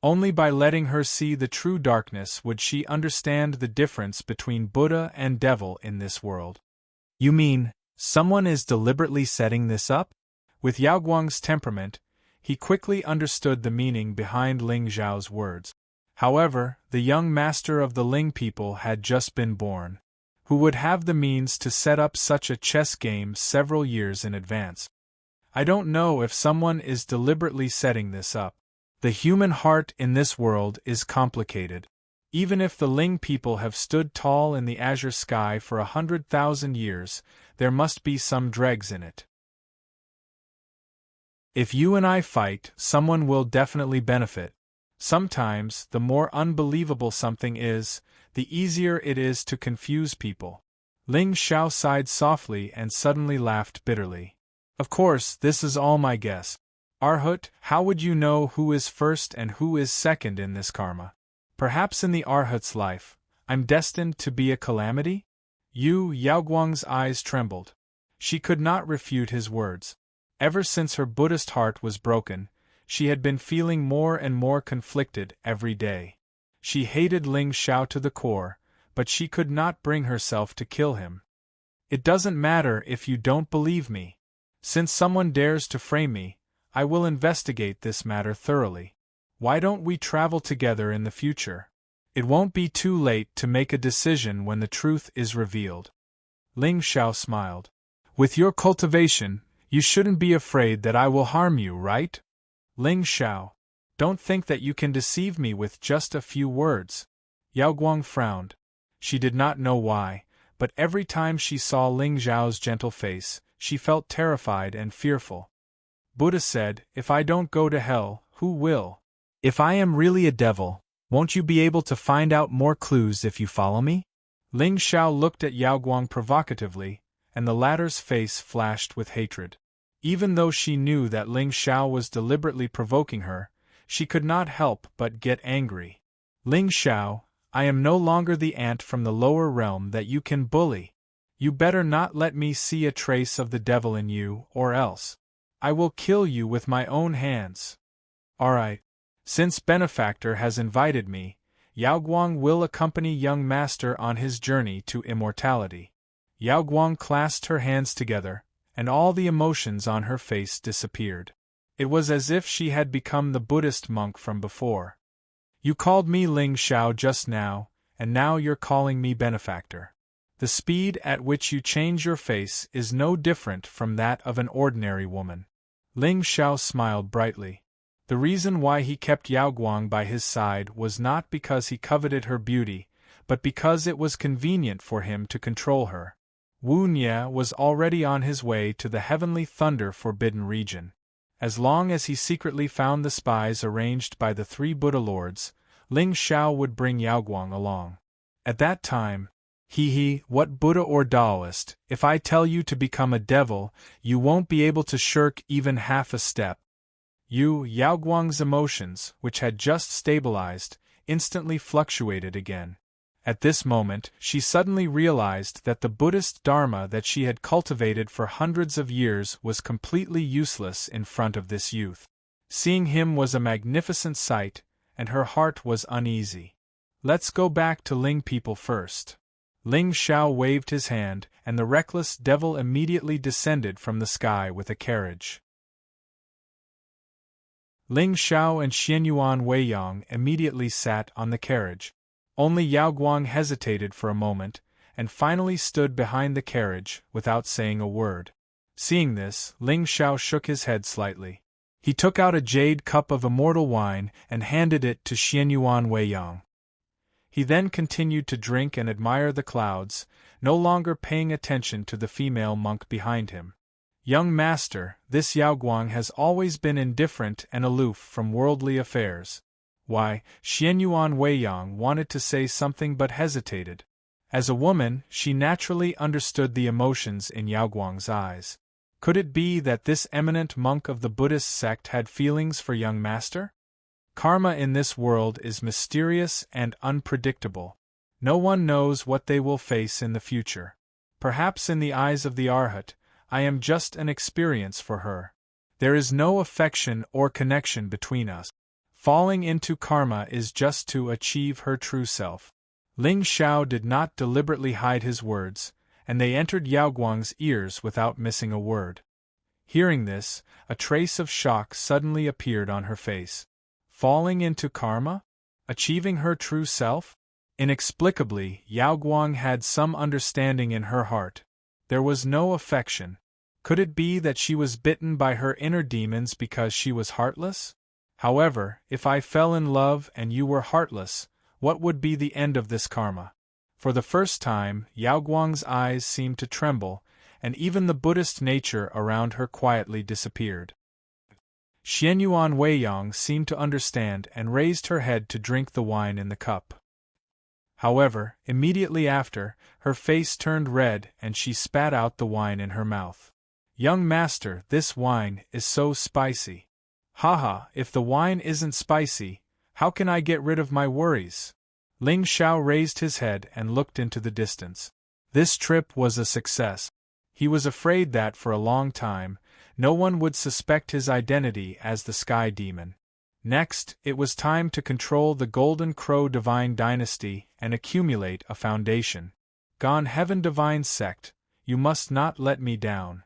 Only by letting her see the true darkness would she understand the difference between Buddha and devil in this world. You mean, someone is deliberately setting this up? With Yao Guang's temperament, he quickly understood the meaning behind Ling Zhao's words. However, the young master of the Ling people had just been born. Who would have the means to set up such a chess game several years in advance? I don't know if someone is deliberately setting this up. The human heart in this world is complicated. Even if the Ling people have stood tall in the azure sky for 100,000 years, there must be some dregs in it. If you and I fight, someone will definitely benefit. Sometimes, the more unbelievable something is, the easier it is to confuse people. Ling Xiao sighed softly and suddenly laughed bitterly. Of course, this is all my guess. Arhut, how would you know who is first and who is second in this karma? Perhaps in the Arhut's life, I'm destined to be a calamity? Yao Guang's eyes trembled. She could not refute his words. Ever since her Buddhist heart was broken, she had been feeling more and more conflicted every day. She hated Ling Xiao to the core, but she could not bring herself to kill him. It doesn't matter if you don't believe me. Since someone dares to frame me, I will investigate this matter thoroughly. Why don't we travel together in the future? It won't be too late to make a decision when the truth is revealed. Ling Xiao smiled. With your cultivation, you shouldn't be afraid that I will harm you, right? Ling Xiao, don't think that you can deceive me with just a few words. Yao Guang frowned. She did not know why, but every time she saw Ling Xiao's gentle face, she felt terrified and fearful. Buddha said, if I don't go to hell, who will? If I am really a devil, won't you be able to find out more clues if you follow me? Ling Xiao looked at Yao Guang provocatively, and the latter's face flashed with hatred. Even though she knew that Ling Xiao was deliberately provoking her, she could not help but get angry. Ling Xiao, I am no longer the ant from the lower realm that you can bully. You better not let me see a trace of the devil in you, or else I will kill you with my own hands. Alright. Since Benefactor has invited me, Yao Guang will accompany young master on his journey to immortality. Yao Guang clasped her hands together, and all the emotions on her face disappeared. It was as if she had become the Buddhist monk from before. You called me Ling Xiao just now, and now you're calling me Benefactor. The speed at which you change your face is no different from that of an ordinary woman. Ling Xiao smiled brightly. The reason why he kept Yao Guang by his side was not because he coveted her beauty, but because it was convenient for him to control her. Wu Nye was already on his way to the heavenly thunder-forbidden region. As long as he secretly found the spies arranged by the three Buddha lords, Ling Xiao would bring Yao Guang along. At that time, what Buddha or Taoist, if I tell you to become a devil, you won't be able to shirk even half a step. Yao Guang's emotions, which had just stabilized, instantly fluctuated again. At this moment, she suddenly realized that the Buddhist Dharma that she had cultivated for hundreds of years was completely useless in front of this youth. Seeing him was a magnificent sight, and her heart was uneasy. Let's go back to Ling people first. Ling Xiao waved his hand, and the reckless devil immediately descended from the sky with a carriage. Ling Xiao and Xianyuan Weiyang immediately sat on the carriage. Only Yao Guang hesitated for a moment, and finally stood behind the carriage, without saying a word. Seeing this, Ling Xiao shook his head slightly. He took out a jade cup of immortal wine and handed it to Xianyuan Weiyang. He then continued to drink and admire the clouds, no longer paying attention to the female monk behind him. Young master, this Yao Guang has always been indifferent and aloof from worldly affairs. Why, Xianyuan Weiyang wanted to say something but hesitated. As a woman, she naturally understood the emotions in Yao Guang's eyes. Could it be that this eminent monk of the Buddhist sect had feelings for young master? Karma in this world is mysterious and unpredictable. No one knows what they will face in the future. Perhaps in the eyes of the Arhat, I am just an experience for her. There is no affection or connection between us. Falling into karma is just to achieve her true self. Ling Xiao did not deliberately hide his words, and they entered Yao Guang's ears without missing a word. Hearing this, a trace of shock suddenly appeared on her face. Falling into karma? Achieving her true self? Inexplicably, Yao Guang had some understanding in her heart. There was no affection. Could it be that she was bitten by her inner demons because she was heartless? However, if I fell in love and you were heartless, what would be the end of this karma? For the first time, Yao Guang's eyes seemed to tremble, and even the Buddhist nature around her quietly disappeared. Xianyuan Weiyang seemed to understand and raised her head to drink the wine in the cup. However, immediately after, her face turned red and she spat out the wine in her mouth. Young master, this wine is so spicy. Haha, if the wine isn't spicy, how can I get rid of my worries? Ling Xiao raised his head and looked into the distance. This trip was a success. He was afraid that for a long time, No one would suspect his identity as the Sky Demon. Next, it was time to control the Golden Crow Divine Dynasty and accumulate a foundation. Gone Heaven Divine Sect, you must not let me down.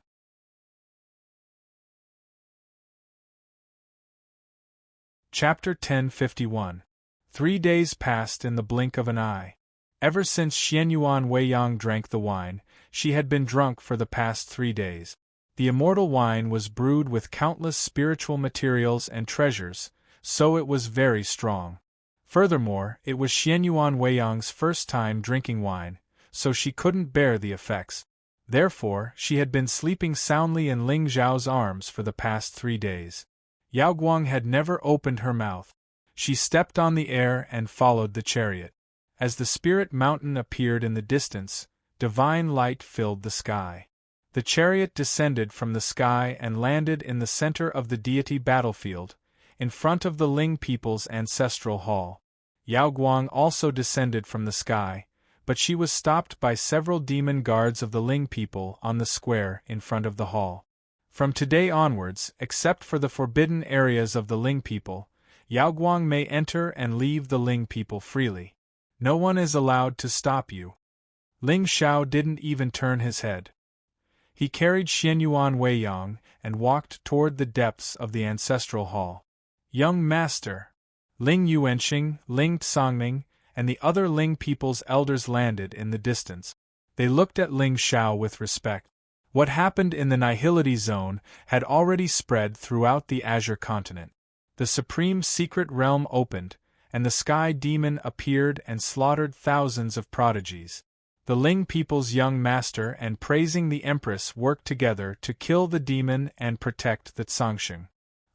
Chapter 1051. 3 days passed in the blink of an eye. Ever since Xianyuan Weiyang drank the wine, she had been drunk for the past 3 days. The immortal wine was brewed with countless spiritual materials and treasures, so it was very strong. Furthermore, it was Xianyuan Weiyang's first time drinking wine, so she couldn't bear the effects. Therefore, she had been sleeping soundly in Ling Zhao's arms for the past 3 days. Yao Guang had never opened her mouth. She stepped on the air and followed the chariot. As the spirit mountain appeared in the distance, divine light filled the sky. The chariot descended from the sky and landed in the center of the deity battlefield, in front of the Ling people's ancestral hall. Yao Guang also descended from the sky, but she was stopped by several demon guards of the Ling people on the square in front of the hall. From today onwards, except for the forbidden areas of the Ling people, Yao Guang may enter and leave the Ling people freely. No one is allowed to stop you. Ling Xiao didn't even turn his head. He carried Xianyuan Weiyang and walked toward the depths of the ancestral hall. Young Master! Ling Yuanxing, Ling Tsangming, and the other Ling people's elders landed in the distance. They looked at Ling Xiao with respect. What happened in the Nihility Zone had already spread throughout the Azure continent. The supreme secret realm opened, and the Sky Demon appeared and slaughtered thousands of prodigies. The Ling people's young master and praising the Empress worked together to kill the demon and protect the Tsangsheng.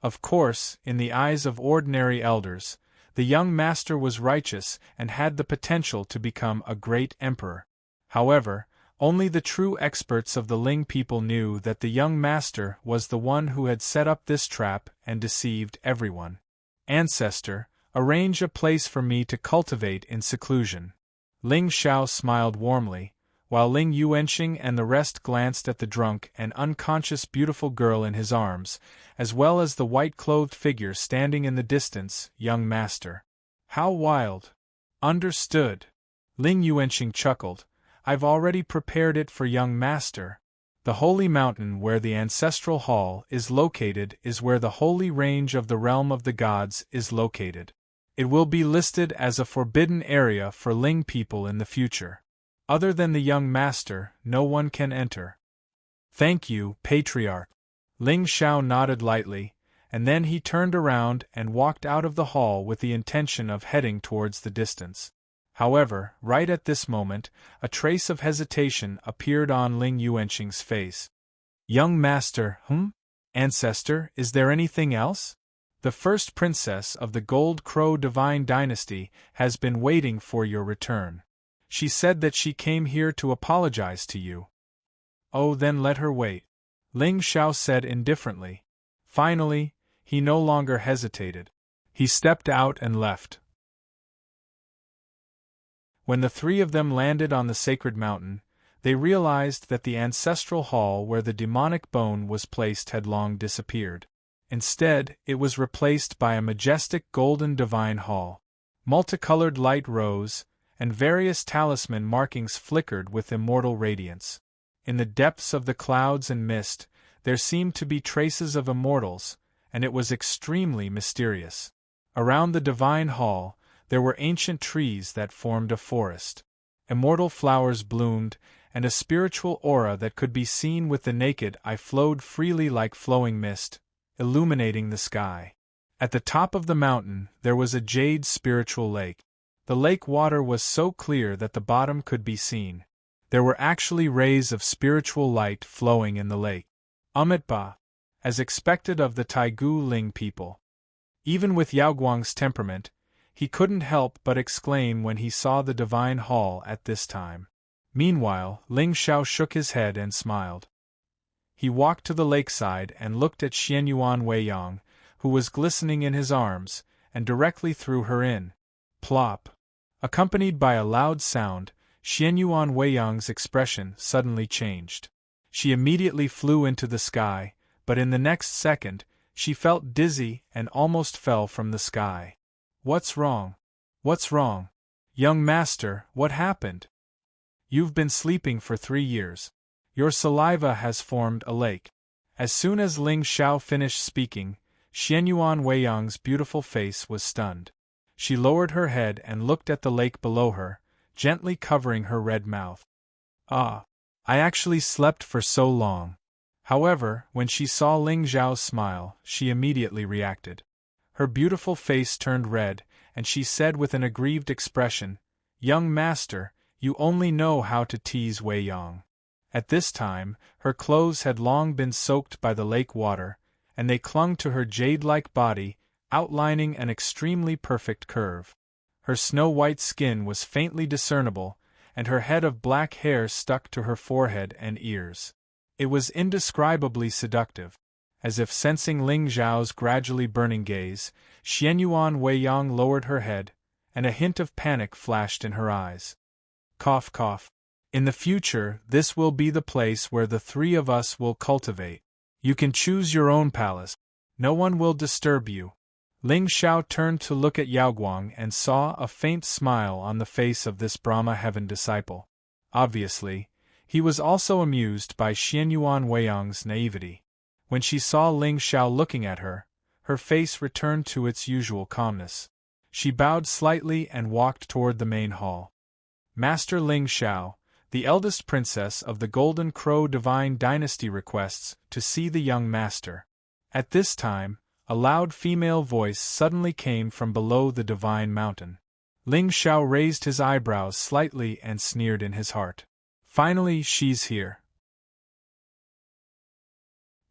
Of course, in the eyes of ordinary elders, the young master was righteous and had the potential to become a great emperor. However, only the true experts of the Ling people knew that the young master was the one who had set up this trap and deceived everyone. Ancestor, arrange a place for me to cultivate in seclusion. Ling Xiao smiled warmly, while Ling Yuanxing and the rest glanced at the drunk and unconscious beautiful girl in his arms, as well as the white-clothed figure standing in the distance. Young master. How wild! Understood. Ling Yuanxing chuckled. I've already prepared it for young master. The holy mountain where the ancestral hall is located is where the holy range of the realm of the gods is located. It will be listed as a forbidden area for Ling people in the future. Other than the young master, no one can enter. Thank you, Patriarch. Ling Xiao nodded lightly, and then he turned around and walked out of the hall with the intention of heading towards the distance. However, right at this moment, a trace of hesitation appeared on Ling Yuanxing's face. Young master, Ancestor, is there anything else? The first princess of the Gold Crow Divine Dynasty has been waiting for your return. She said that she came here to apologize to you. Oh, then let her wait, Ling Xiao said indifferently. Finally, he no longer hesitated. He stepped out and left. When the three of them landed on the sacred mountain, they realized that the ancestral hall where the demonic bone was placed had long disappeared. Instead, it was replaced by a majestic golden divine hall. Multicolored light rose, and various talisman markings flickered with immortal radiance. In the depths of the clouds and mist, there seemed to be traces of immortals, and it was extremely mysterious. Around the divine hall, there were ancient trees that formed a forest. Immortal flowers bloomed, and a spiritual aura that could be seen with the naked eye flowed freely like flowing mist, illuminating the sky. At the top of the mountain, there was a jade spiritual lake. The lake water was so clear that the bottom could be seen. There were actually rays of spiritual light flowing in the lake. Amitabha, as expected of the Taigu Ling people. Even with Yao Guang's temperament, he couldn't help but exclaim when he saw the divine hall at this time. Meanwhile, Ling Xiao shook his head and smiled. He walked to the lakeside and looked at Xianyuan Weiyang, who was glistening in his arms, and directly threw her in. Plop! Accompanied by a loud sound, Xianyuan Weiyang's expression suddenly changed. She immediately flew into the sky, but in the next second, she felt dizzy and almost fell from the sky. What's wrong? What's wrong? Young master, what happened? You've been sleeping for 3 years. Your saliva has formed a lake. As soon as Ling Xiao finished speaking, Xianyuan Weiyang's beautiful face was stunned. She lowered her head and looked at the lake below her, gently covering her red mouth. Ah! I actually slept for so long. However, when she saw Ling Xiao's smile, she immediately reacted. Her beautiful face turned red, and she said with an aggrieved expression, "Young master, you only know how to tease Wei Yang." At this time, her clothes had long been soaked by the lake water, and they clung to her jade-like body, outlining an extremely perfect curve. Her snow-white skin was faintly discernible, and her head of black hair stuck to her forehead and ears. It was indescribably seductive. As if sensing Ling Xiao's gradually burning gaze, Xianyuan Weiyang lowered her head, and a hint of panic flashed in her eyes. Cough cough. In the future, this will be the place where the 3 of us will cultivate. You can choose your own palace. No one will disturb you. Ling Xiao turned to look at Yaoguang and saw a faint smile on the face of this Brahma Heaven disciple. Obviously, he was also amused by Xianyuan Weiyang's naivety. When she saw Ling Xiao looking at her, her face returned to its usual calmness. She bowed slightly and walked toward the main hall. Master Ling Xiao, the eldest princess of the Golden Crow Divine Dynasty, requests to see the young master. At this time, a loud female voice suddenly came from below the divine mountain. Ling Xiao raised his eyebrows slightly and sneered in his heart. Finally, she's here.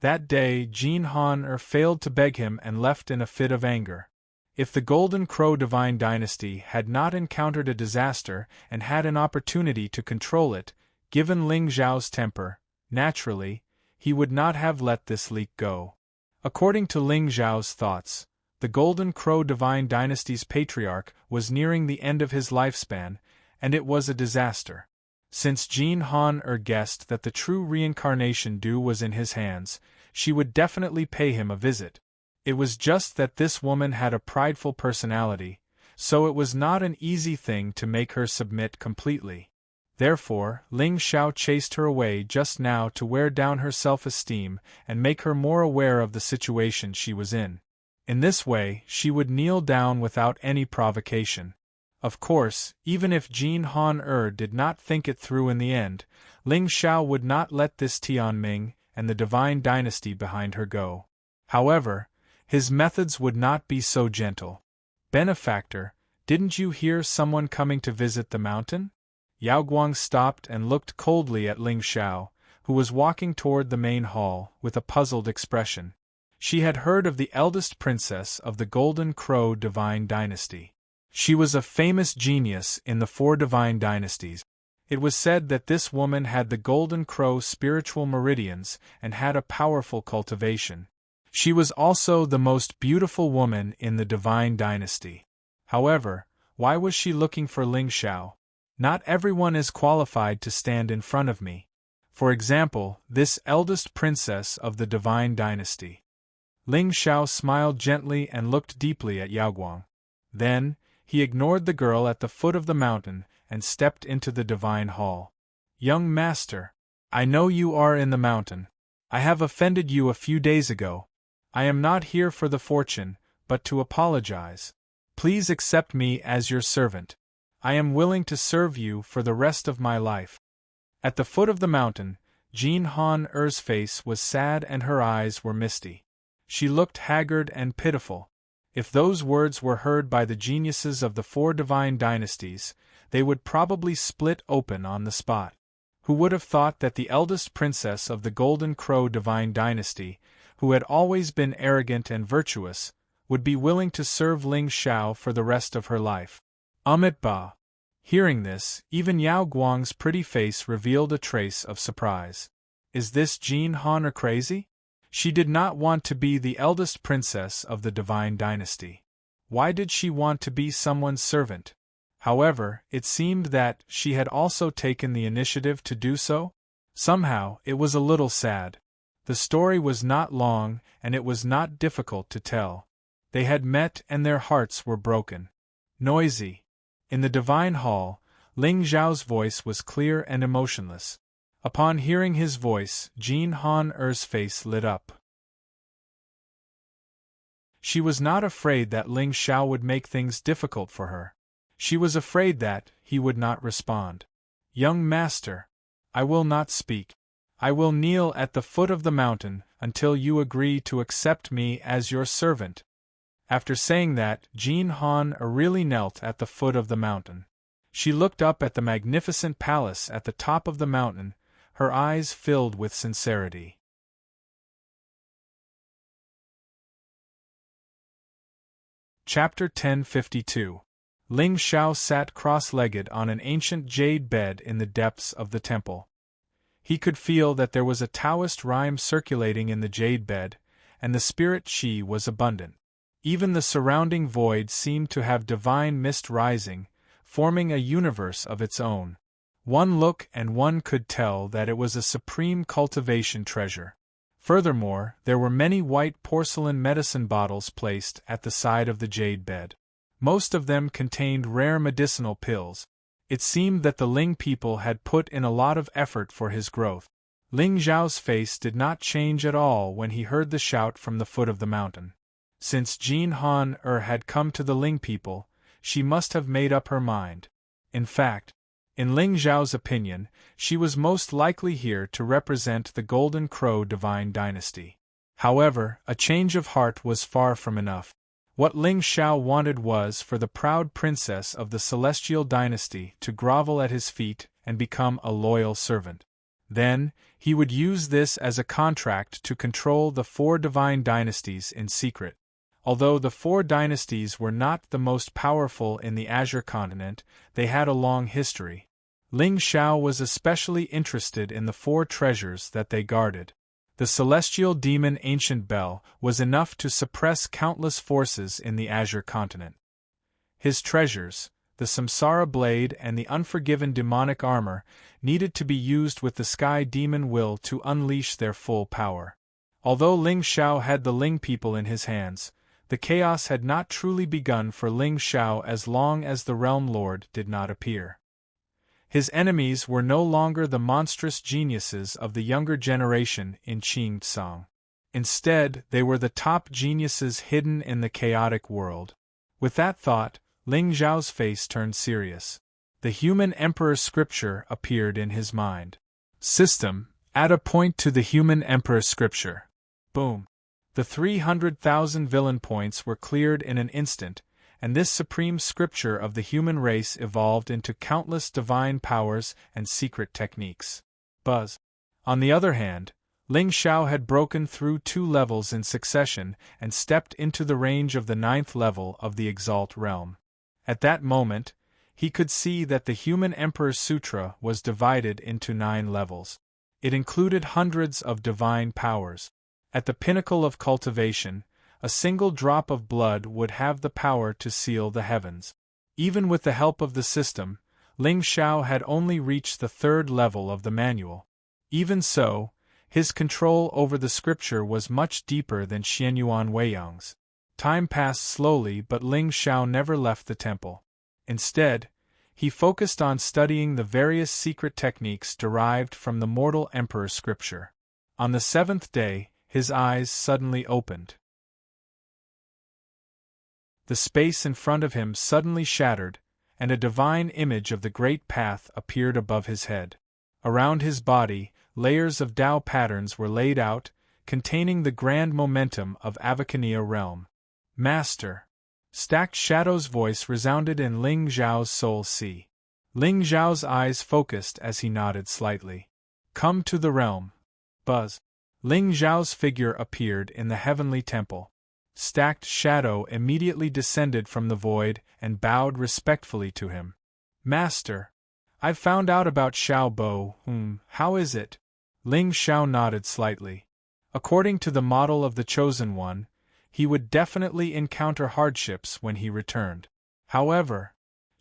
That day, Jin Han failed to beg him and left in a fit of anger. If the Golden Crow Divine Dynasty had not encountered a disaster and had an opportunity to control it, given Ling Xiao's temper, naturally, he would not have let this leak go. According to Ling Xiao's thoughts, the Golden Crow Divine Dynasty's patriarch was nearing the end of his lifespan, and it was a disaster. Since Jin Han guessed that the true reincarnation due was in his hands, she would definitely pay him a visit. It was just that this woman had a prideful personality, so it was not an easy thing to make her submit completely. Therefore, Ling Xiao chased her away just now to wear down her self-esteem and make her more aware of the situation she was in. In this way, she would kneel down without any provocation. Of course, even if Jin Han did not think it through in the end, Ling Xiao would not let this Tianming and the Divine Dynasty behind her go. However, his methods would not be so gentle. Benefactor, didn't you hear someone coming to visit the mountain? Yaoguang stopped and looked coldly at Ling Xiao, who was walking toward the main hall, with a puzzled expression. She had heard of the eldest princess of the Golden Crow Divine Dynasty. She was a famous genius in the 4 divine dynasties. It was said that this woman had the Golden Crow spiritual meridians and had a powerful cultivation. She was also the most beautiful woman in the Divine Dynasty. However, why was she looking for Ling Xiao? Not everyone is qualified to stand in front of me. For example, this eldest princess of the Divine Dynasty. Ling Xiao smiled gently and looked deeply at Yaoguang. Then, he ignored the girl at the foot of the mountain and stepped into the divine hall. Young master, I know you are in the mountain. I have offended you a few days ago. I am not here for the fortune, but to apologize. Please accept me as your servant. I am willing to serve you for the rest of my life. At the foot of the mountain, Jin Han-er's face was sad and her eyes were misty. She looked haggard and pitiful. If those words were heard by the geniuses of the 4 divine dynasties, they would probably split open on the spot. Who would have thought that the eldest princess of the Golden Crow Divine Dynasty, who had always been arrogant and virtuous, would be willing to serve Ling Xiao for the rest of her life? Amit Ba. Hearing this, even Yao Guang's pretty face revealed a trace of surprise. Is this Jin Han crazy? She did not want to be the eldest princess of the Divine Dynasty. Why did she want to be someone's servant? However, it seemed that she had also taken the initiative to do so. Somehow, it was a little sad. The story was not long, and it was not difficult to tell. They had met and their hearts were broken. Noisy. In the divine hall, Ling Zhao's voice was clear and emotionless. Upon hearing his voice, Jin Han Er's face lit up. She was not afraid that Ling Xiao would make things difficult for her. She was afraid that he would not respond. Young master, I will not speak. I will kneel at the foot of the mountain until you agree to accept me as your servant. After saying that, Jin Han really knelt at the foot of the mountain. She looked up at the magnificent palace at the top of the mountain, her eyes filled with sincerity. Chapter 1052. Ling Xiao sat cross-legged on an ancient jade bed in the depths of the temple. He could feel that there was a Taoist rhyme circulating in the jade bed, and the spirit qi was abundant. Even the surrounding void seemed to have divine mist rising, forming a universe of its own. One look and one could tell that it was a supreme cultivation treasure. Furthermore, there were many white porcelain medicine bottles placed at the side of the jade bed. Most of them contained rare medicinal pills. It seemed that the Ling people had put in a lot of effort for his growth. Ling Zhao's face did not change at all when he heard the shout from the foot of the mountain. Since Jin Han had come to the Ling people, she must have made up her mind. In fact, in Ling Zhao's opinion, she was most likely here to represent the Golden Crow divine dynasty. However, a change of heart was far from enough. What Ling Xiao wanted was for the proud princess of the celestial dynasty to grovel at his feet and become a loyal servant. Then, he would use this as a contract to control the 4 divine dynasties in secret. Although the 4 dynasties were not the most powerful in the Azure continent, they had a long history. Ling Xiao was especially interested in the 4 treasures that they guarded. The celestial demon Ancient Bell was enough to suppress countless forces in the Azure continent. His treasures, the Samsara Blade and the Unforgiven demonic armor, needed to be used with the Sky Demon Will to unleash their full power. Although Ling Xiao had the Ling people in his hands, the chaos had not truly begun for Ling Xiao as long as the Realm Lord did not appear. His enemies were no longer the monstrous geniuses of the younger generation in Qing Tsang. Instead, they were the top geniuses hidden in the chaotic world. With that thought, Ling Zhao's face turned serious. The human emperor scripture appeared in his mind. System, add a point to the human emperor scripture. Boom. The 300,000 villain points were cleared in an instant, and this supreme scripture of the human race evolved into countless divine powers and secret techniques. Buzz. On the other hand, Ling Xiao had broken through 2 levels in succession and stepped into the range of the 9th level of the Exalt realm. At that moment, he could see that the Human Emperor's Sutra was divided into 9 levels. It included hundreds of divine powers. At the pinnacle of cultivation, a single drop of blood would have the power to seal the heavens. Even with the help of the system, Ling Xiao had only reached the 3rd level of the manual. Even so, his control over the scripture was much deeper than Xianyuan Weiyang's. Time passed slowly, but Ling Xiao never left the temple. Instead, he focused on studying the various secret techniques derived from the mortal emperor scripture. On the 7th day, his eyes suddenly opened. The space in front of him suddenly shattered, and a divine image of the Great Path appeared above his head. Around his body, layers of Tao patterns were laid out, containing the grand momentum of Avakania realm. Master! Stacked Shadow's voice resounded in Ling Zhao's soul sea. Ling Zhao's eyes focused as he nodded slightly. Come to the realm. Buzz. Ling Zhao's figure appeared in the heavenly temple. Stacked Shadow immediately descended from the void and bowed respectfully to him. Master! I've found out about Xiao Bo. How is it? Ling Xiao nodded slightly. According to the model of the Chosen One, he would definitely encounter hardships when he returned. However,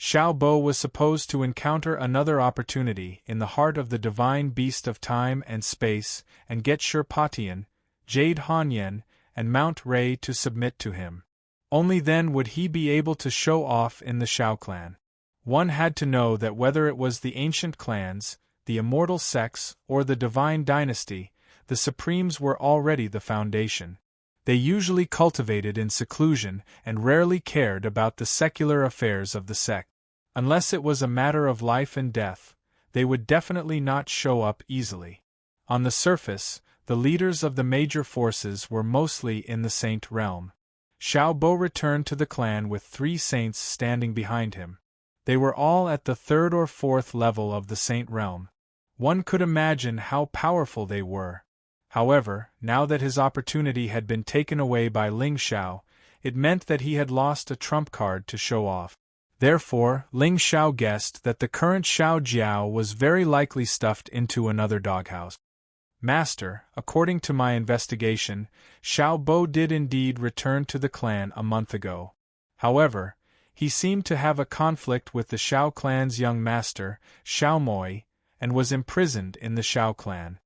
Xiao Bo was supposed to encounter another opportunity in the heart of the divine beast of time and space and get Shurpatian, Jade Hanyan, and Mount Ray to submit to him. Only then would he be able to show off in the Xiao clan. One had to know that whether it was the ancient clans, the immortal sects, or the divine dynasty, the supremes were already the foundation. They usually cultivated in seclusion and rarely cared about the secular affairs of the sect. Unless it was a matter of life and death, they would definitely not show up easily. On the surface, the leaders of the major forces were mostly in the saint realm. Xiao Bo returned to the clan with 3 saints standing behind him. They were all at the 3rd or 4th level of the saint realm. One could imagine how powerful they were. However, now that his opportunity had been taken away by Ling Xiao, it meant that he had lost a trump card to show off. Therefore, Ling Xiao guessed that the current Xiao Jiao was very likely stuffed into another doghouse. Master, according to my investigation, Xiao Bo did indeed return to the clan a month ago. However, he seemed to have a conflict with the Xiao clan's young master, Xiao Moi, and was imprisoned in the Xiao clan.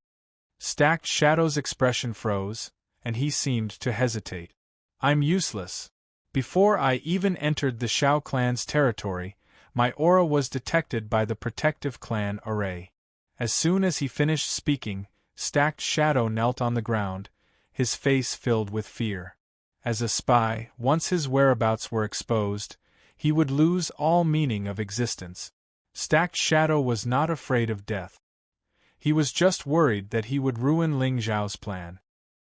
Stacked Shadow's expression froze, and he seemed to hesitate. I'm useless. Before I even entered the Xiao clan's territory, my aura was detected by the protective clan array. As soon as he finished speaking, Stacked Shadow knelt on the ground, his face filled with fear. As a spy, once his whereabouts were exposed, he would lose all meaning of existence. Stacked Shadow was not afraid of death. He was just worried that he would ruin Ling Xiao's plan.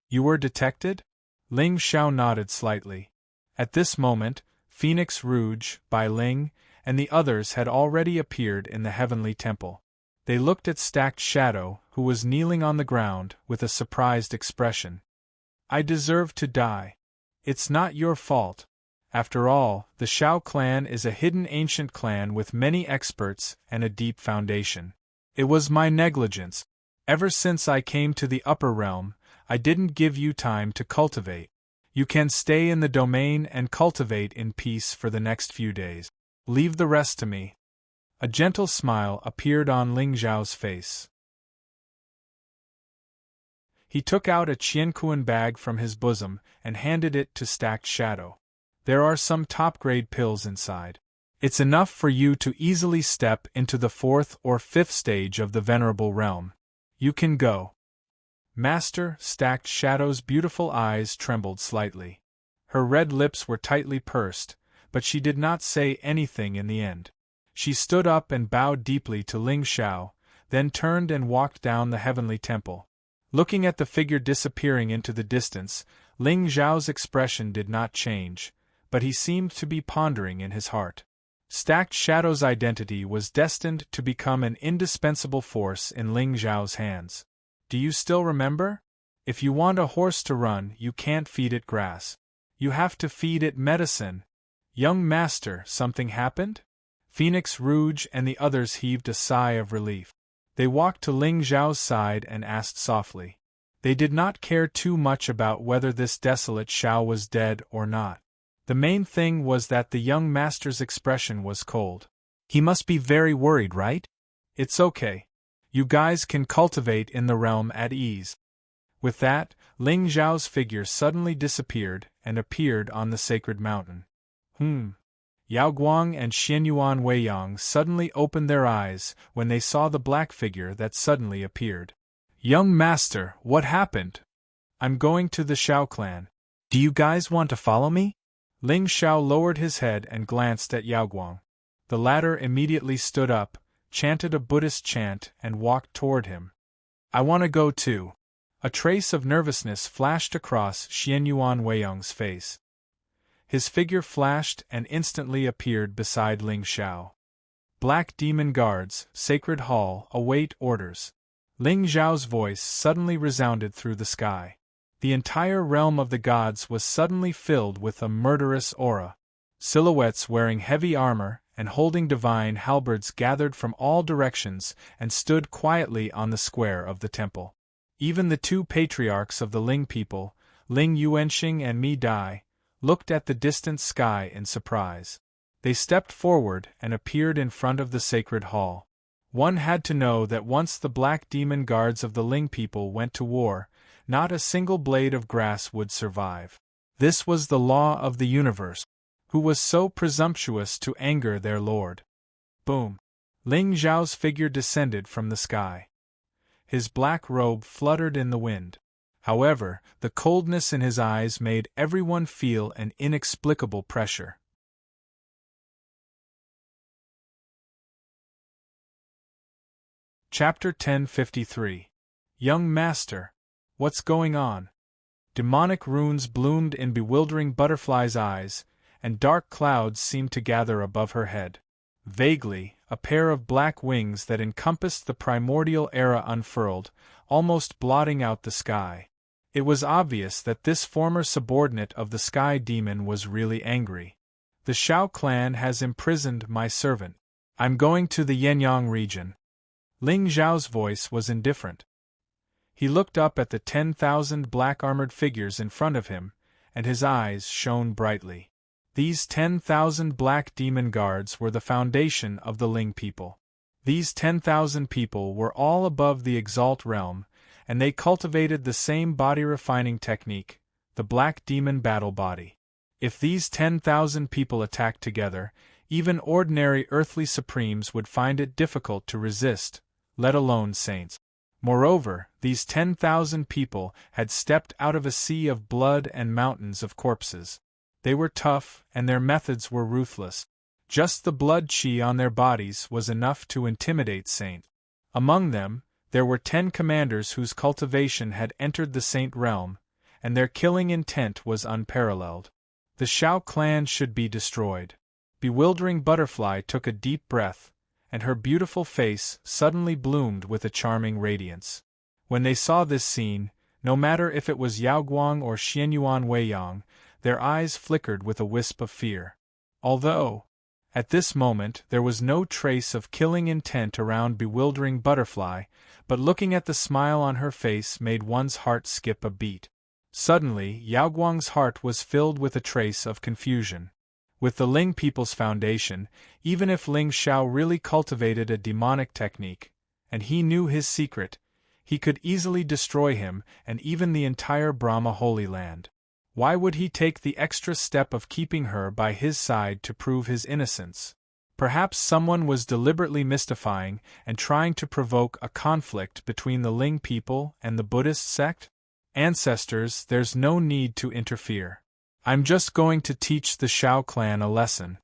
You were detected? Ling Xiao nodded slightly. At this moment, Phoenix Rouge, Bai Ling, and the others had already appeared in the heavenly temple. They looked at Stacked Shadow, who was kneeling on the ground, with a surprised expression. I deserve to die. It's not your fault. After all, the Xiao clan is a hidden ancient clan with many experts and a deep foundation. It was my negligence. Ever since I came to the upper realm, I didn't give you time to cultivate. You can stay in the domain and cultivate in peace for the next few days. Leave the rest to me. A gentle smile appeared on Ling Xiao's face. He took out a Qianquan bag from his bosom and handed it to Stacked Shadow. There are some top-grade pills inside. It's enough for you to easily step into the 4th or 5th stage of the Venerable Realm. You can go. Master, Stacked Shadow's beautiful eyes trembled slightly. Her red lips were tightly pursed, but she did not say anything in the end. She stood up and bowed deeply to Ling Xiao, then turned and walked down the heavenly temple. Looking at the figure disappearing into the distance, Ling Xiao's expression did not change, but he seemed to be pondering in his heart. Stacked Shadow's identity was destined to become an indispensable force in Ling Xiao's hands. Do you still remember? If you want a horse to run, you can't feed it grass. You have to feed it medicine. Young master, something happened? Phoenix Rouge and the others heaved a sigh of relief. They walked to Ling Xiao's side and asked softly. They did not care too much about whether this desolate Xiao was dead or not. The main thing was that the young master's expression was cold. He must be very worried, right? It's okay. You guys can cultivate in the realm at ease. With that, Ling Xiao's figure suddenly disappeared and appeared on the sacred mountain. Yao Guang and Xianyuan Weiyang suddenly opened their eyes when they saw the black figure that suddenly appeared. Young master, what happened? I'm going to the Xiao clan. Do you guys want to follow me? Ling Xiao lowered his head and glanced at Yao Guang. The latter immediately stood up, chanted a Buddhist chant and walked toward him. I want to go too. A trace of nervousness flashed across Xianyuan Weiyang's face. His figure flashed and instantly appeared beside Ling Xiao. Black Demon Guards, Sacred Hall, await orders. Ling Xiao's voice suddenly resounded through the sky. The entire realm of the gods was suddenly filled with a murderous aura. Silhouettes wearing heavy armor and holding divine halberds gathered from all directions and stood quietly on the square of the temple. Even the 2 patriarchs of the Ling people, Ling Yuanxing and Mi Dai, looked at the distant sky in surprise. They stepped forward and appeared in front of the sacred hall. One had to know that once the black demon guards of the Ling people went to war, not a single blade of grass would survive. This was the law of the universe. Who was so presumptuous to anger their lord? Boom! Ling Zhao's figure descended from the sky. His black robe fluttered in the wind. However, the coldness in his eyes made everyone feel an inexplicable pressure. Chapter 1053. Young Master, what's going on? Demonic runes bloomed in bewildering butterfly's eyes, and dark clouds seemed to gather above her head. Vaguely, a pair of black wings that encompassed the primordial era unfurled, almost blotting out the sky. It was obvious that this former subordinate of the sky demon was really angry. The Shao clan has imprisoned my servant. I'm going to the Yenyang region. Ling Zhao's voice was indifferent. He looked up at the 10,000 black-armored figures in front of him, and his eyes shone brightly. These 10,000 black demon guards were the foundation of the Ling people. These 10,000 people were all above the Exalt realm, and they cultivated the same body-refining technique, the black demon battle body. If these 10,000 people attacked together, even ordinary earthly supremes would find it difficult to resist, let alone saints. Moreover, these 10,000 people had stepped out of a sea of blood and mountains of corpses. They were tough, and their methods were ruthless. Just the blood chi on their bodies was enough to intimidate saints. Among them, there were 10 commanders whose cultivation had entered the saint realm, and their killing intent was unparalleled. The Shao clan should be destroyed. Bewildering Butterfly took a deep breath, and her beautiful face suddenly bloomed with a charming radiance. When they saw this scene, no matter if it was Yao Guang or Xianyuan Weiyang, their eyes flickered with a wisp of fear. Although, at this moment, there was no trace of killing intent around Bewildering Butterfly, but looking at the smile on her face made one's heart skip a beat. Suddenly, Yao Guang's heart was filled with a trace of confusion. With the Ling people's foundation, even if Ling Shao really cultivated a demonic technique, and he knew his secret, he could easily destroy him and even the entire Brahma Holy Land. Why would he take the extra step of keeping her by his side to prove his innocence? Perhaps someone was deliberately mystifying and trying to provoke a conflict between the Ling people and the Buddhist sect? Ancestors, there's no need to interfere. I'm just going to teach the Shao clan a lesson.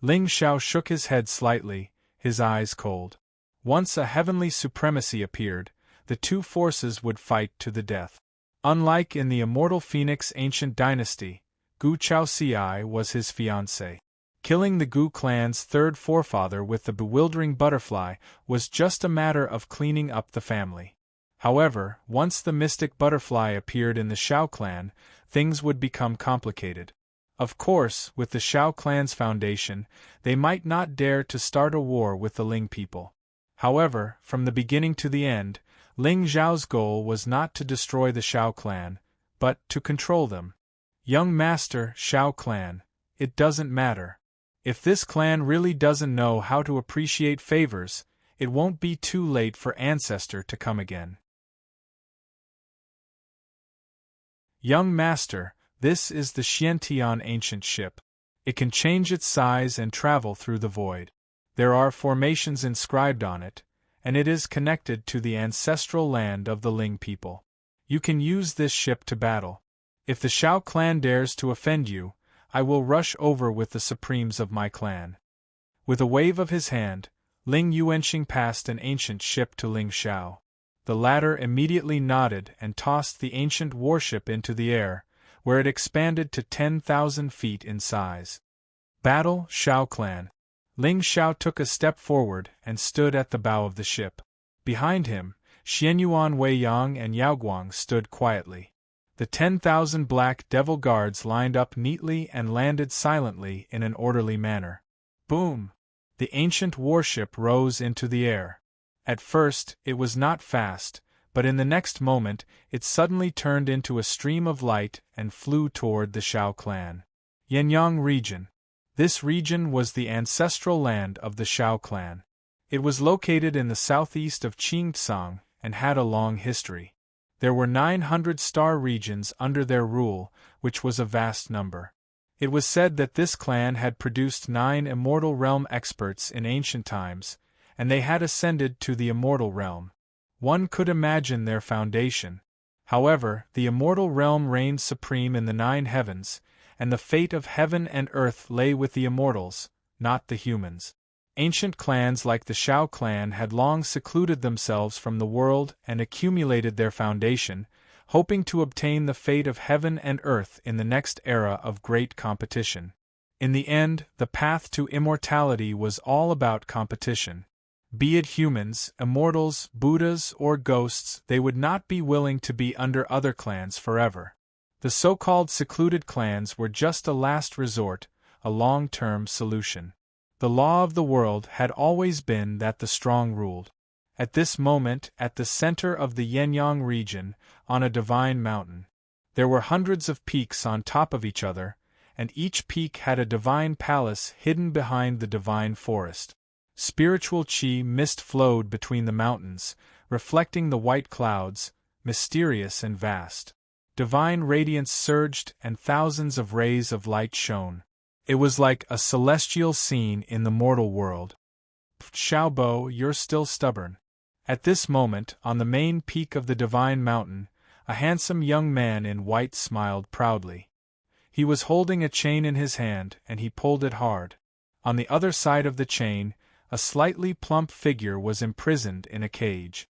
Ling Shao shook his head slightly, his eyes cold. Once a heavenly supremacy appeared, the two forces would fight to the death. Unlike in the immortal Phoenix ancient dynasty, Gu Chaoxiai was his fiancée. Killing the Gu clan's third forefather with the bewildering butterfly was just a matter of cleaning up the family. However, once the mystic butterfly appeared in the Shao clan, things would become complicated. Of course, with the Shao clan's foundation, they might not dare to start a war with the Ling people. However, from the beginning to the end, Ling Zhao's goal was not to destroy the Shao clan, but to control them. Young Master Shao clan, it doesn't matter. If this clan really doesn't know how to appreciate favors, it won't be too late for Ancestor to come again. Young Master, this is the Xiantian ancient ship. It can change its size and travel through the void. There are formations inscribed on it, and it is connected to the ancestral land of the Ling people. You can use this ship to battle. If the Shao clan dares to offend you, I will rush over with the supremes of my clan. With a wave of his hand, Ling Yuanxing passed an ancient ship to Ling Shao. The latter immediately nodded and tossed the ancient warship into the air, where it expanded to 10,000 feet in size. Battle, Shao clan. Ling Shao took a step forward and stood at the bow of the ship. Behind him, Xianyuan Weiyang and Yao Guang stood quietly. The 10,000 black devil guards lined up neatly and landed silently in an orderly manner. Boom! The ancient warship rose into the air. At first, it was not fast, but in the next moment, it suddenly turned into a stream of light and flew toward the Shao clan. Yenyang region. This region was the ancestral land of the Shao clan. It was located in the southeast of Qingtsang and had a long history. There were 900 star regions under their rule, which was a vast number. It was said that this clan had produced 9 immortal realm experts in ancient times, and they had ascended to the immortal realm. One could imagine their foundation. However, the immortal realm reigned supreme in the 9 heavens, and the fate of heaven and earth lay with the immortals, not the humans. Ancient clans like the Shao clan had long secluded themselves from the world and accumulated their foundation, hoping to obtain the fate of heaven and earth in the next era of great competition. In the end, the path to immortality was all about competition. Be it humans, immortals, Buddhas, or ghosts, they would not be willing to be under other clans forever. The so-called secluded clans were just a last resort, a long-term solution. The law of the world had always been that the strong ruled. At this moment, at the center of the Yenyang region, on a divine mountain, there were hundreds of peaks on top of each other, and each peak had a divine palace hidden behind the divine forest. Spiritual qi mist flowed between the mountains, reflecting the white clouds, mysterious and vast. Divine radiance surged and thousands of rays of light shone. It was like a celestial scene in the mortal world. Xiaobo, you're still stubborn. At this moment, on the main peak of the divine mountain, a handsome young man in white smiled proudly. He was holding a chain in his hand, and he pulled it hard. On the other side of the chain, a slightly plump figure was imprisoned in a cage.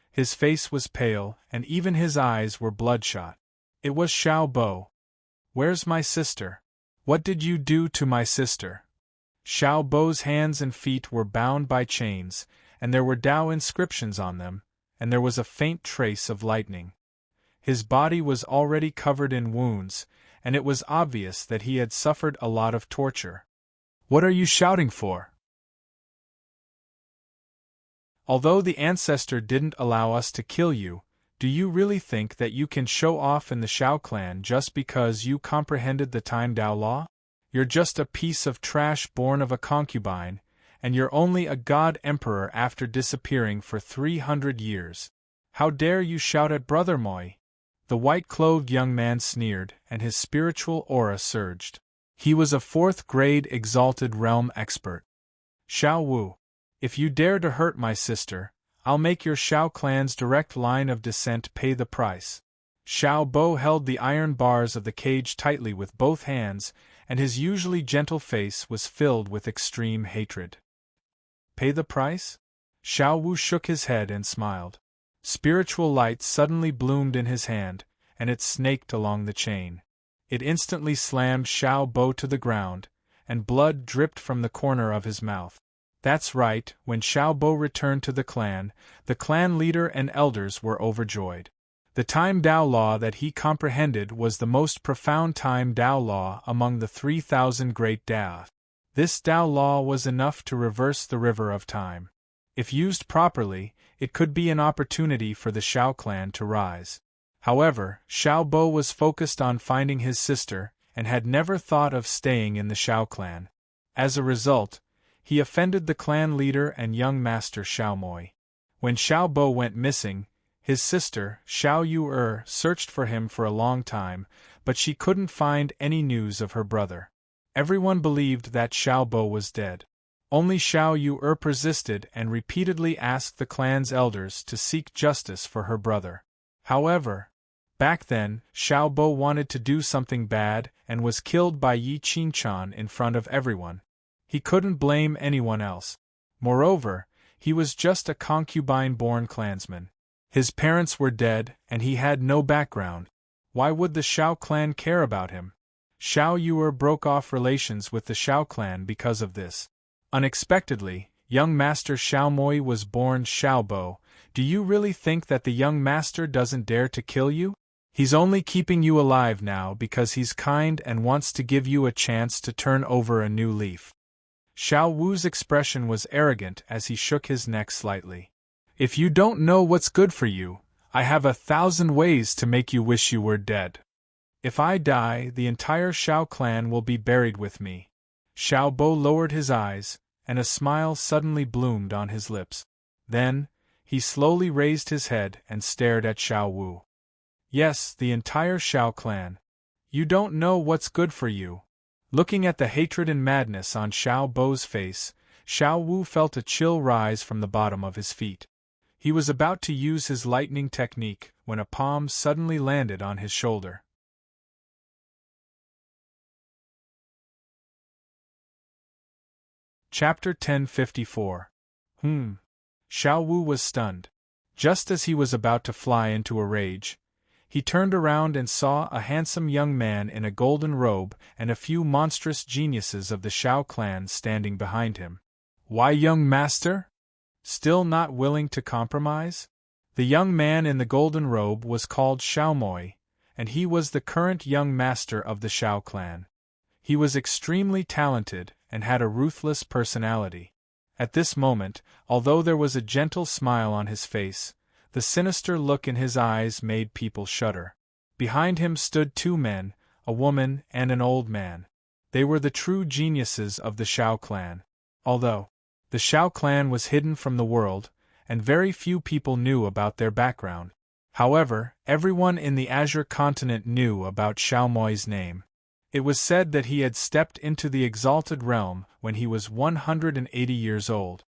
His face was pale, and even his eyes were bloodshot. It was Xiaobo. "Where's my sister? What did you do to my sister?" Xiaobo's hands and feet were bound by chains, and there were Dao inscriptions on them, and there was a faint trace of lightning. His body was already covered in wounds, and it was obvious that he had suffered a lot of torture. "What are you shouting for?" "Although the ancestor didn't allow us to kill you, do you really think that you can show off in the Shao clan just because you comprehended the Time Dao law? You're just a piece of trash born of a concubine, and you're only a god emperor after disappearing for 300 years. How dare you shout at Brother Moi?" The white-clothed young man sneered, and his spiritual aura surged. He was a 4th-grade exalted realm expert. "Xiao Wu, if you dare to hurt my sister, I'll make your Shao clan's direct line of descent pay the price." Xiao Bo held the iron bars of the cage tightly with both hands, and his usually gentle face was filled with extreme hatred. "Pay the price?" Xiao Wu shook his head and smiled. Spiritual light suddenly bloomed in his hand, and it snaked along the chain. It instantly slammed Xiao Bo to the ground, and blood dripped from the corner of his mouth. That's right, when Xiao Bo returned to the clan leader and elders were overjoyed. The Time Dao law that he comprehended was the most profound Time Dao law among the 3,000 great Dao. This Dao law was enough to reverse the river of time. If used properly, it could be an opportunity for the Shao clan to rise. However, Xiao Bo was focused on finding his sister, and had never thought of staying in the Shao clan. As a result, he offended the clan leader and young master Xiao Moi. When Xiao Bo went missing, his sister, Xiao Yu searched for him for a long time, but she couldn't find any news of her brother. Everyone believed that Xiao Bo was dead. Only Xiao Yu persisted and repeatedly asked the clan's elders to seek justice for her brother. However, back then, Xiao Bo wanted to do something bad and was killed by Yi Qinchan in front of everyone. He couldn't blame anyone else. Moreover, he was just a concubine-born clansman. His parents were dead, and he had no background. Why would the Shao clan care about him? Xiao Yu broke off relations with the Shao clan because of this. Unexpectedly, young master Xiao Moi was born Xiao Bo. Do you really think that the young master doesn't dare to kill you? He's only keeping you alive now because he's kind and wants to give you a chance to turn over a new leaf. Xiao Wu's expression was arrogant as he shook his neck slightly. "If you don't know what's good for you, I have 1,000 ways to make you wish you were dead. If I die, the entire Shao clan will be buried with me." Xiao Bo lowered his eyes, and a smile suddenly bloomed on his lips. Then, he slowly raised his head and stared at Xiao Wu. Yes, the entire Xiao clan. You don't know what's good for you. Looking at the hatred and madness on Xiao Bo's face, Xiao Wu felt a chill rise from the bottom of his feet. He was about to use his lightning technique when a palm suddenly landed on his shoulder. Chapter 1054. Xiao Wu was stunned. Just as he was about to fly into a rage, he turned around and saw a handsome young man in a golden robe and a few monstrous geniuses of the Xiao clan standing behind him. Why, young master? Still not willing to compromise? The young man in the golden robe was called Xiaomoi, and he was the current young master of the Xiao clan. He was extremely talented and had a ruthless personality. At this moment, although there was a gentle smile on his face, the sinister look in his eyes made people shudder. Behind him stood two men, a woman and an old man. They were the true geniuses of the Xiao clan. Although the Xiao clan was hidden from the world, and very few people knew about their background. However, everyone in the Azure continent knew about Xiaomoi's name. It was said that he had stepped into the exalted realm when he was 180 years old.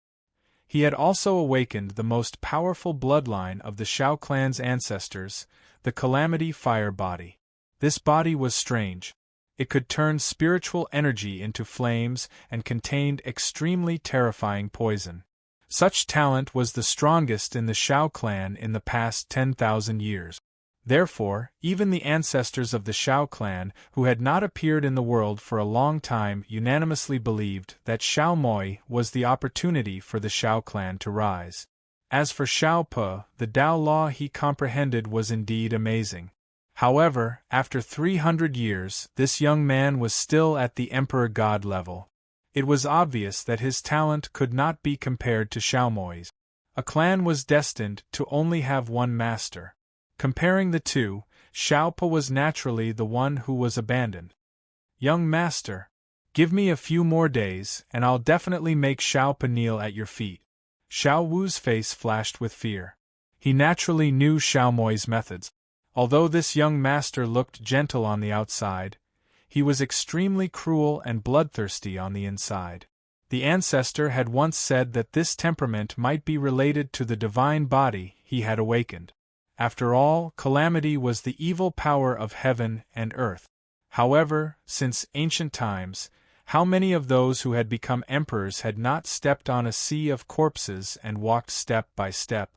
He had also awakened the most powerful bloodline of the Xiao clan's ancestors, the Calamity Fire Body. This body was strange. It could turn spiritual energy into flames and contained extremely terrifying poison. Such talent was the strongest in the Xiao clan in the past 10,000 years. Therefore, even the ancestors of the Xiao clan, who had not appeared in the world for a long time, unanimously believed that Xiaomoi was the opportunity for the Xiao clan to rise. As for Xiao Pe, the Tao law he comprehended was indeed amazing. However, after 300 years, this young man was still at the Emperor God level. It was obvious that his talent could not be compared to Xiaomoi's. A clan was destined to only have one master. Comparing the two, Xiao Pe was naturally the one who was abandoned. Young master, give me a few more days, and I'll definitely make Xiao Pe kneel at your feet. Xiao Wu's face flashed with fear. He naturally knew Xiaomoi's methods. Although this young master looked gentle on the outside, he was extremely cruel and bloodthirsty on the inside. The ancestor had once said that this temperament might be related to the divine body he had awakened. After all, calamity was the evil power of heaven and earth. However, since ancient times, how many of those who had become emperors had not stepped on a sea of corpses and walked step by step?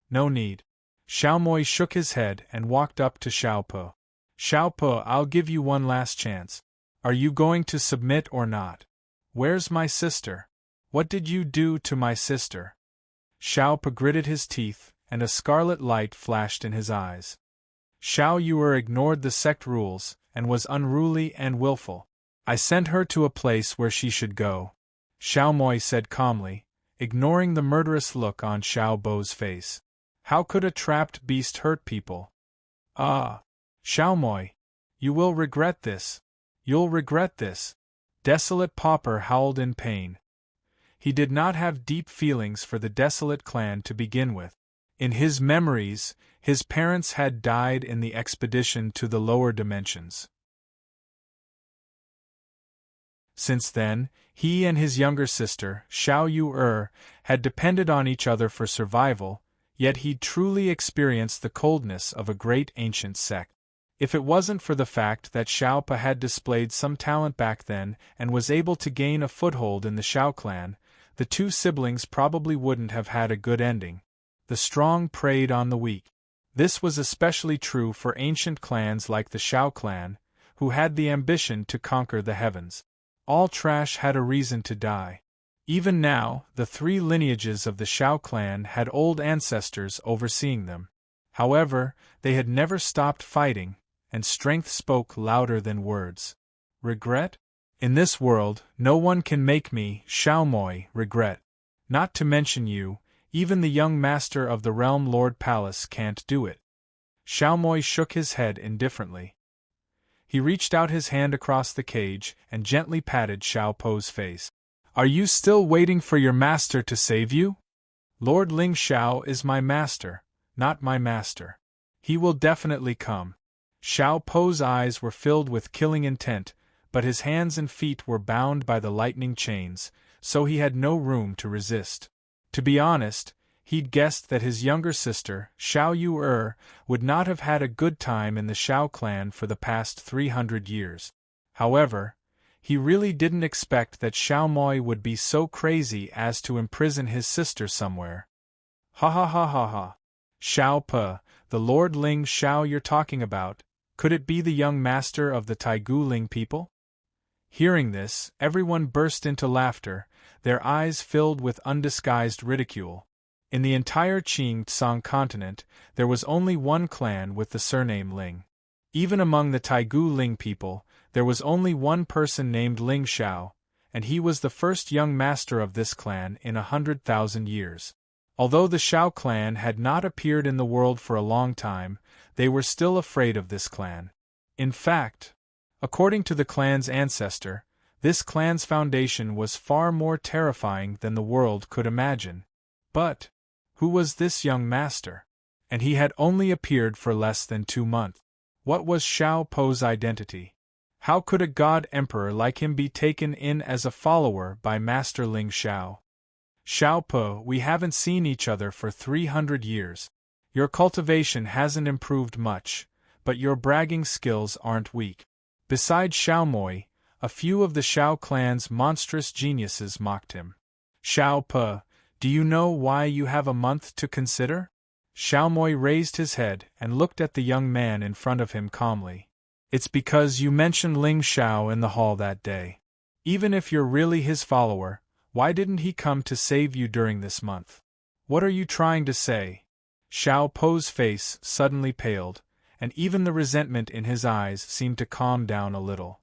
No need. Xiaomoi shook his head and walked up to Xiao Pe. Xiao Pe, I'll give you one last chance. Are you going to submit or not? Where's my sister? What did you do to my sister? Xiao Pe gritted his teeth, and a scarlet light flashed in his eyes. Xiao Yue ignored the sect rules, and was unruly and willful. I sent her to a place where she should go, Xiaomoi said calmly, ignoring the murderous look on Xiao Bo's face. How could a trapped beast hurt people? Ah! Xiaomoi, you will regret this. You'll regret this. Desolate Pauper howled in pain. He did not have deep feelings for the Desolate clan to begin with. In his memories, his parents had died in the expedition to the lower dimensions. Since then, he and his younger sister, Xiao Yue, had depended on each other for survival, yet he'd truly experienced the coldness of a great ancient sect. If it wasn't for the fact that Xiao Pe had displayed some talent back then and was able to gain a foothold in the Xiao clan, the two siblings probably wouldn't have had a good ending. The strong preyed on the weak. This was especially true for ancient clans like the Xiao clan, who had the ambition to conquer the heavens. All trash had a reason to die. Even now, the three lineages of the Xiao clan had old ancestors overseeing them. However, they had never stopped fighting, and strength spoke louder than words. Regret? In this world, no one can make me, Xiaomoi, regret. Not to mention you, even the young master of the Realm Lord Palace can't do it. Xiaomoi shook his head indifferently. He reached out his hand across the cage and gently patted Xiao Po's face. Are you still waiting for your master to save you? Lord Ling Xiao is my master, not my master. He will definitely come. Xiao Po's eyes were filled with killing intent, but his hands and feet were bound by the lightning chains, so he had no room to resist. To be honest, he'd guessed that his younger sister, Xiao Yu would not have had a good time in the Xiao clan for the past 300 years. However, he really didn't expect that Xiao Moi would be so crazy as to imprison his sister somewhere. Ha ha ha ha ha. Xiao Po, the Lord Ling Xiao you're talking about, could it be the young master of the Taigu Ling people? Hearing this, everyone burst into laughter, their eyes filled with undisguised ridicule. In the entire Qing Tsang continent, there was only one clan with the surname Ling. Even among the Taigu Ling people, there was only one person named Ling Xiao, and he was the first young master of this clan in 100,000 years. Although the Xiao clan had not appeared in the world for a long time, they were still afraid of this clan. In fact, according to the clan's ancestor, this clan's foundation was far more terrifying than the world could imagine. But who was this young master? And he had only appeared for less than 2 months. What was Xiao Po's identity? How could a god emperor like him be taken in as a follower by Master Ling Xiao? Xiao Po, we haven't seen each other for 300 years. Your cultivation hasn't improved much, but your bragging skills aren't weak. Besides Xiao Moi, a few of the Xiao clan's monstrous geniuses mocked him. Xiao Po, do you know why you have a month to consider? Xiao Moi raised his head and looked at the young man in front of him calmly. It's because you mentioned Ling Xiao in the hall that day. Even if you're really his follower, why didn't he come to save you during this month? What are you trying to say? Xiao Po's face suddenly paled, and even the resentment in his eyes seemed to calm down a little.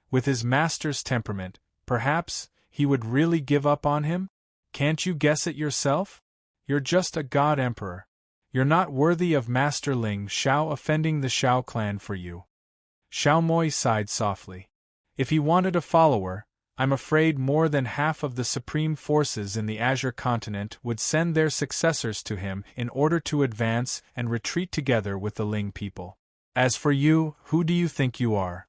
With his master's temperament, perhaps he would really give up on him? Can't you guess it yourself? You're just a god emperor. You're not worthy of Master Ling Xiao offending the Xiao clan for you. Xiao Moi sighed softly. If he wanted a follower, I'm afraid more than half of the supreme forces in the Azure continent would send their successors to him in order to advance and retreat together with the Ling people. As for you, who do you think you are?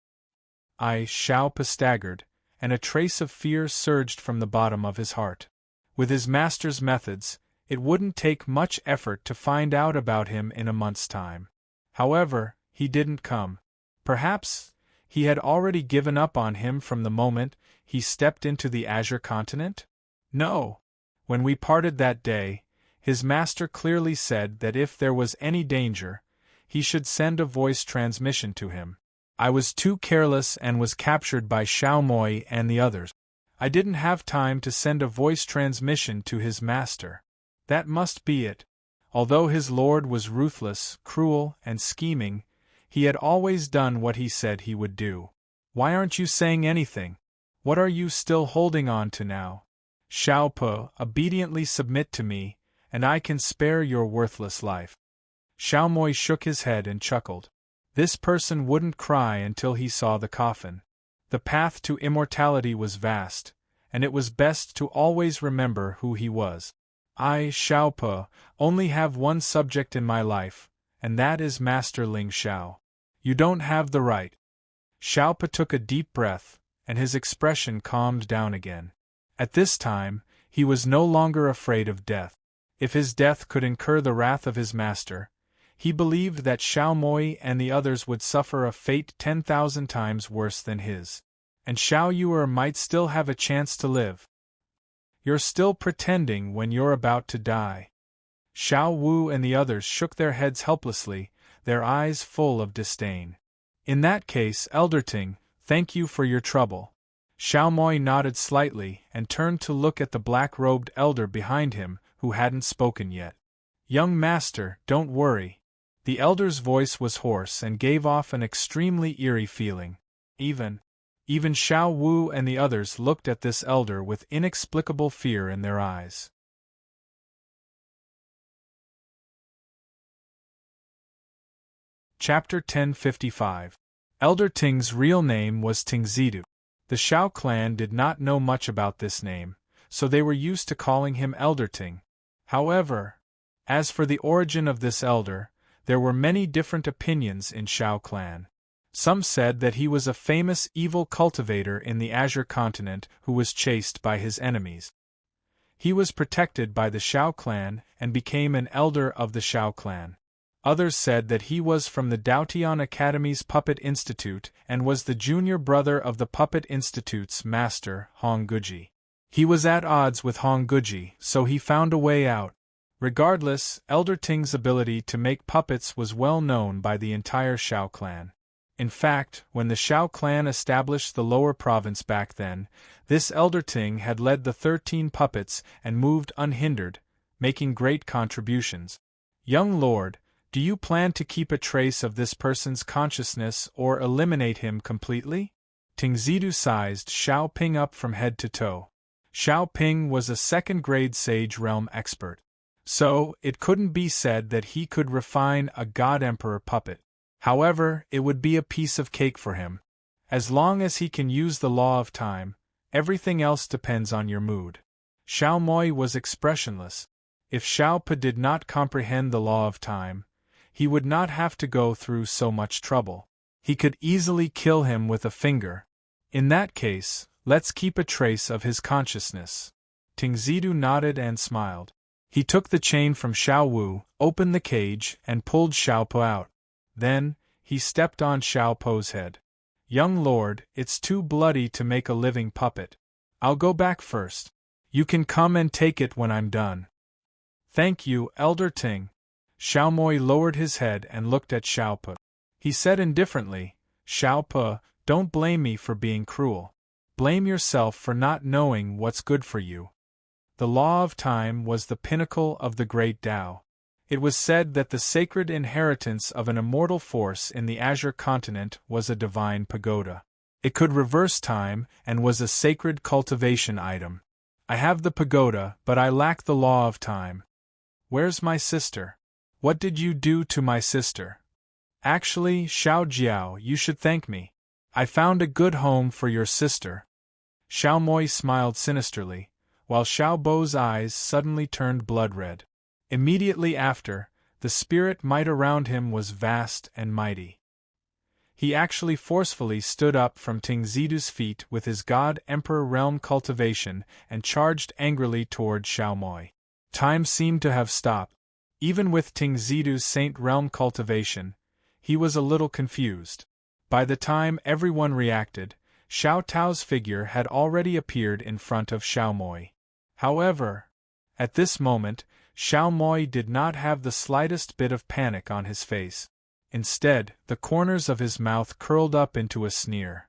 Xiao Po staggered, and a trace of fear surged from the bottom of his heart. With his master's methods, it wouldn't take much effort to find out about him in a month's time. However, he didn't come. Perhaps he had already given up on him from the moment he stepped into the Azure continent? No. When we parted that day, his master clearly said that if there was any danger, he should send a voice transmission to him. I was too careless and was captured by Xiao Moi and the others. I didn't have time to send a voice transmission to his master. That must be it. Although his lord was ruthless, cruel, and scheming, he had always done what he said he would do. Why aren't you saying anything? What are you still holding on to now? Xiao Po, obediently submit to me, and I can spare your worthless life. Xiao Moi shook his head and chuckled. This person wouldn't cry until he saw the coffin. The path to immortality was vast, and it was best to always remember who he was. I, Xiao Po, only have one subject in my life, and that is Master Ling Xiao. You don't have the right. Xiao Po took a deep breath, and his expression calmed down again. At this time, he was no longer afraid of death. If his death could incur the wrath of his master, he believed that Xiao Moi and the others would suffer a fate 10,000 times worse than his. And Xiao Yu might still have a chance to live. You're still pretending when you're about to die. Xiao Wu and the others shook their heads helplessly, their eyes full of disdain. In that case, Elder Ting, thank you for your trouble. Xiao Moi nodded slightly and turned to look at the black-robed elder behind him, who hadn't spoken yet. Young master, don't worry. The elder's voice was hoarse and gave off an extremely eerie feeling. Even Xiao Wu and the others looked at this elder with inexplicable fear in their eyes. Chapter 1055. Elder Ting's real name was Tingzidu. The Shao clan did not know much about this name, so they were used to calling him Elder Ting. However, as for the origin of this elder, there were many different opinions in Shao clan. Some said that he was a famous evil cultivator in the Azure continent who was chased by his enemies. He was protected by the Shao clan and became an elder of the Shao clan. Others said that he was from the Daotian Academy's Puppet Institute and was the junior brother of the Puppet Institute's master, Hong Guji. He was at odds with Hong Guji, so he found a way out. Regardless, Elder Ting's ability to make puppets was well known by the entire Shao clan. In fact, when the Shao clan established the lower province back then, this Elder Ting had led the 13 puppets and moved unhindered, making great contributions. Young Lord, do you plan to keep a trace of this person's consciousness or eliminate him completely? Tingzidu sized Shao Ping up from head to toe. Shao Ping was a second-grade Sage Realm expert, so it couldn't be said that he could refine a God Emperor puppet. However, it would be a piece of cake for him. As long as he can use the law of time, everything else depends on your mood. Xiao Moi was expressionless. If Xiao Pa did not comprehend the law of time, he would not have to go through so much trouble. He could easily kill him with a finger. In that case, let's keep a trace of his consciousness. Tingzidu nodded and smiled. He took the chain from Xiao Wu, opened the cage, and pulled Xiao Po out. Then, he stepped on Xiao Po's head. Young Lord, it's too bloody to make a living puppet. I'll go back first. You can come and take it when I'm done. Thank you, Elder Ting. Xiao Moi lowered his head and looked at Xiao Pa. He said indifferently, Xiao Pa, don't blame me for being cruel. Blame yourself for not knowing what's good for you. The law of time was the pinnacle of the great Tao. It was said that the sacred inheritance of an immortal force in the Azure continent was a divine pagoda. It could reverse time and was a sacred cultivation item. I have the pagoda, but I lack the law of time. Where's my sister? What did you do to my sister? Actually, Xiao Jiao, you should thank me. I found a good home for your sister. Xiao Moi smiled sinisterly, while Xiao Bo's eyes suddenly turned blood-red. Immediately after, the spirit might around him was vast and mighty. He actually forcefully stood up from Tingzidu's feet with his God Emperor realm cultivation and charged angrily toward Xiao Moi. Time seemed to have stopped. Even with Tingzidu's Saint Realm cultivation, he was a little confused. By the time everyone reacted, Xiao Tao's figure had already appeared in front of Xiao Moi. However, at this moment, Xiao Moi did not have the slightest bit of panic on his face. Instead, the corners of his mouth curled up into a sneer.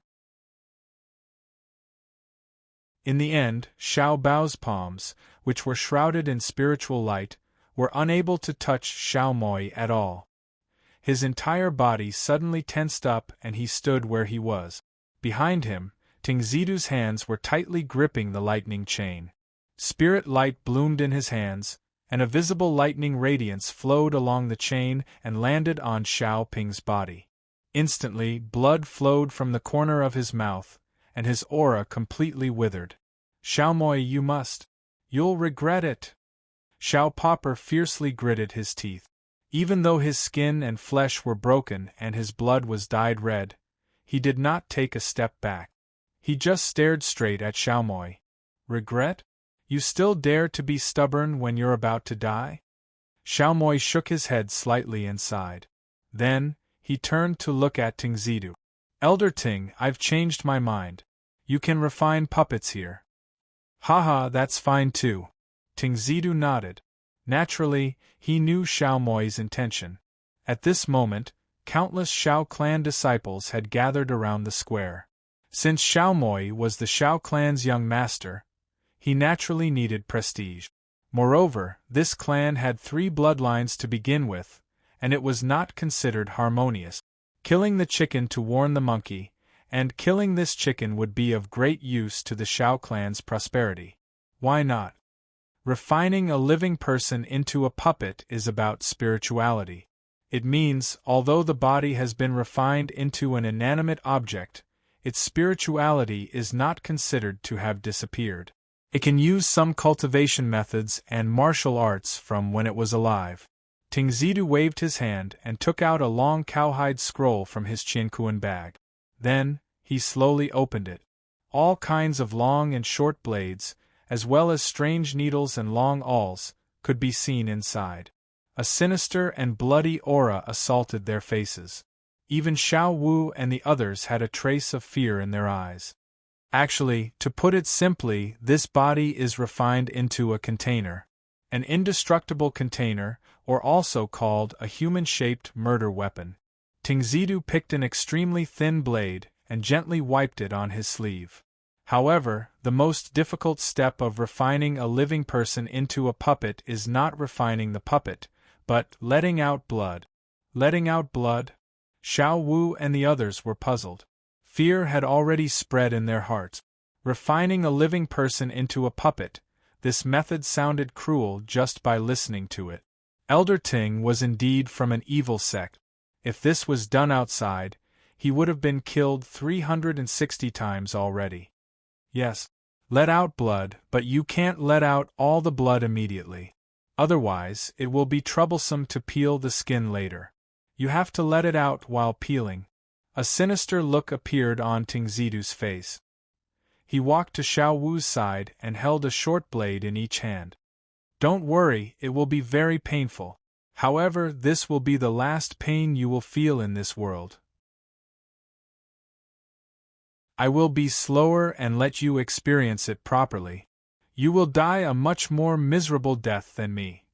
In the end, Xiao Bao's palms, which were shrouded in spiritual light, were unable to touch Xiao Moi at all. His entire body suddenly tensed up and he stood where he was. Behind him, Tingzidu's hands were tightly gripping the lightning chain. Spirit light bloomed in his hands, and a visible lightning radiance flowed along the chain and landed on Xiao Ping's body. Instantly, blood flowed from the corner of his mouth, and his aura completely withered. Xiao Moi, you must. You'll regret it. Xiao Popper fiercely gritted his teeth. Even though his skin and flesh were broken and his blood was dyed red, he did not take a step back. He just stared straight at Xiao Moi. Regret? You still dare to be stubborn when you're about to die? Xiao Moi shook his head slightly and sighed. Then, he turned to look at Tingzidu. Elder Ting, I've changed my mind. You can refine puppets here. Haha, that's fine too. Tingzidu nodded. Naturally, he knew Xiao Moi's intention. At this moment, countless Xiao clan disciples had gathered around the square. Since Xiao Moi was the Xiao clan's young master, he naturally needed prestige. Moreover, this clan had 3 bloodlines to begin with, and it was not considered harmonious. Killing the chicken to warn the monkey, and killing this chicken would be of great use to the Xiao clan's prosperity. Why not? Refining a living person into a puppet is about spirituality. It means, although the body has been refined into an inanimate object, its spirituality is not considered to have disappeared. It can use some cultivation methods and martial arts from when it was alive. Tingzidu waved his hand and took out a long cowhide scroll from his Qiankuan bag. Then, he slowly opened it. All kinds of long and short blades, as well as strange needles and long awls, could be seen inside. A sinister and bloody aura assaulted their faces. Even Xiao Wu and the others had a trace of fear in their eyes. Actually, to put it simply, this body is refined into a container. An indestructible container, or also called a human-shaped murder weapon. Tingzidu picked an extremely thin blade and gently wiped it on his sleeve. However, the most difficult step of refining a living person into a puppet is not refining the puppet, but letting out blood. Letting out blood? Xiao Wu and the others were puzzled. Fear had already spread in their hearts. Refining a living person into a puppet, this method sounded cruel just by listening to it. Elder Ting was indeed from an evil sect. If this was done outside, he would have been killed 360 times already. Yes, let out blood, but you can't let out all the blood immediately. Otherwise, it will be troublesome to peel the skin later. You have to let it out while peeling. A sinister look appeared on Tingzidu's face. He walked to Xiao Wu's side and held a short blade in each hand. Don't worry, it will be very painful. However, this will be the last pain you will feel in this world. I will be slower and let you experience it properly. You will die a much more miserable death than me.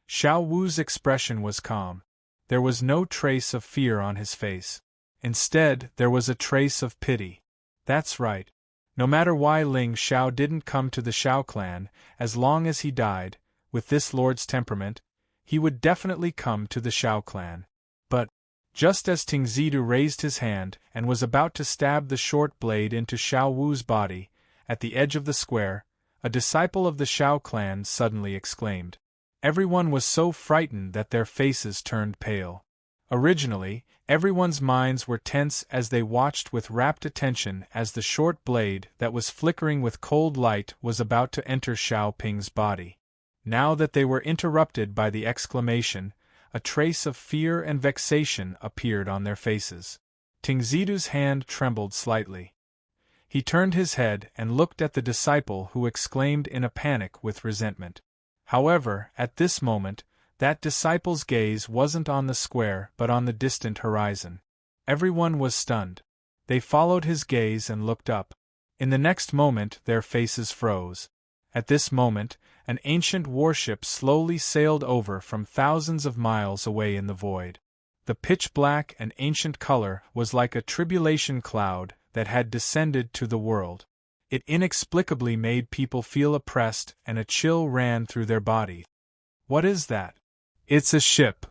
Xiao Wu's expression was calm. There was no trace of fear on his face. Instead, there was a trace of pity. That's right. No matter why Ling Xiao didn't come to the Xiao clan, as long as he died, with this lord's temperament, he would definitely come to the Xiao clan. But, just as Tingzidu raised his hand and was about to stab the short blade into Xiao Wu's body, at the edge of the square, a disciple of the Xiao clan suddenly exclaimed. Everyone was so frightened that their faces turned pale. Originally, everyone's minds were tense as they watched with rapt attention as the short blade that was flickering with cold light was about to enter Xiao Ping's body. Now that they were interrupted by the exclamation, a trace of fear and vexation appeared on their faces. Tingzidu's hand trembled slightly. He turned his head and looked at the disciple who exclaimed in a panic with resentment. However, at this moment, that disciple's gaze wasn't on the square but on the distant horizon. Everyone was stunned. They followed his gaze and looked up. In the next moment their faces froze. At this moment, an ancient warship slowly sailed over from thousands of miles away in the void. The pitch-black and ancient color was like a tribulation cloud that had descended to the world. It inexplicably made people feel oppressed and a chill ran through their body. What is that? It's a ship.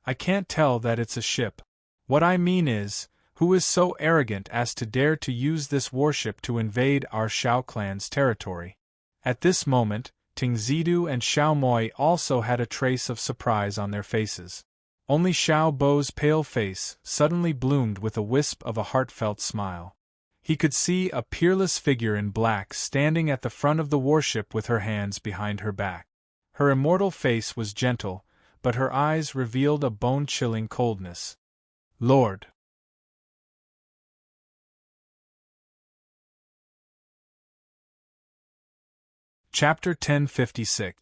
I can't tell that it's a ship. What I mean is, who is so arrogant as to dare to use this warship to invade our Xiao clan's territory? At this moment, Tingzidu and Xiao Moi also had a trace of surprise on their faces. Only Xiao Bo's pale face suddenly bloomed with a wisp of a heartfelt smile. He could see a peerless figure in black standing at the front of the warship with her hands behind her back. Her immortal face was gentle, but her eyes revealed a bone-chilling coldness. Lord! Chapter 1056.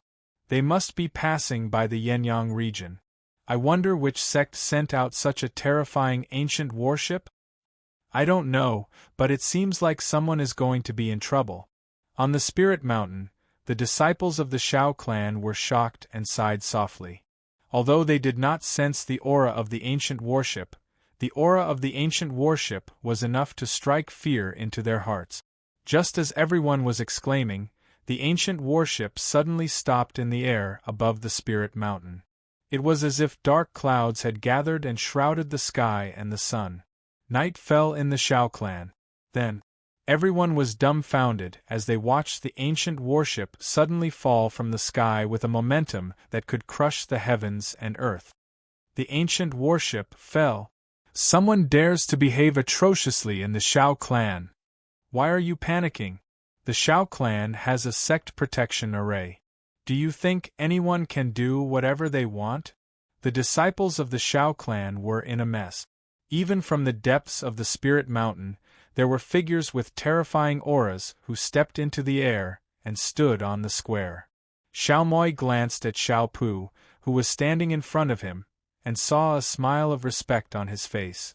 They must be passing by the Yenyang region. I wonder which sect sent out such a terrifying ancient warship? I don't know, but it seems like someone is going to be in trouble. On the Spirit Mountain, the disciples of the Xiao clan were shocked and sighed softly. Although they did not sense the aura of the ancient warship, the aura of the ancient warship was enough to strike fear into their hearts. Just as everyone was exclaiming, the ancient warship suddenly stopped in the air above the Spirit Mountain. It was as if dark clouds had gathered and shrouded the sky and the sun. Night fell in the Xiao clan. Then, everyone was dumbfounded as they watched the ancient warship suddenly fall from the sky with a momentum that could crush the heavens and earth. The ancient warship fell. Someone dares to behave atrociously in the Shao clan. Why are you panicking? The Shao clan has a sect protection array. Do you think anyone can do whatever they want? The disciples of the Shao clan were in a mess. Even from the depths of the Spirit Mountain, there were figures with terrifying auras who stepped into the air and stood on the square. Xiao Moi glanced at Xiao Pu, who was standing in front of him, and saw a smile of respect on his face.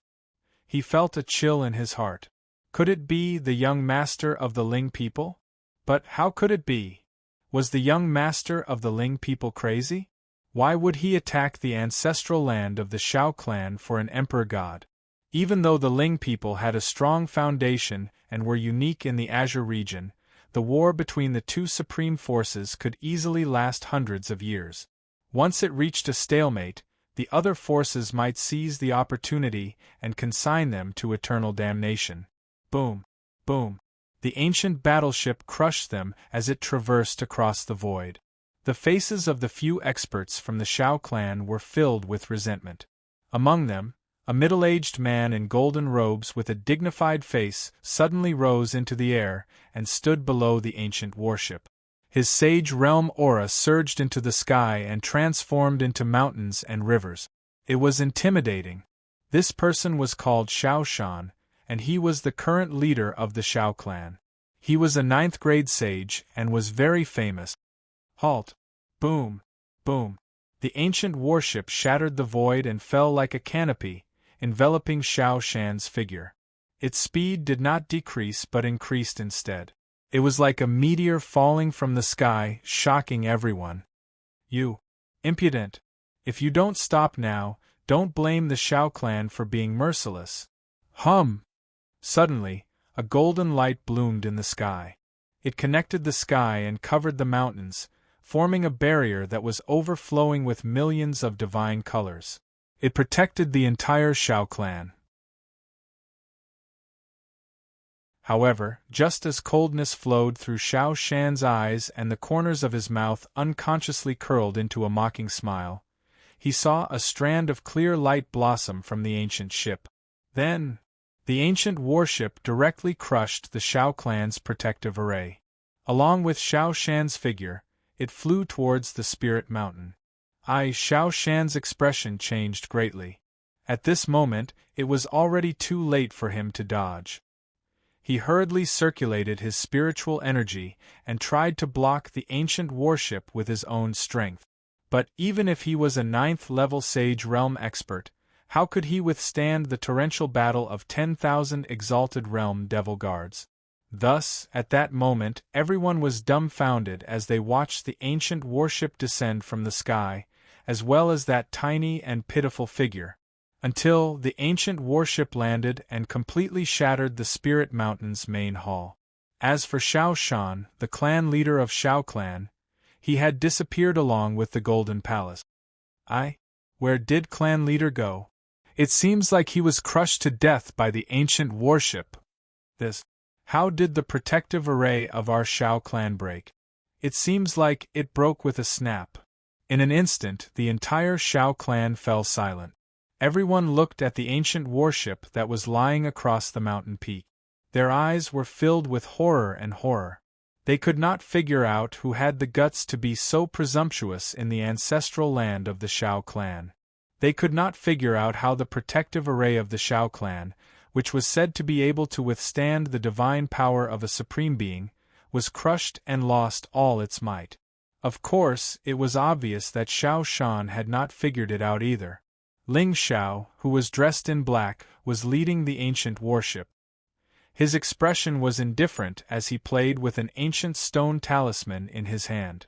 He felt a chill in his heart. Could it be the young master of the Ling people? But how could it be? Was the young master of the Ling people crazy? Why would he attack the ancestral land of the Shao clan for an emperor god? Even though the Ling people had a strong foundation and were unique in the Azure region, the war between the two supreme forces could easily last hundreds of years. Once it reached a stalemate, the other forces might seize the opportunity and consign them to eternal damnation. Boom! Boom! The ancient battleship crushed them as it traversed across the void. The faces of the few experts from the Shao clan were filled with resentment. Among them, a middle-aged man in golden robes with a dignified face suddenly rose into the air and stood below the ancient warship. His sage realm aura surged into the sky and transformed into mountains and rivers. It was intimidating. This person was called Xiao Shan, and he was the current leader of the Shao clan. He was a 9th-grade sage and was very famous. Halt! Boom! Boom! The ancient warship shattered the void and fell like a canopy, enveloping Xiao Shan's figure. Its speed did not decrease but increased instead. It was like a meteor falling from the sky, shocking everyone. You impudent! If you don't stop now, don't blame the Shao clan for being merciless. Hum! Suddenly, a golden light bloomed in the sky. It connected the sky and covered the mountains, forming a barrier that was overflowing with millions of divine colors. It protected the entire Shao clan. However, just as coldness flowed through Xiao Shan's eyes and the corners of his mouth unconsciously curled into a mocking smile, he saw a strand of clear light blossom from the ancient ship. Then, the ancient warship directly crushed the Shao clan's protective array. Along with Xiao Shan's figure, it flew towards the Spirit Mountain. Xiao Shan's expression changed greatly. At this moment, it was already too late for him to dodge. He hurriedly circulated his spiritual energy and tried to block the ancient warship with his own strength. But even if he was a 9th-level Sage Realm expert, how could he withstand the torrential battle of 10,000 exalted Realm Devil Guards? Thus, at that moment, everyone was dumbfounded as they watched the ancient warship descend from the sky, as well as that tiny and pitiful figure, until the ancient warship landed and completely shattered the Spirit Mountain's main hall. As for Xiao Shan, the clan leader of Shao clan, he had disappeared along with the Golden Palace. Where did clan leader go? It seems like he was crushed to death by the ancient warship. How did the protective array of our Shao clan break? It seems like it broke with a snap. In an instant, the entire Shao clan fell silent. Everyone looked at the ancient warship that was lying across the mountain peak. Their eyes were filled with horror and horror. They could not figure out who had the guts to be so presumptuous in the ancestral land of the Shao clan. They could not figure out how the protective array of the Shao clan, which was said to be able to withstand the divine power of a supreme being, was crushed and lost all its might. Of course, it was obvious that Xiao Shan had not figured it out either. Ling Xiao, who was dressed in black, was leading the ancient warship. His expression was indifferent as he played with an ancient stone talisman in his hand.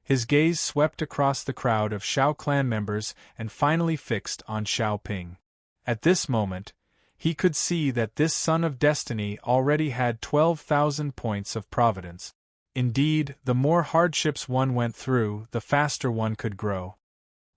His gaze swept across the crowd of Shao clan members and finally fixed on Xiao Ping. At this moment, he could see that this son of destiny already had 12,000 points of providence. Indeed, the more hardships one went through, the faster one could grow.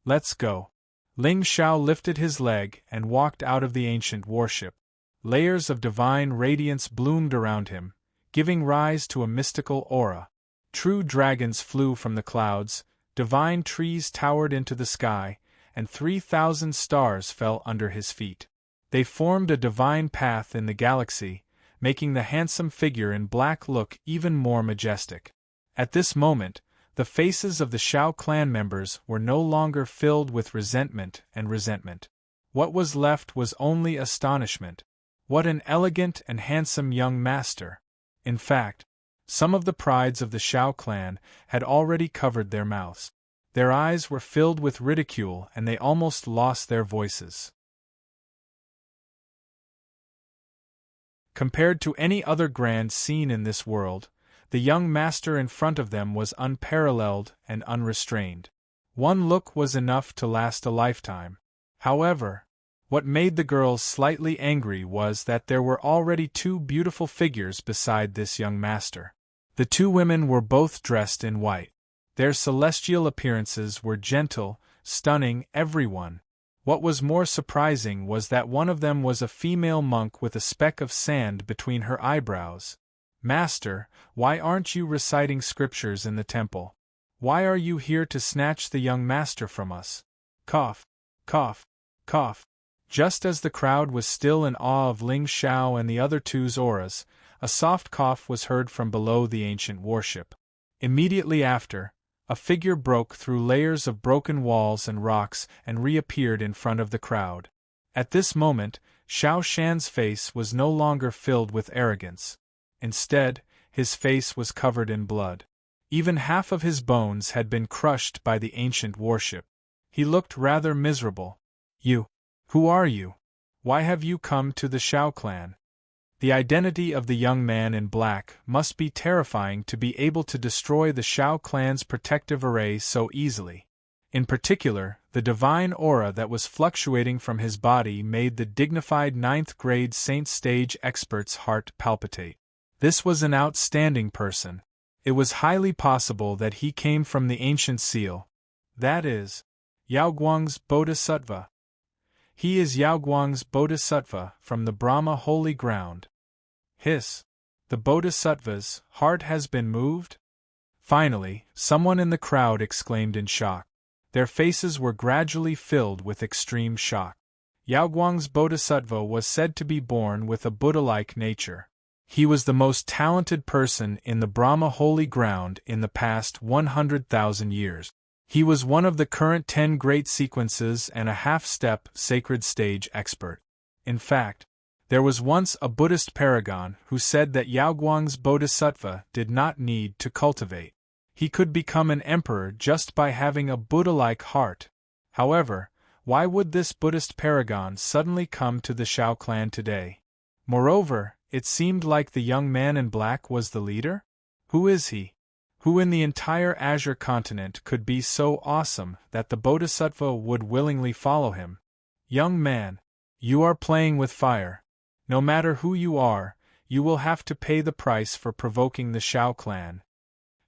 Let's go. Ling Xiao lifted his leg and walked out of the ancient warship. Layers of divine radiance bloomed around him, giving rise to a mystical aura. True dragons flew from the clouds, divine trees towered into the sky, and 3,000 stars fell under his feet. They formed a divine path in the galaxy, making the handsome figure in black look even more majestic. At this moment, the faces of the Shao clan members were no longer filled with resentment. What was left was only astonishment. What an elegant and handsome young master! In fact, some of the prides of the Shao clan had already covered their mouths. Their eyes were filled with ridicule and they almost lost their voices. Compared to any other grand scene in this world, the young master in front of them was unparalleled and unrestrained. One look was enough to last a lifetime. However, what made the girls slightly angry was that there were already two beautiful figures beside this young master. The two women were both dressed in white. Their celestial appearances were gentle, stunning everyone. What was more surprising was that one of them was a female monk with a speck of sand between her eyebrows. "Master, why aren't you reciting scriptures in the temple? Why are you here to snatch the young master from us?" Cough, cough, cough. Just as the crowd was still in awe of Ling Xiao and the other two's auras, a soft cough was heard from below the ancient warship. Immediately after, a figure broke through layers of broken walls and rocks and reappeared in front of the crowd. At this moment, Xiao Shan's face was no longer filled with arrogance. Instead, his face was covered in blood. Even half of his bones had been crushed by the ancient warship. He looked rather miserable. "You. Who are you? Why have you come to the Shao clan?" The identity of the young man in black must be terrifying to be able to destroy the Shao clan's protective array so easily. In particular, the divine aura that was fluctuating from his body made the dignified 9th-grade Saint Stage expert's heart palpitate. This was an outstanding person. It was highly possible that he came from the ancient seal. That is, Yaoguang's Bodhisattva. He is Yaoguang's Bodhisattva from the Brahma holy ground. Hiss! The Bodhisattva's heart has been moved? Finally, someone in the crowd exclaimed in shock. Their faces were gradually filled with extreme shock. Yaoguang's Bodhisattva was said to be born with a Buddha-like nature. He was the most talented person in the Brahma holy ground in the past 100,000 years. He was one of the current 10 great sequences and a half-step sacred stage expert. In fact, there was once a Buddhist paragon who said that Yaoguang's Bodhisattva did not need to cultivate. He could become an emperor just by having a Buddha-like heart. However, why would this Buddhist paragon suddenly come to the Shao clan today? Moreover, it seemed like the young man in black was the leader? Who is he? Who in the entire Azure continent could be so awesome that the Bodhisattva would willingly follow him? Young man, you are playing with fire. No matter who you are, you will have to pay the price for provoking the Shao clan.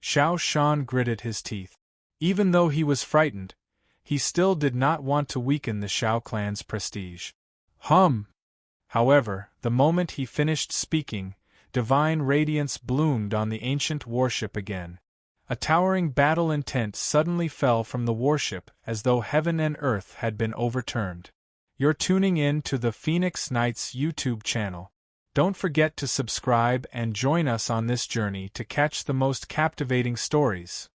Xiao Shan gritted his teeth. Even though he was frightened, he still did not want to weaken the Shao clan's prestige. However, the moment he finished speaking, divine radiance bloomed on the ancient warship again. A towering battle intent suddenly fell from the warship as though heaven and earth had been overturned. You're tuning in to the Phoenix Knights YouTube channel. Don't forget to subscribe and join us on this journey to catch the most captivating stories.